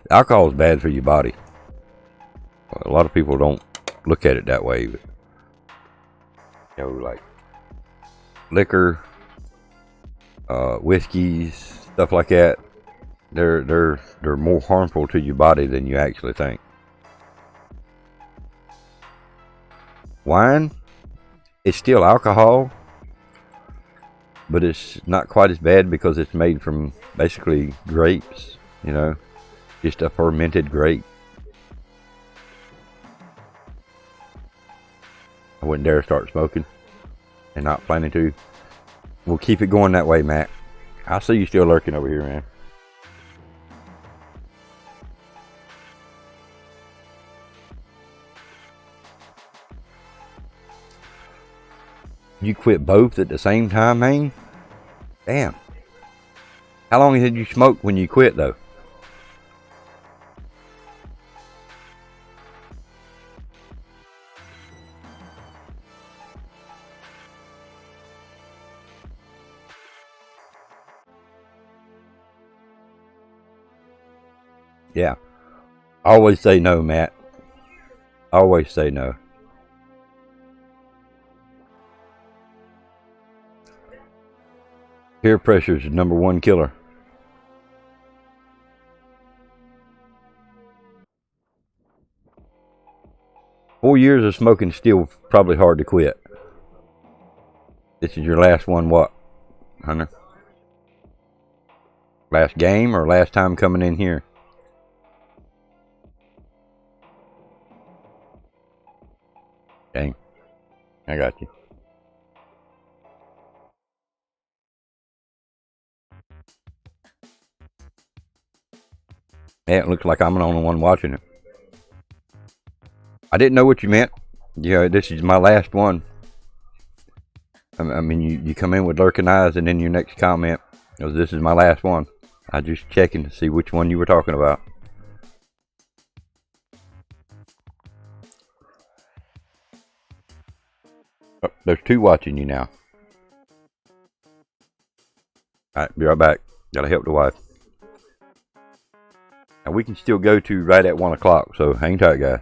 Alcohol is bad for your body. A lot of people don't look at it that way, but you know, like liquor, whiskeys, stuff like that. They're more harmful to your body than you actually think. Wine, it's still alcohol, but it's not quite as bad because it's made from basically grapes, you know, just a fermented grape. I wouldn't dare start smoking, and not planning to. We'll keep it going that way, Matt. I see you still lurking over here, man. You quit both at the same time, man? Damn. How long did you smoke when you quit, though? Yeah. Always say no, Matt. Always say no. Peer pressure is the #1 killer. Four years of smoking still probably hard to quit. This is your last one, what, Hunter? Last game or last time coming in here? Okay, I got you. Yeah, it looks like I'm the only one watching it. I didn't know what you meant. Yeah, this is my last one. I mean, you come in with lurking eyes, and then your next comment was, "This is my last one." I just checking to see which one you were talking about. Oh, there's two watching you now. Alright, be right back. Gotta help the wife. And we can still go to right at 1 o'clock, so hang tight, guys.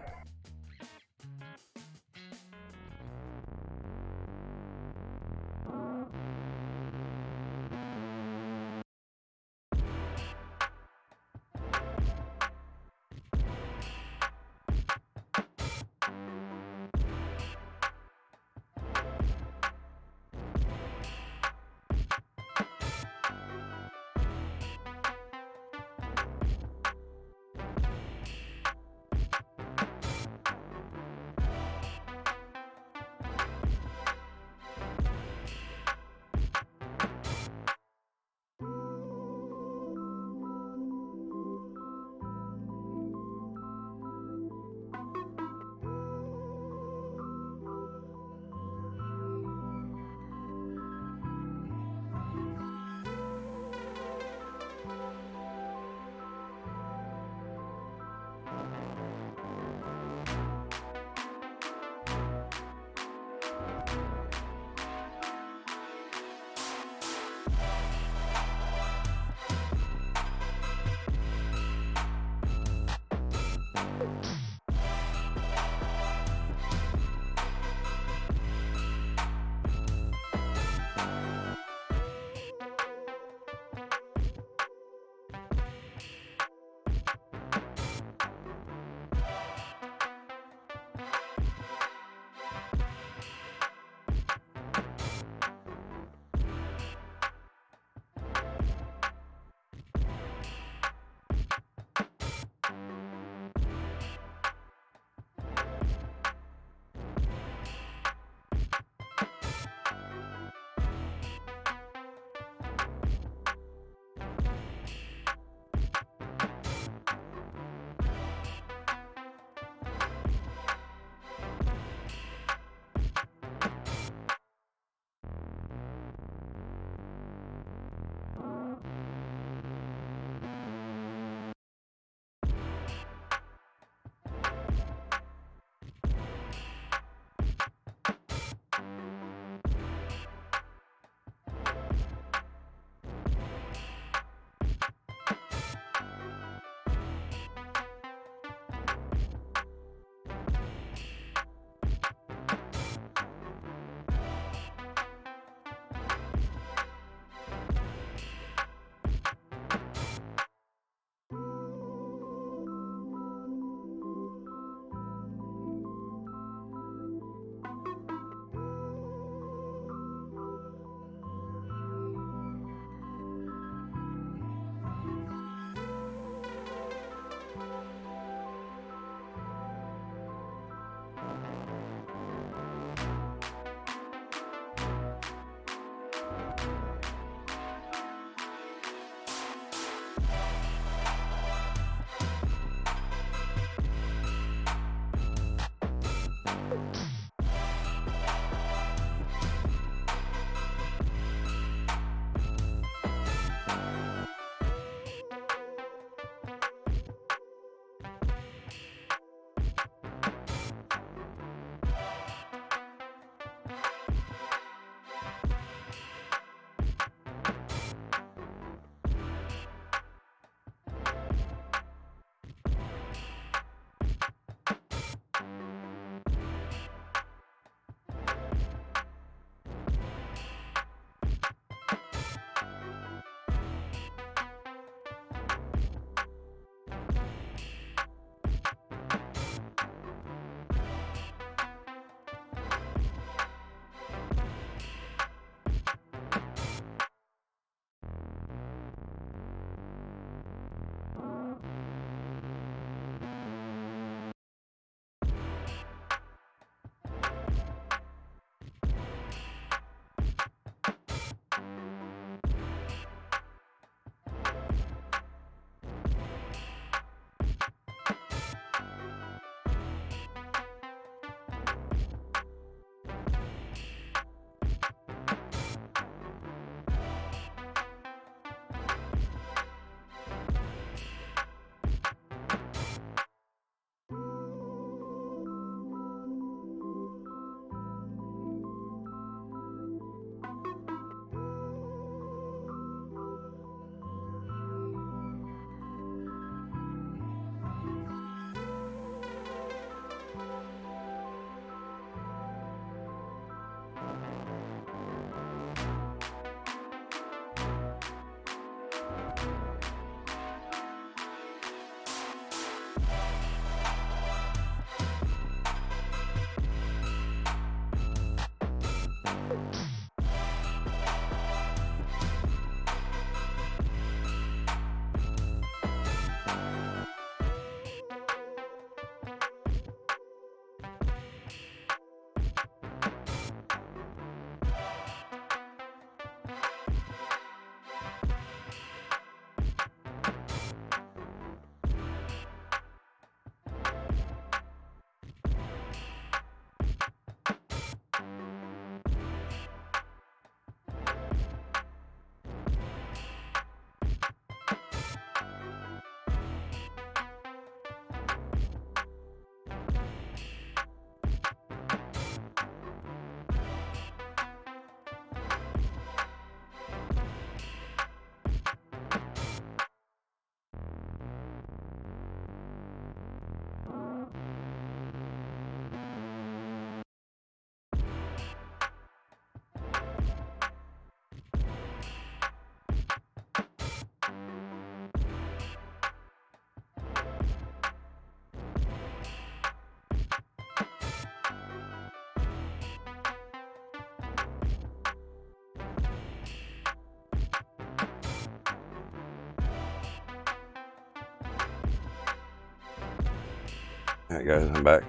Alright guys, I'm back.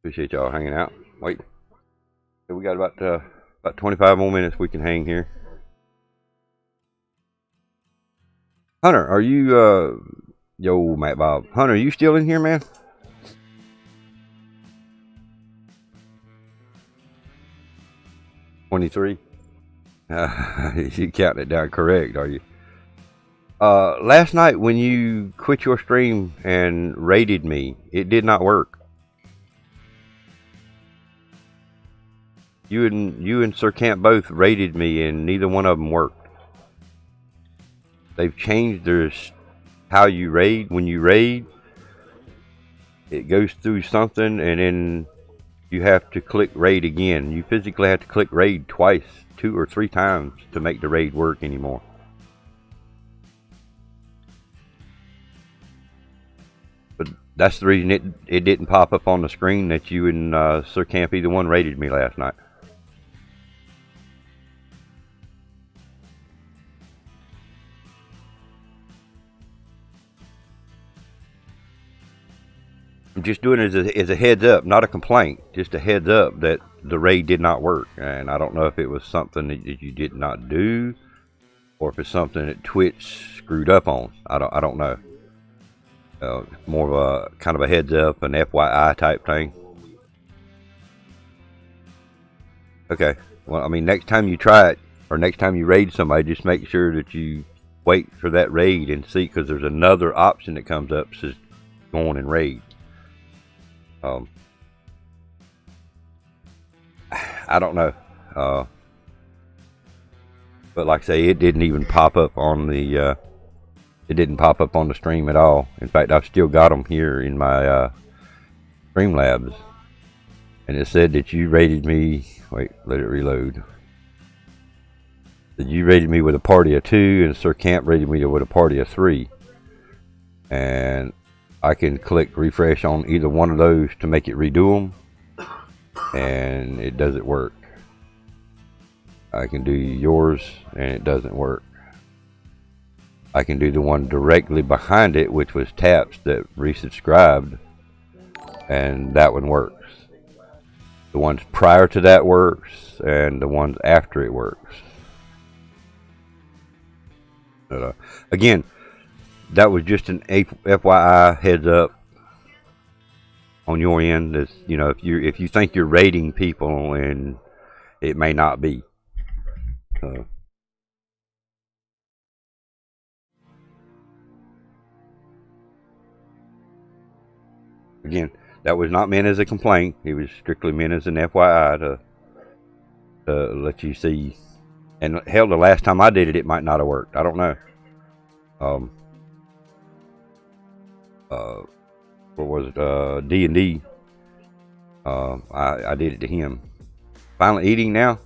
Appreciate y'all hanging out. Wait. So we got about 25 more minutes we can hang here. Hunter, are you yo Matt Bob. Hunter, are you still in here, man? $23. You counting it down correct, are you? Last night when you quit your stream and raided me, it did not work. You and Sir Camp both raided me, and neither one of them worked. They've changed their how you raid. When you raid, it goes through something, and then you have to click raid again. You physically have to click raid twice, 2 or 3 times to make the raid work anymore. But that's the reason it didn't pop up on the screen that you and Sir Camp either one raided me last night. I'm just doing it as a heads up, not a complaint. Just a heads up that the raid did not work, and I don't know if it was something that you did not do, or if it's something that Twitch screwed up on. I don't know. More of a kind of a heads up, an FYI type thing. Okay. Well, I mean, next time you try it, or next time you raid somebody, just make sure that you wait for that raid and see, because there's another option that comes up that says go on and raid. I don't know, but like I say, it didn't even pop up on the stream at all. In fact, I've still got them here in my Streamlabs, and it said that you rated me. Wait, let it reload. That you rated me with a party of 2, and Sir Camp rated me with a party of 3, and I can click refresh on either one of those to make it redo them, and it doesn't work. I can do yours, and it doesn't work. I can do the one directly behind it, which was Taps that resubscribed, and that one works. The ones prior to that works, and the ones after it works. But, again, that was just an FYI heads up on your end. Is, you know, if you think you're raiding people, and it may not be. Again, that was not meant as a complaint. It was strictly meant as an FYI to let you see. And hell, the last time I did it, it might not have worked. I don't know. What was it? D&D. I did it to him. Finally eating now.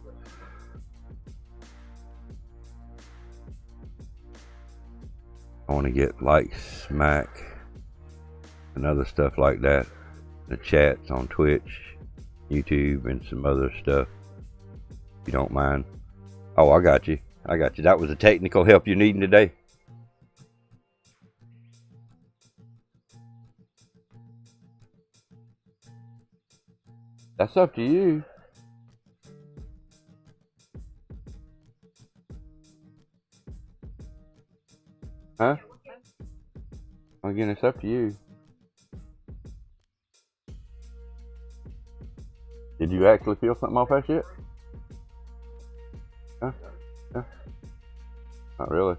I want to get like smack and other stuff like that. The chats on Twitch, YouTube, and some other stuff. If you don't mind. Oh, I got you. That was the technical help you're needing today. That's up to you. Huh? Again, it's up to you. Did you actually feel something off that shit? Huh? Yeah. Not really.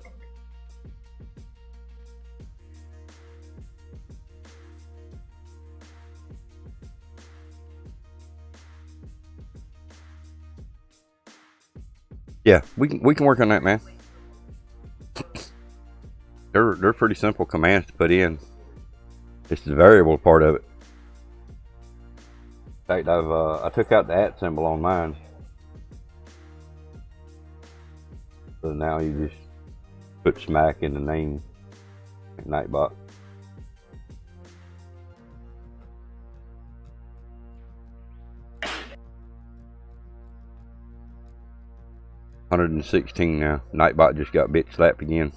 Yeah, we can work on that, man. They're pretty simple commands to put in. It's the variable part of it. In fact, I took out the @ symbol on mine, so now you just put smack in the name Nightbot. 116 now. Nightbot just got bitch slapped again.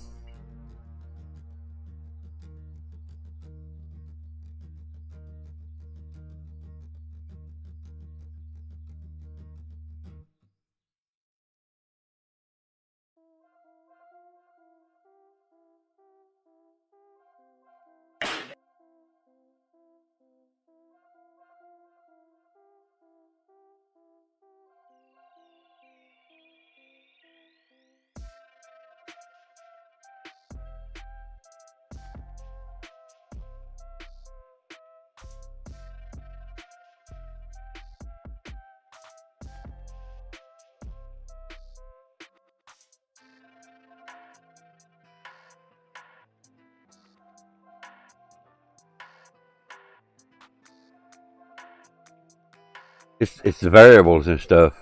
It's the variables and stuff.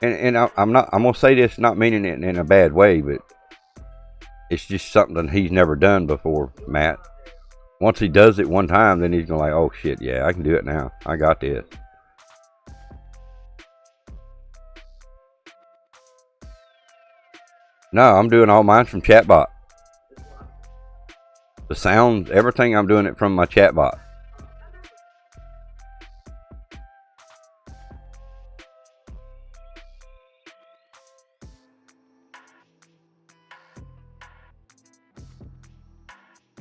And I'm gonna say this not meaning it in a bad way, but it's just something he's never done before, Matt. Once he does it one time, then he's gonna like, oh shit, yeah, I can do it now. I got this. No, I'm doing all mine from chatbot. The sound, everything, I'm doing it from my chatbot.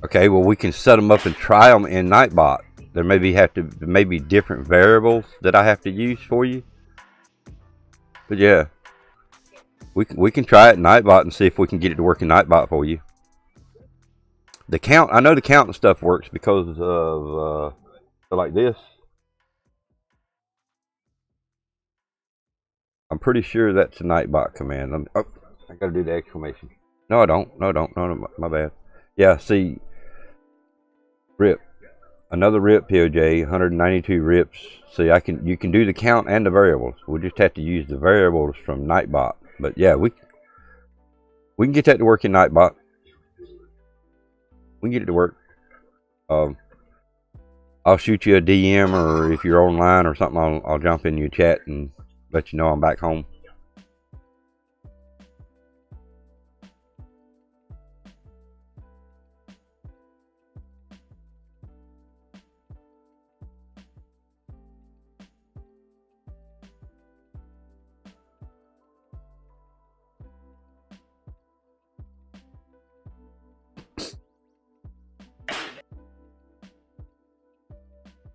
Okay, well we can set them up and try them in Nightbot. There maybe different variables that I have to use for you. But yeah, we can try it in Nightbot and see if we can get it to work in Nightbot for you. The count, I know the count and stuff works because of like this. I'm pretty sure that's a Nightbot command. Oh, I gotta do the exclamation. No, I don't. No, my bad. Yeah, see, rip. Another rip, PoJ, 192 rips. See, you can do the count and the variables. We'll just have to use the variables from Nightbot. But yeah, we can get that to work in Nightbot. We can get it to work. I'll shoot you a DM, or if you're online or something, I'll jump in your chat and let you know I'm back home.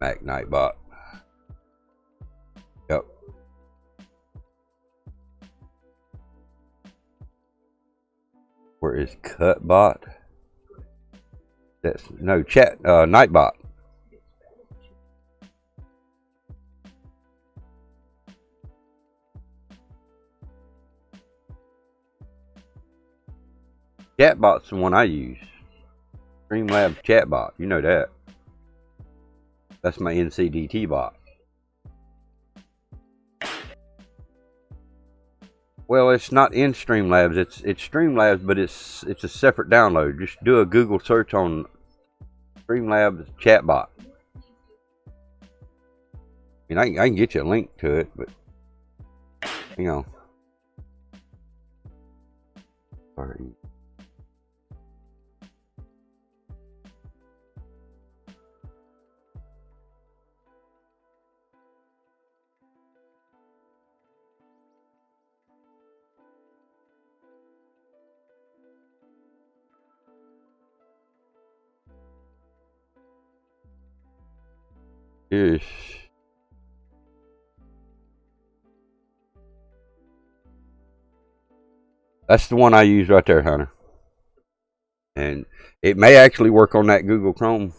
Mac Nightbot. Yep. Where is Cutbot? That's no chat. Nightbot. Chatbot's the one I use. Streamlabs Chatbot. You know that. That's my NCDT bot. Well, it's not in Streamlabs. It's Streamlabs, but it's a separate download. Just do a Google search on Streamlabs Chatbot. I mean, I can get you a link to it, but hang on. Sorry. Ish. That's the one I use right there, Hunter. And it may actually work on that Google Chrome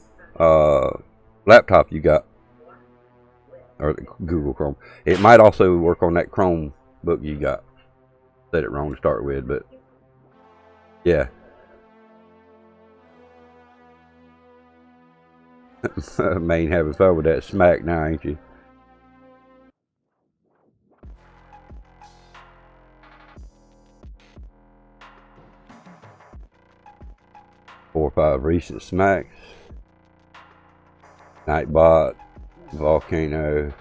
laptop you got. Or Google Chrome. It might also work on that Chrome book you got. Said it wrong to start with, but yeah. Main having fun with that smack now, ain't you? Four or five recent smacks. Nightbot, Volcano.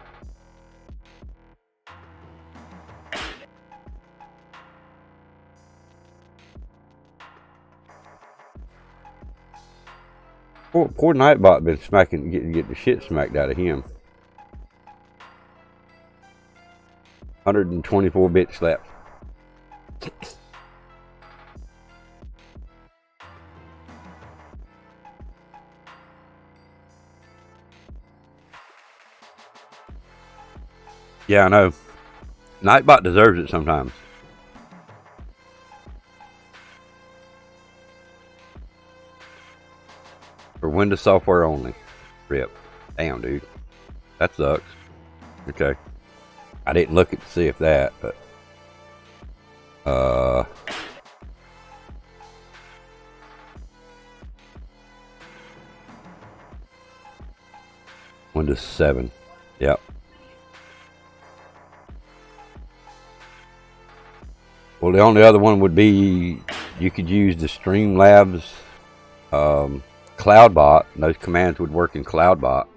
Poor Nightbot been getting the shit smacked out of him. 124 bit slap. Yeah, I know. Nightbot deserves it sometimes. For Windows software only. Rip. Damn, dude. That sucks. Okay. I didn't look to see if that, but Windows 7. Yep. Well, the only other one would be you could use the Streamlabs CloudBot. And those commands would work in CloudBot.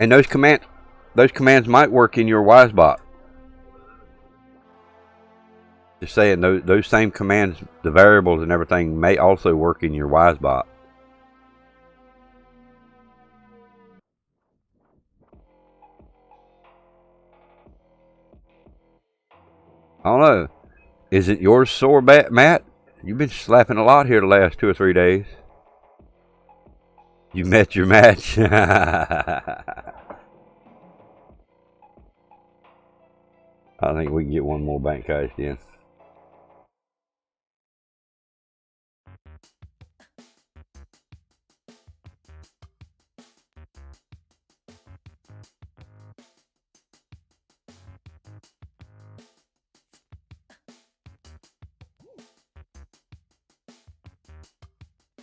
And those commands might work in your WiseBot. Just saying, those same commands, the variables and everything, may also work in your WiseBot. I don't know. Is it yours sore, Matt? You've been slapping a lot here the last 2 or 3 days. You met your match. I think we can get one more bank cashed in.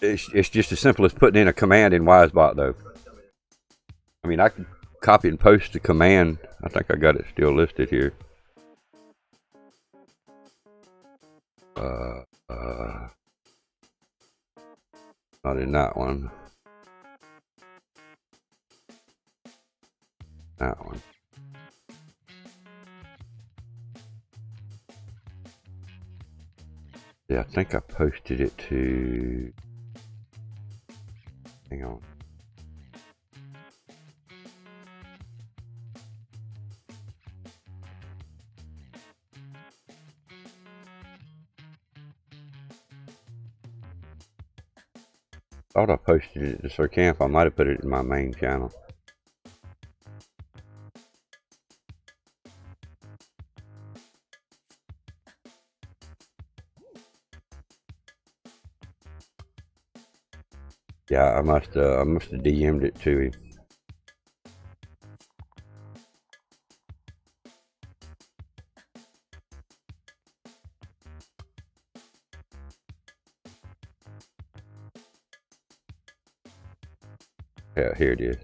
It's just as simple as putting in a command in WiseBot, though. I mean, I can copy and paste the command. I think I got it still listed here. Not in that one. That one. Yeah, I think I posted it to... Hang on. Thought I posted it to Sir Camp. I might have put it in my main channel. Yeah, I must have DM'd it to him. Yeah, here it is.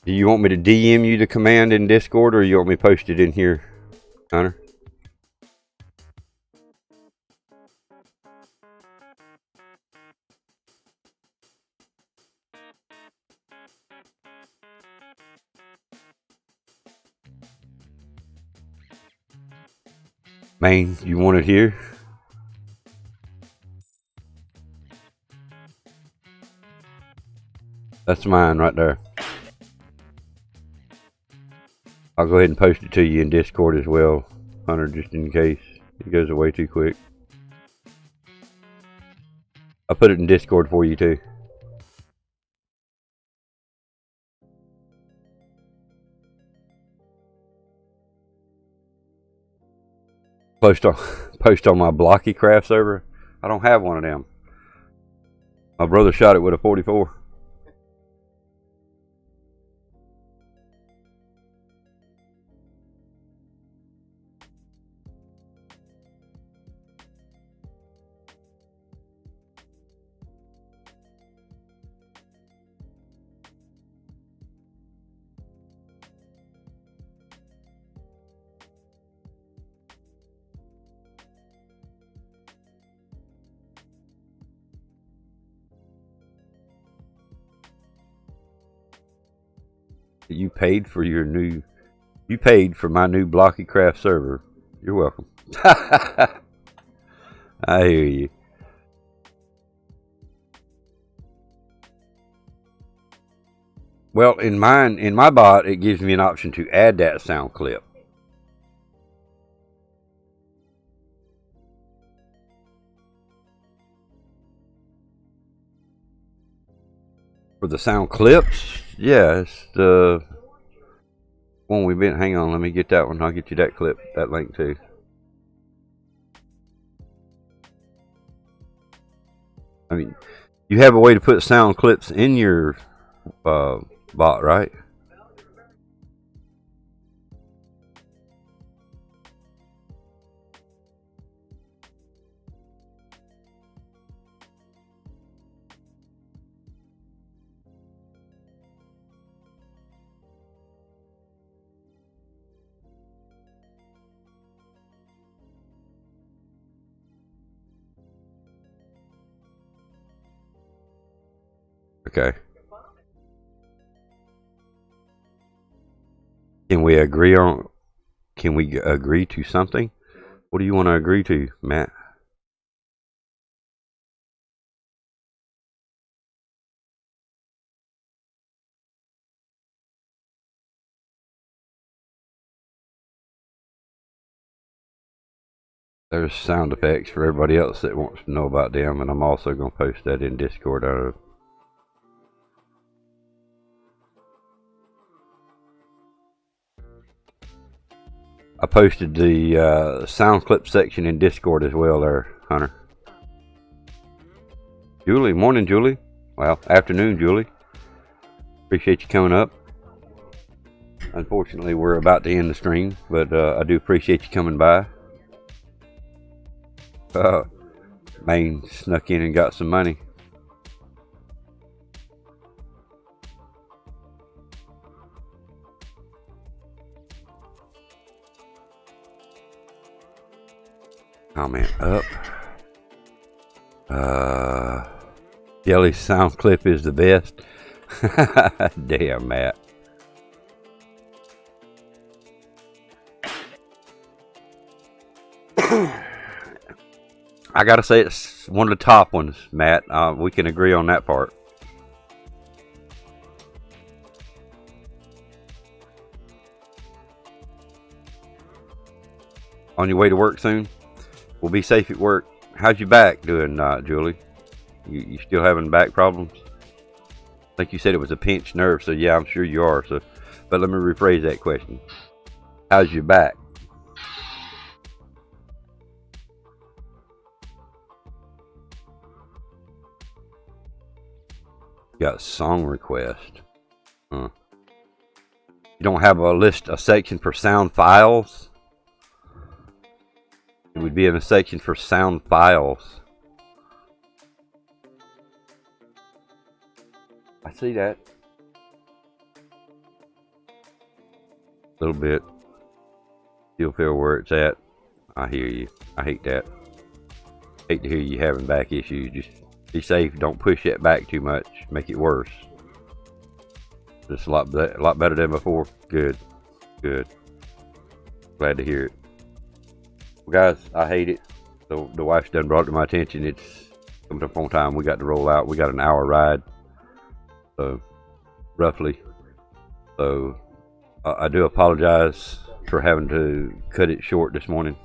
Do you want me to DM you the command in Discord, or you want me to post it in here, Hunter? Main, you want it here? That's mine right there. I'll go ahead and post it to you in Discord as well, Hunter, just in case it goes away too quick. I'll put it in Discord for you too. Post on my Blocky Craft server. I don't have one of them. My brother shot it with a 44. You paid for your new. You paid for my new Blocky Craft server. You're welcome. I hear you. Well, in my bot, it gives me an option to add that sound clip. For the sound clips, yeah, it's the one we've been. Hang on, let me get that one. I'll get you that clip, that link too. I mean, you have a way to put sound clips in your bot, right? Okay. Can we agree on? Can we agree to something? What do you want to agree to, Matt? There's sound effects for everybody else that wants to know about them, and I'm also going to post that in Discord. I posted the sound clip section in Discord as well there, Hunter. Julie, morning, Julie. Well, afternoon, Julie. Appreciate you coming up. Unfortunately, we're about to end the stream, but I do appreciate you coming by. Maine snuck in and got some money. Comment up. Jelly's sound clip is the best. Damn, Matt. I gotta say it's one of the top ones, Matt. We can agree on that part. On your way to work soon? Well, be safe at work. How's your back doing, Julie? You still having back problems? I think you said it was a pinched nerve, so yeah, I'm sure you are. So, but let me rephrase that question. How's your back? Got song request. You don't have a section for sound files? It would be in a section for sound files. I see that. A little bit. Still feel where it's at. I hear you. I hate that. Hate to hear you having back issues. Just be safe. Don't push that back too much. Make it worse. Just a lot better than before. Good. Good. Glad to hear it. Well, guys, I hate it. So the wife's done brought it to my attention. It's coming up on time. We got to roll out. We got an hour ride. So, roughly. So, I do apologize for having to cut it short this morning.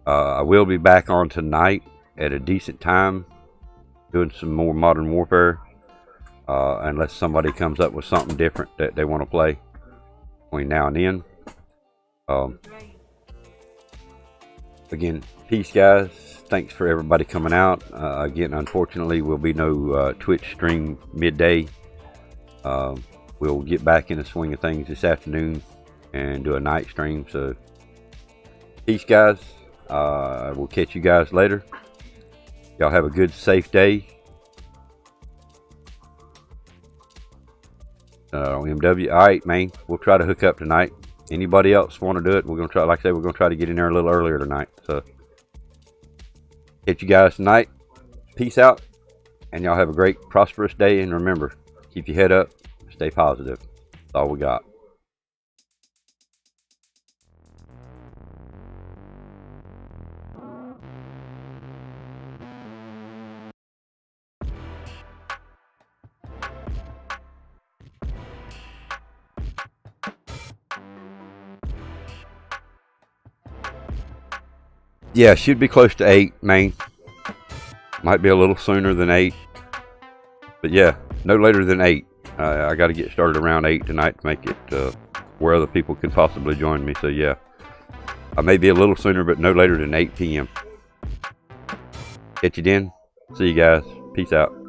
I will be back on tonight at a decent time, doing some more Modern Warfare, unless somebody comes up with something different that they want to play between now and then. Again, peace, guys. Thanks for everybody coming out. Again, unfortunately, will be no Twitch stream midday. We'll get back in the swing of things this afternoon and do a night stream. So, peace, guys. We'll catch you guys later. Y'all have a good, safe day. MW. All right, man. We'll try to hook up tonight. Anybody else want to do it? We're gonna try. Like I said, we're gonna try to get in there a little earlier tonight. So, catch you guys tonight. Peace out, and y'all have a great, prosperous day. And remember, keep your head up. Stay positive. That's all we got. Yeah, should be close to 8, main. Might be a little sooner than 8. But yeah, no later than 8. I got to get started around 8 tonight to make it where other people can possibly join me. So yeah, I may be a little sooner, but no later than 8 p.m. Catch you then. See you guys. Peace out.